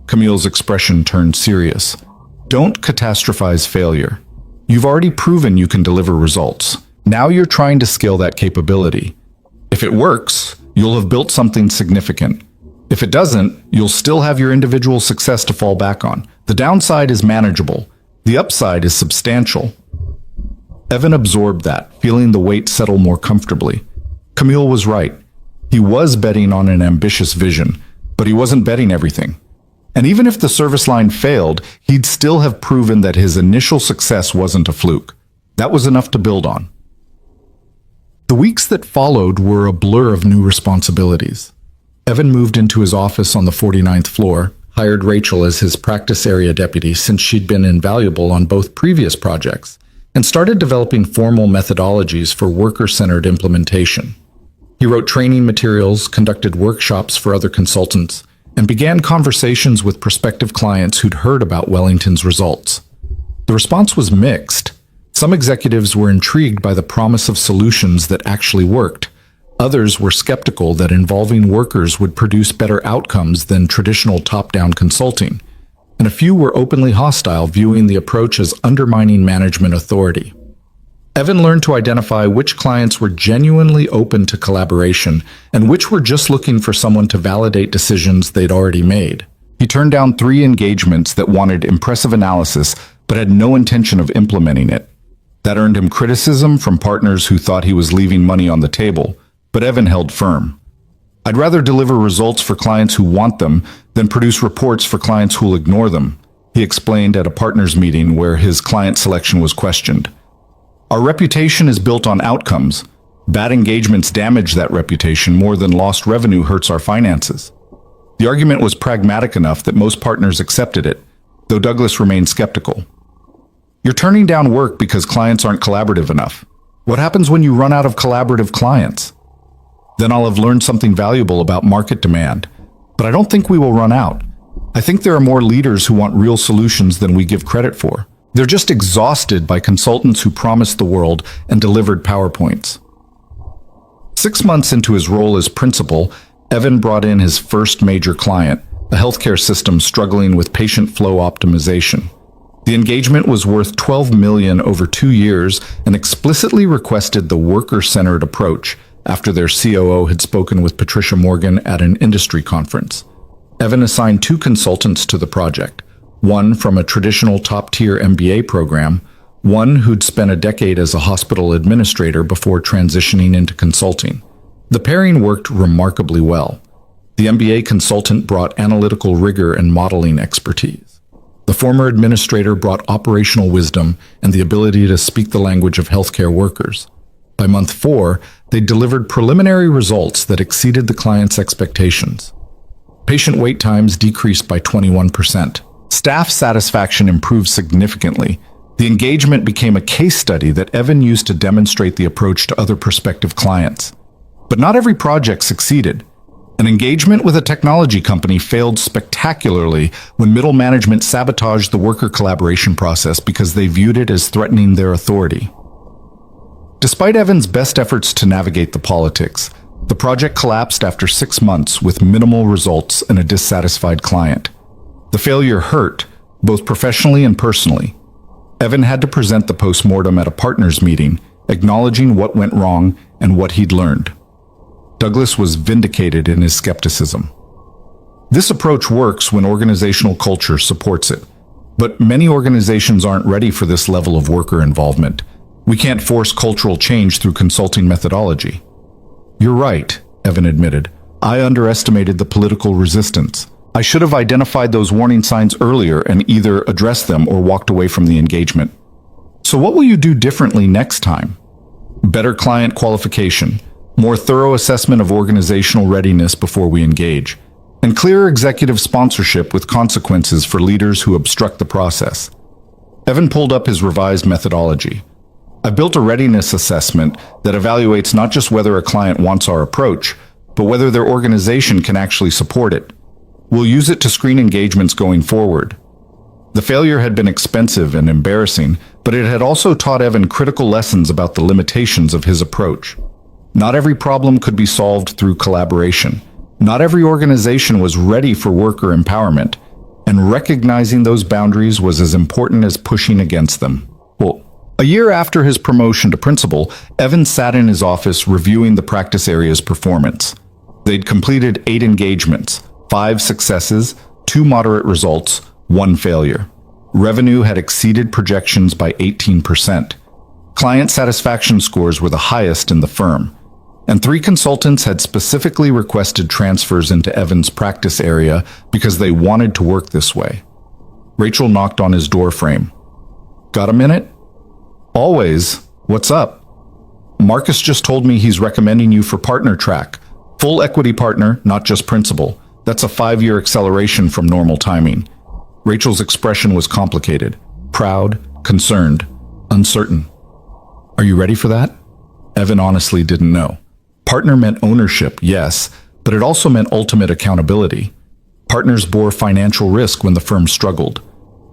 Camille's expression turned serious. Don't catastrophize failure. You've already proven you can deliver results. Now you're trying to scale that capability. If it works, you'll have built something significant. If it doesn't, you'll still have your individual success to fall back on. The downside is manageable. The upside is substantial. Evan absorbed that, feeling the weight settle more comfortably. Camille was right. He was betting on an ambitious vision, but he wasn't betting everything. And even if the service line failed, he'd still have proven that his initial success wasn't a fluke. That was enough to build on. The weeks that followed were a blur of new responsibilities. Evan moved into his office on the 49th floor, hired Rachel as his practice area deputy since she'd been invaluable on both previous projects, and started developing formal methodologies for worker-centered implementation. He wrote training materials, conducted workshops for other consultants, and began conversations with prospective clients who'd heard about Wellington's results. The response was mixed. Some executives were intrigued by the promise of solutions that actually worked. Others were skeptical that involving workers would produce better outcomes than traditional top-down consulting, and a few were openly hostile, viewing the approach as undermining management authority. Evan learned to identify which clients were genuinely open to collaboration and which were just looking for someone to validate decisions they'd already made. He turned down 3 engagements that wanted impressive analysis but had no intention of implementing it. That earned him criticism from partners who thought he was leaving money on the table, but Evan held firm. I'd rather deliver results for clients who want them than produce reports for clients who'll ignore them, he explained at a partners meeting where his client selection was questioned. Our reputation is built on outcomes. Bad engagements damage that reputation more than lost revenue hurts our finances. The argument was pragmatic enough that most partners accepted it, though Douglas remained skeptical. You're turning down work because clients aren't collaborative enough. What happens when you run out of collaborative clients? Then I'll have learned something valuable about market demand. But I don't think we will run out. I think there are more leaders who want real solutions than we give credit for. They're just exhausted by consultants who promised the world and delivered PowerPoints. 6 months into his role as principal, Evan brought in his first major client, a healthcare system struggling with patient flow optimization. The engagement was worth $12 million over 2 years and explicitly requested the worker-centered approach after their COO had spoken with Patricia Morgan at an industry conference. Evan assigned 2 consultants to the project, one from a traditional top-tier MBA program, one who'd spent a decade as a hospital administrator before transitioning into consulting. The pairing worked remarkably well. The MBA consultant brought analytical rigor and modeling expertise. The former administrator brought operational wisdom and the ability to speak the language of healthcare workers. By month 4, they delivered preliminary results that exceeded the client's expectations. Patient wait times decreased by 21%. Staff satisfaction improved significantly. The engagement became a case study that Evan used to demonstrate the approach to other prospective clients. But not every project succeeded. An engagement with a technology company failed spectacularly when middle management sabotaged the worker collaboration process because they viewed it as threatening their authority. Despite Evan's best efforts to navigate the politics, the project collapsed after 6 months with minimal results and a dissatisfied client. The failure hurt, both professionally and personally. Evan had to present the postmortem at a partners meeting, acknowledging what went wrong and what he'd learned. Douglas was vindicated in his skepticism. This approach works when organizational culture supports it, but many organizations aren't ready for this level of worker involvement. We can't force cultural change through consulting methodology. You're right, Evan admitted. I underestimated the political resistance. I should have identified those warning signs earlier and either addressed them or walked away from the engagement. So what will you do differently next time? Better client qualification, more thorough assessment of organizational readiness before we engage, and clearer executive sponsorship with consequences for leaders who obstruct the process. Evan pulled up his revised methodology. I built a readiness assessment that evaluates not just whether a client wants our approach, but whether their organization can actually support it. We'll use it to screen engagements going forward. The failure had been expensive and embarrassing, but it had also taught Evan critical lessons about the limitations of his approach. Not every problem could be solved through collaboration. Not every organization was ready for worker empowerment, and recognizing those boundaries was as important as pushing against them. Well, a year after his promotion to principal, Evan sat in his office reviewing the practice area's performance. They'd completed 8 engagements, 5 successes, 2 moderate results, 1 failure. Revenue had exceeded projections by 18%. Client satisfaction scores were the highest in the firm, and 3 consultants had specifically requested transfers into Evan's practice area because they wanted to work this way. Rachel knocked on his door frame. "Got a minute?" "Always. What's up?" "Marcus just told me he's recommending you for partner track. Full equity partner, not just principal. That's a 5-year acceleration from normal timing." Rachel's expression was complicated. Proud, concerned, uncertain. "Are you ready for that?" Evan honestly didn't know. Partner meant ownership, yes, but it also meant ultimate accountability. Partners bore financial risk when the firm struggled.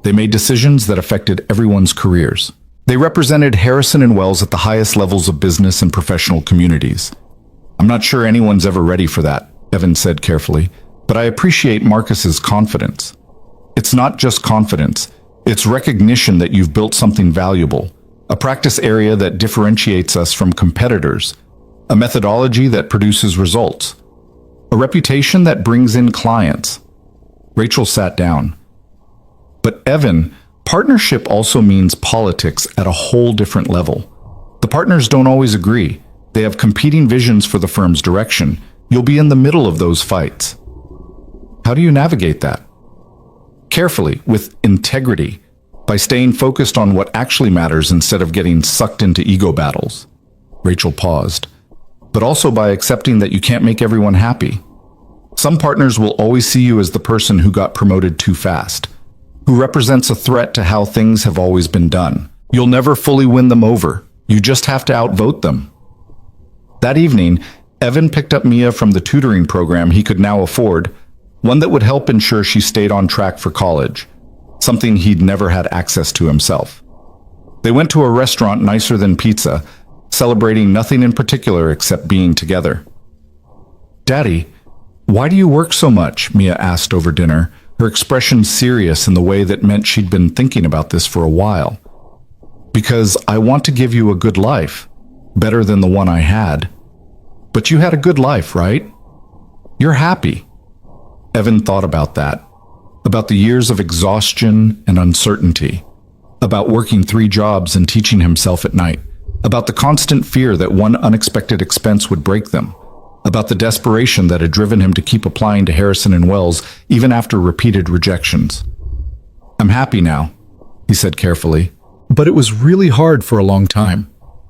They made decisions that affected everyone's careers. They represented Harrison and Wells at the highest levels of business and professional communities. "I'm not sure anyone's ever ready for that," Evan said carefully, "but I appreciate Marcus's confidence." It's not just confidence, it's recognition that you've built something valuable, a practice area that differentiates us from competitors, a methodology that produces results, a reputation that brings in clients. Rachel sat down. "But Evan, partnership also means politics at a whole different level. The partners don't always agree. They have competing visions for the firm's direction. You'll be in the middle of those fights. How do you navigate that?" "Carefully, with integrity, by staying focused on what actually matters instead of getting sucked into ego battles." Rachel paused. "But also by accepting that you can't make everyone happy. Some partners will always see you as the person who got promoted too fast, who represents a threat to how things have always been done. You'll never fully win them over. You just have to outvote them." That evening, Evan picked up Mia from the tutoring program he could now afford, one that would help ensure she stayed on track for college, something he'd never had access to himself. They went to a restaurant nicer than pizza, celebrating nothing in particular except being together. "Daddy, why do you work so much?" Mia asked over dinner, her expression serious in the way that meant she'd been thinking about this for a while. "Because I want to give you a good life, better than the one I had." "But you had a good life, right? You're happy." Evan thought about that, about the years of exhaustion and uncertainty, about working 3 jobs and teaching himself at night, about the constant fear that one unexpected expense would break them, about the desperation that had driven him to keep applying to Harrison and Wells even after repeated rejections. "I'm happy now," he said carefully, "but it was really hard for a long time.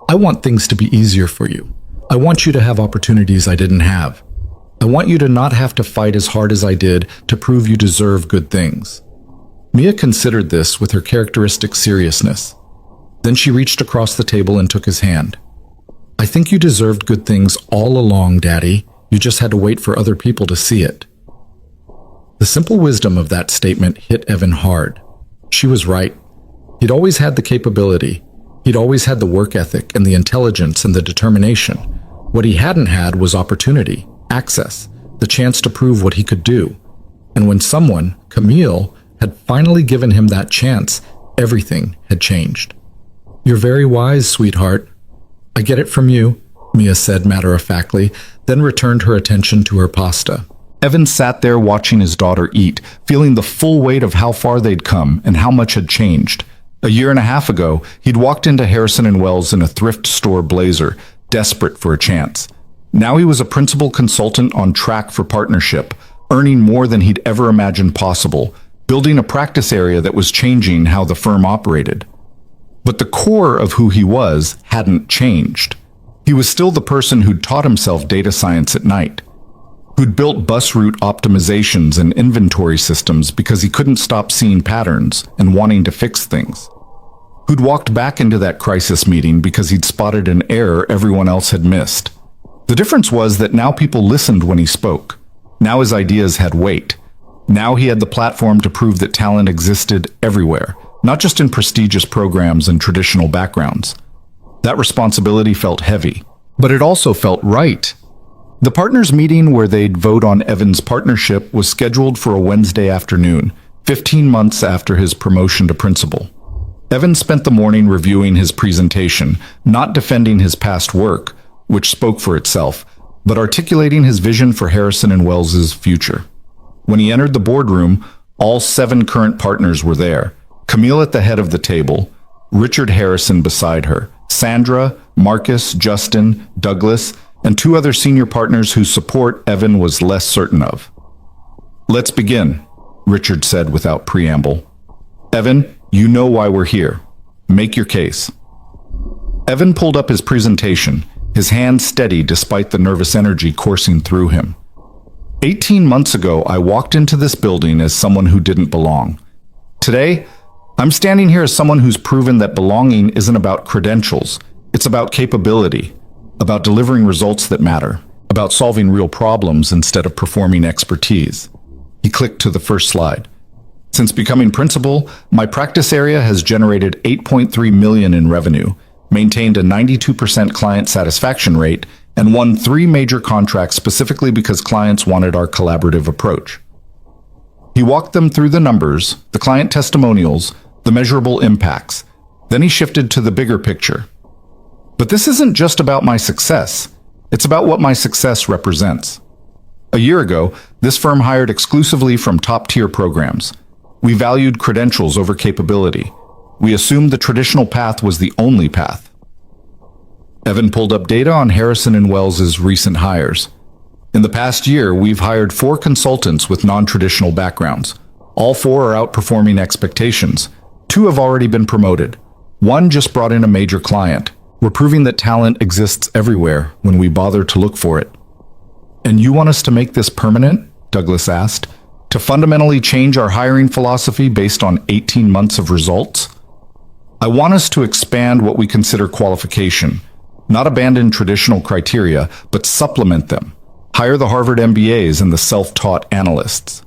I want things to be easier for you. I want you to have opportunities I didn't have. I want you to not have to fight as hard as I did to prove you deserve good things." Mia considered this with her characteristic seriousness. Then she reached across the table and took his hand. "I think you deserved good things all along, Daddy. You just had to wait for other people to see it." The simple wisdom of that statement hit Evan hard. She was right. He'd always had the capability. He'd always had the work ethic and the intelligence and the determination. What he hadn't had was opportunity, access, the chance to prove what he could do. And when someone, Camille, had finally given him that chance, everything had changed. "You're very wise, sweetheart. I get it from you," Mia said matter-of-factly, then returned her attention to her pasta. Evan sat there watching his daughter eat, feeling the full weight of how far they'd come and how much had changed. A year and a half ago, he'd walked into Harrison and Wells in a thrift store blazer, desperate for a chance. Now he was a principal consultant on track for partnership, earning more than he'd ever imagined possible, building a practice area that was changing how the firm operated. But the core of who he was hadn't changed. He was still the person who'd taught himself data science at night, who'd built bus route optimizations and inventory systems because he couldn't stop seeing patterns and wanting to fix things, who'd walked back into that crisis meeting because he'd spotted an error everyone else had missed. The difference was that now people listened when he spoke. Now his ideas had weight. Now he had the platform to prove that talent existed everywhere, not just in prestigious programs and traditional backgrounds. That responsibility felt heavy, but it also felt right. The partners' meeting where they'd vote on Evan's partnership was scheduled for a Wednesday afternoon, 15 months after his promotion to principal. Evan spent the morning reviewing his presentation, not defending his past work, which spoke for itself, but articulating his vision for Harrison and Wells's future. When he entered the boardroom, all 7 current partners were there. Camille at the head of the table, Richard Harrison beside her, Sandra, Marcus, Justin, Douglas, and 2 other senior partners whose support Evan was less certain of. "Let's begin," Richard said without preamble. "Evan, you know why we're here. Make your case." Evan pulled up his presentation, his hand steady despite the nervous energy coursing through him. 18 months ago, I walked into this building as someone who didn't belong. Today, I'm standing here as someone who's proven that belonging isn't about credentials. It's about capability, about delivering results that matter, about solving real problems instead of performing expertise. He clicked to the first slide. Since becoming principal, my practice area has generated $8.3 million in revenue, maintained a 92% client satisfaction rate, and won 3 major contracts specifically because clients wanted our collaborative approach. He walked them through the numbers, the client testimonials, the measurable impacts. Then he shifted to the bigger picture. But this isn't just about my success. It's about what my success represents. A year ago, this firm hired exclusively from top-tier programs. We valued credentials over capability. We assumed the traditional path was the only path. Evan pulled up data on Harrison and Wells's recent hires. In the past year, we've hired 4 consultants with non-traditional backgrounds. All 4 are outperforming expectations. 2 have already been promoted. 1 just brought in a major client. We're proving that talent exists everywhere when we bother to look for it. "And you want us to make this permanent?" Douglas asked. "To fundamentally change our hiring philosophy based on 18 months of results?" "I want us to expand what we consider qualification. Not abandon traditional criteria, but supplement them. Hire the Harvard MBAs and the self-taught analysts.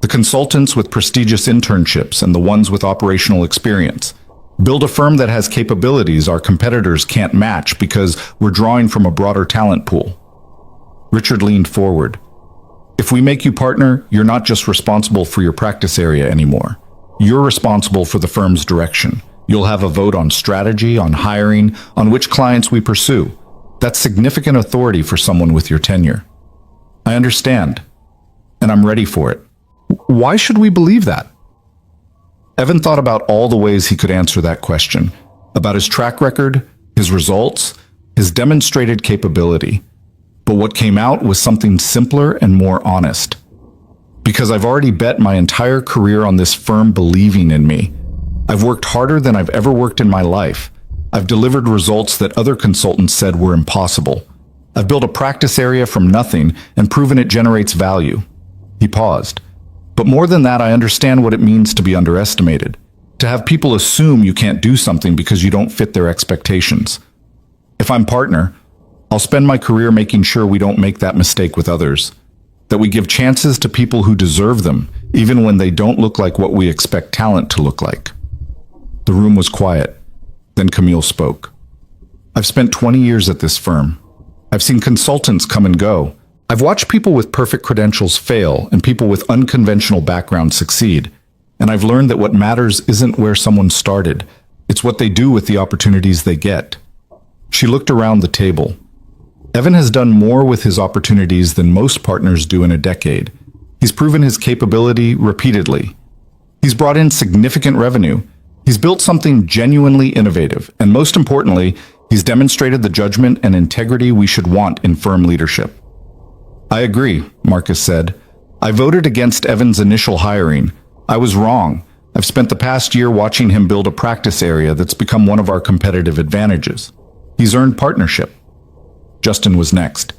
The consultants with prestigious internships and the ones with operational experience. Build a firm that has capabilities our competitors can't match because we're drawing from a broader talent pool." Richard leaned forward. "If we make you partner, you're not just responsible for your practice area anymore. You're responsible for the firm's direction. You'll have a vote on strategy, on hiring, on which clients we pursue. That's significant authority for someone with your tenure." "I understand, and I'm ready for it." "Why should we believe that?" Evan thought about all the ways he could answer that question, about his track record, his results, his demonstrated capability. But what came out was something simpler and more honest. "Because I've already bet my entire career on this firm believing in me. I've worked harder than I've ever worked in my life. I've delivered results that other consultants said were impossible. I've built a practice area from nothing and proven it generates value." He paused. "But more than that, I understand what it means to be underestimated. To have people assume you can't do something because you don't fit their expectations. If I'm partner, I'll spend my career making sure we don't make that mistake with others. That we give chances to people who deserve them, even when they don't look like what we expect talent to look like." The room was quiet. Then Camille spoke. "I've spent 20 years at this firm. I've seen consultants come and go. I've watched people with perfect credentials fail and people with unconventional backgrounds succeed. And I've learned that what matters isn't where someone started. It's what they do with the opportunities they get." She looked around the table. Evan has done more with his opportunities than most partners do in a decade. He's proven his capability repeatedly. He's brought in significant revenue. He's built something genuinely innovative, and most importantly, he's demonstrated the judgment and integrity we should want in firm leadership. "I agree," Marcus said. "I voted against Evan's initial hiring. I was wrong. I've spent the past year watching him build a practice area that's become one of our competitive advantages. He's earned partnership. Justin was next.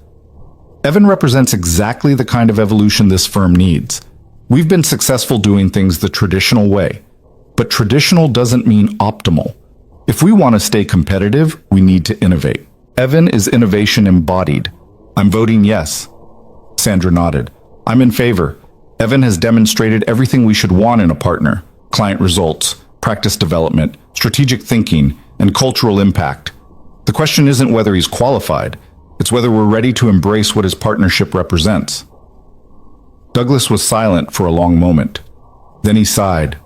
Evan represents exactly the kind of evolution this firm needs. We've been successful doing things the traditional way, but traditional doesn't mean optimal. If we want to stay competitive, we need to innovate. Evan is innovation embodied. I'm voting yes. Sandra nodded. I'm in favor. Evan has demonstrated everything we should want in a partner: client results, practice development, strategic thinking, and cultural impact. The question isn't whether he's qualified, it's whether we're ready to embrace what his partnership represents. Douglas was silent for a long moment. Then he sighed.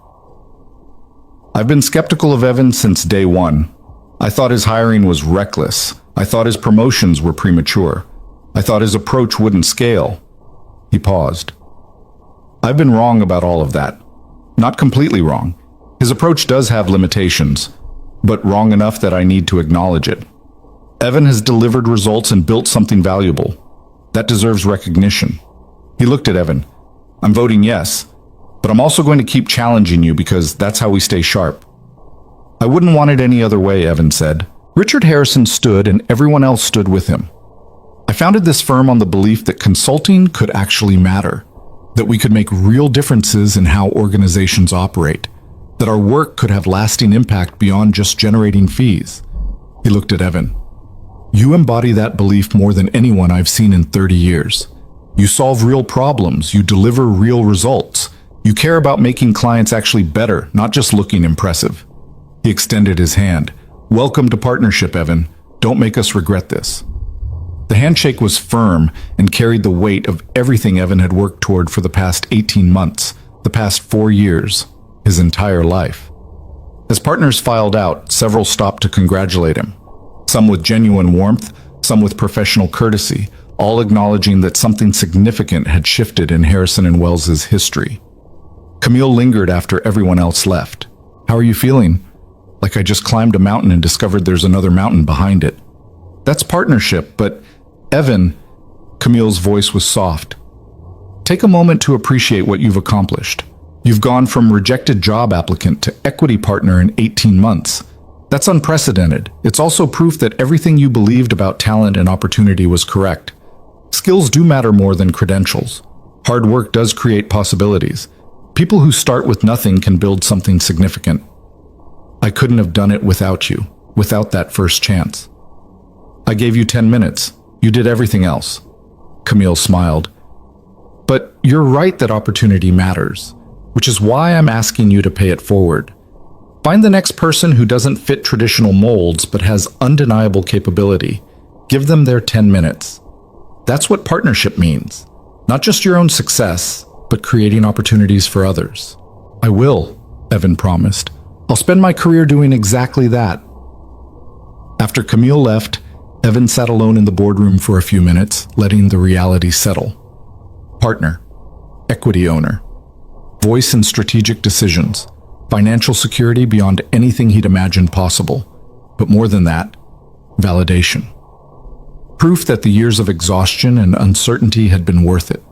I've been skeptical of Evan since day one. I thought his hiring was reckless. I thought his promotions were premature. I thought his approach wouldn't scale. He paused. I've been wrong about all of that. Not completely wrong. His approach does have limitations, but wrong enough that I need to acknowledge it. Evan has delivered results and built something valuable. That deserves recognition. He looked at Evan. I'm voting yes, but I'm also going to keep challenging you because that's how we stay sharp. I wouldn't want it any other way, Evan said. Richard Harrison stood and everyone else stood with him. I founded this firm on the belief that consulting could actually matter, that we could make real differences in how organizations operate, that our work could have lasting impact beyond just generating fees. He looked at Evan. You embody that belief more than anyone I've seen in 30 years. You solve real problems, you deliver real results. You care about making clients actually better, not just looking impressive. He extended his hand. Welcome to partnership, Evan. Don't make us regret this. The handshake was firm and carried the weight of everything Evan had worked toward for the past 18 months, the past 4 years, his entire life. As partners filed out, several stopped to congratulate him. Some with genuine warmth, some with professional courtesy, all acknowledging that something significant had shifted in Harrison & Wells's history. Camille lingered after everyone else left. How are you feeling? Like I just climbed a mountain and discovered there's another mountain behind it. That's partnership, but Evan, Camille's voice was soft. Take a moment to appreciate what you've accomplished. You've gone from rejected job applicant to equity partner in 18 months. That's unprecedented. It's also proof that everything you believed about talent and opportunity was correct. Skills do matter more than credentials. Hard work does create possibilities. People who start with nothing can build something significant. I couldn't have done it without you, without that first chance. I gave you 10 minutes. You did everything else. Camille smiled. But you're right that opportunity matters, which is why I'm asking you to pay it forward. Find the next person who doesn't fit traditional molds but has undeniable capability. Give them their 10 minutes. That's what partnership means. Not just your own success, but creating opportunities for others. I will, Evan promised. I'll spend my career doing exactly that. After Camille left, Evan sat alone in the boardroom for a few minutes, letting the reality settle. Partner, equity owner, voice in strategic decisions, financial security beyond anything he'd imagined possible. But more than that, validation. Proof that the years of exhaustion and uncertainty had been worth it.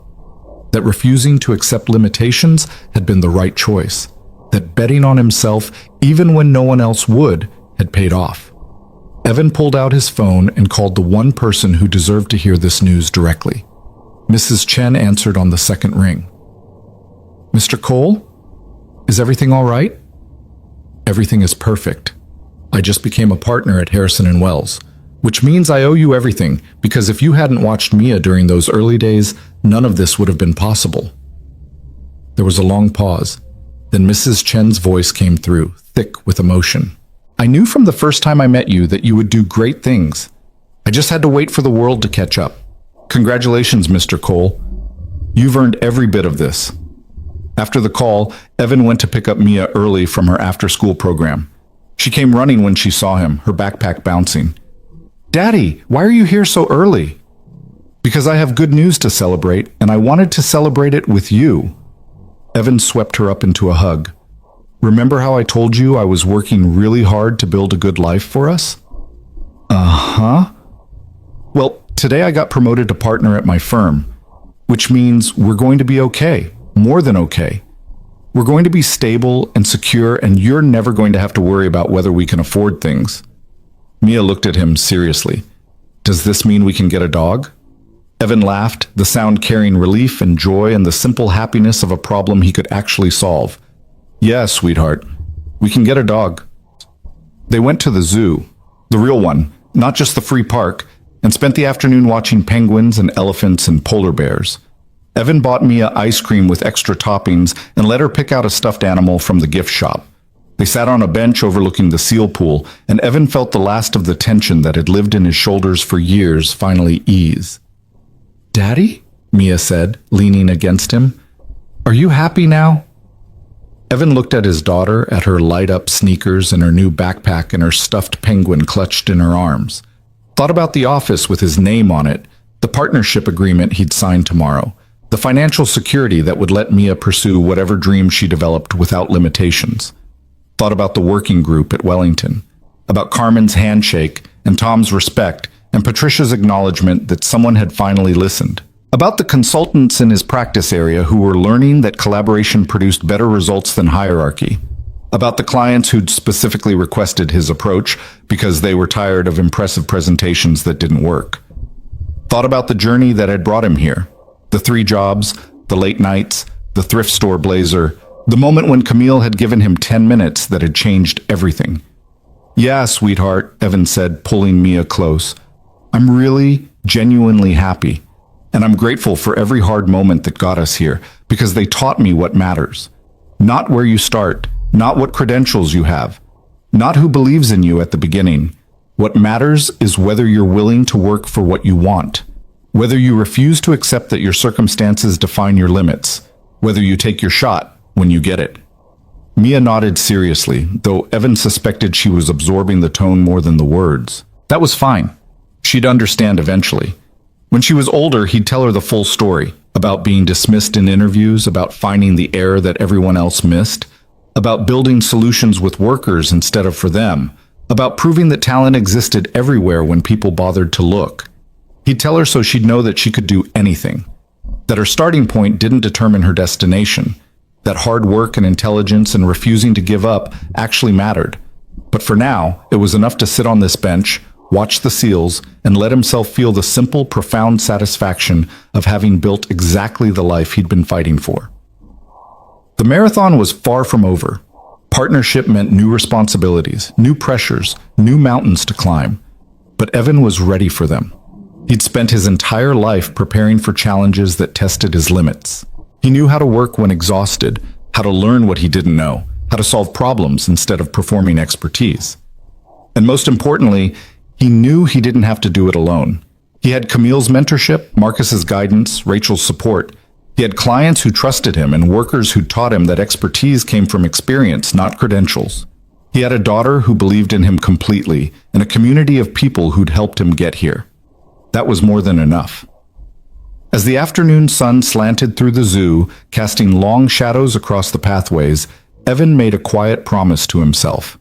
That refusing to accept limitations had been the right choice. That betting on himself, even when no one else would, had paid off. Evan pulled out his phone and called the one person who deserved to hear this news directly. Mrs. Chen answered on the second ring. Mr. Cole? Is everything all right? Everything is perfect. I just became a partner at Harrison & Wells, which means I owe you everything, because if you hadn't watched Mia during those early days, none of this would have been possible. There was a long pause. Then Mrs. Chen's voice came through, thick with emotion. I knew from the first time I met you that you would do great things. I just had to wait for the world to catch up. Congratulations, Mr. Cole. You've earned every bit of this. After the call, Evan went to pick up Mia early from her after-school program. She came running when she saw him, her backpack bouncing. Daddy, why are you here so early? Because I have good news to celebrate, and I wanted to celebrate it with you. Evan swept her up into a hug. Remember how I told you I was working really hard to build a good life for us? Uh-huh. Well, today I got promoted to partner at my firm, which means we're going to be okay, more than okay. We're going to be stable and secure, and you're never going to have to worry about whether we can afford things. Mia looked at him seriously. Does this mean we can get a dog? Evan laughed, the sound carrying relief and joy and the simple happiness of a problem he could actually solve. Yeah, sweetheart. We can get a dog. They went to the zoo, the real one, not just the free park, and spent the afternoon watching penguins and elephants and polar bears. Evan bought Mia ice cream with extra toppings and let her pick out a stuffed animal from the gift shop. They sat on a bench overlooking the seal pool, and Evan felt the last of the tension that had lived in his shoulders for years finally ease. Daddy? Mia said, leaning against him. Are you happy now? Evan looked at his daughter, at her light-up sneakers and her new backpack and her stuffed penguin clutched in her arms. Thought about the office with his name on it, the partnership agreement he'd sign tomorrow, the financial security that would let Mia pursue whatever dream she developed without limitations. Thought about the working group at Wellington, about Carmen's handshake and Tom's respect and Patricia's acknowledgement that someone had finally listened. About the consultants in his practice area who were learning that collaboration produced better results than hierarchy. About the clients who'd specifically requested his approach because they were tired of impressive presentations that didn't work. Thought about the journey that had brought him here. The 3 jobs, the late nights, the thrift store blazer, the moment when Camille had given him 10 minutes that had changed everything. Yeah, sweetheart, Evan said, pulling Mia close. I'm really, genuinely happy. And I'm grateful for every hard moment that got us here, because they taught me what matters. Not where you start, not what credentials you have, not who believes in you at the beginning. What matters is whether you're willing to work for what you want, whether you refuse to accept that your circumstances define your limits, whether you take your shot when you get it. Mia nodded seriously, though Evan suspected she was absorbing the tone more than the words. That was fine. She'd understand eventually. When she was older, he'd tell her the full story, about being dismissed in interviews, about finding the error that everyone else missed, about building solutions with workers instead of for them, about proving that talent existed everywhere when people bothered to look. He'd tell her so she'd know that she could do anything, that her starting point didn't determine her destination, that hard work and intelligence and refusing to give up actually mattered. But for now, it was enough to sit on this bench, watch the seals, and let himself feel the simple, profound satisfaction of having built exactly the life he'd been fighting for. The marathon was far from over. Partnership meant new responsibilities, new pressures, new mountains to climb. But Evan was ready for them. He'd spent his entire life preparing for challenges that tested his limits. He knew how to work when exhausted, how to learn what he didn't know, how to solve problems instead of performing expertise. And most importantly, he knew he didn't have to do it alone. He had Camille's mentorship, Marcus's guidance, Rachel's support. He had clients who trusted him and workers who taught him that expertise came from experience, not credentials. He had a daughter who believed in him completely and a community of people who'd helped him get here. That was more than enough. As the afternoon sun slanted through the zoo, casting long shadows across the pathways, Evan made a quiet promise to himself.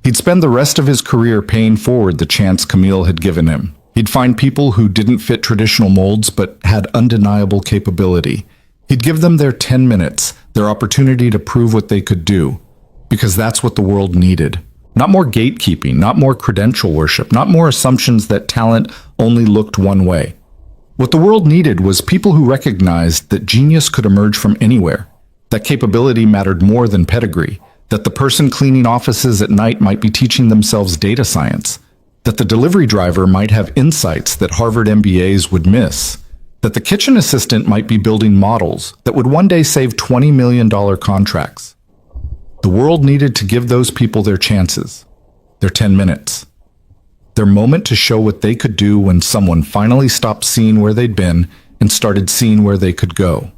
He'd spend the rest of his career paying forward the chance Camille had given him. He'd find people who didn't fit traditional molds but had undeniable capability. He'd give them their 10 minutes, their opportunity to prove what they could do, because that's what the world needed. Not more gatekeeping, not more credential worship, not more assumptions that talent only looked one way. What the world needed was people who recognized that genius could emerge from anywhere, that capability mattered more than pedigree, that the person cleaning offices at night might be teaching themselves data science, that the delivery driver might have insights that Harvard MBAs would miss, that the kitchen assistant might be building models that would one day save $20 million contracts. The world needed to give those people their chances, their 10 minutes, their moment to show what they could do when someone finally stopped seeing where they'd been and started seeing where they could go.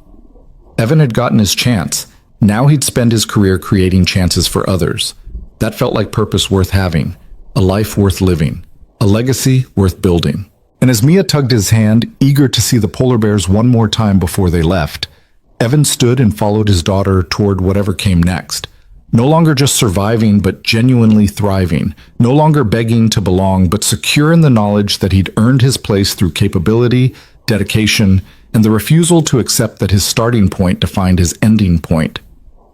Evan had gotten his chance. Now he'd spend his career creating chances for others. That felt like purpose worth having, a life worth living, a legacy worth building. And as Mia tugged his hand, eager to see the polar bears one more time before they left, Evan stood and followed his daughter toward whatever came next. No longer just surviving, but genuinely thriving. No longer begging to belong, but secure in the knowledge that he'd earned his place through capability, dedication, and the refusal to accept that his starting point defined his ending point.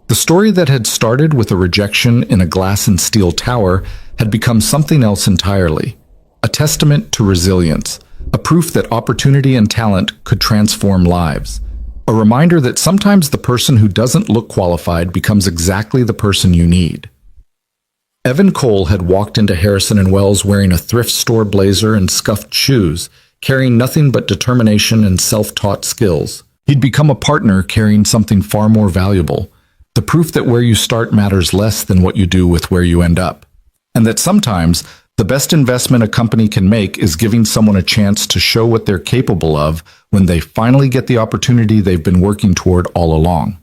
The story that had started with a rejection in a glass and steel tower had become something else entirely. A testament to resilience, a proof that opportunity and talent could transform lives. A reminder that sometimes the person who doesn't look qualified becomes exactly the person you need. Evan Cole had walked into Harrison & Wells wearing a thrift store blazer and scuffed shoes, carrying nothing but determination and self-taught skills. He'd become a partner carrying something far more valuable, the proof that where you start matters less than what you do with where you end up. And that sometimes the best investment a company can make is giving someone a chance to show what they're capable of when they finally get the opportunity they've been working toward all along.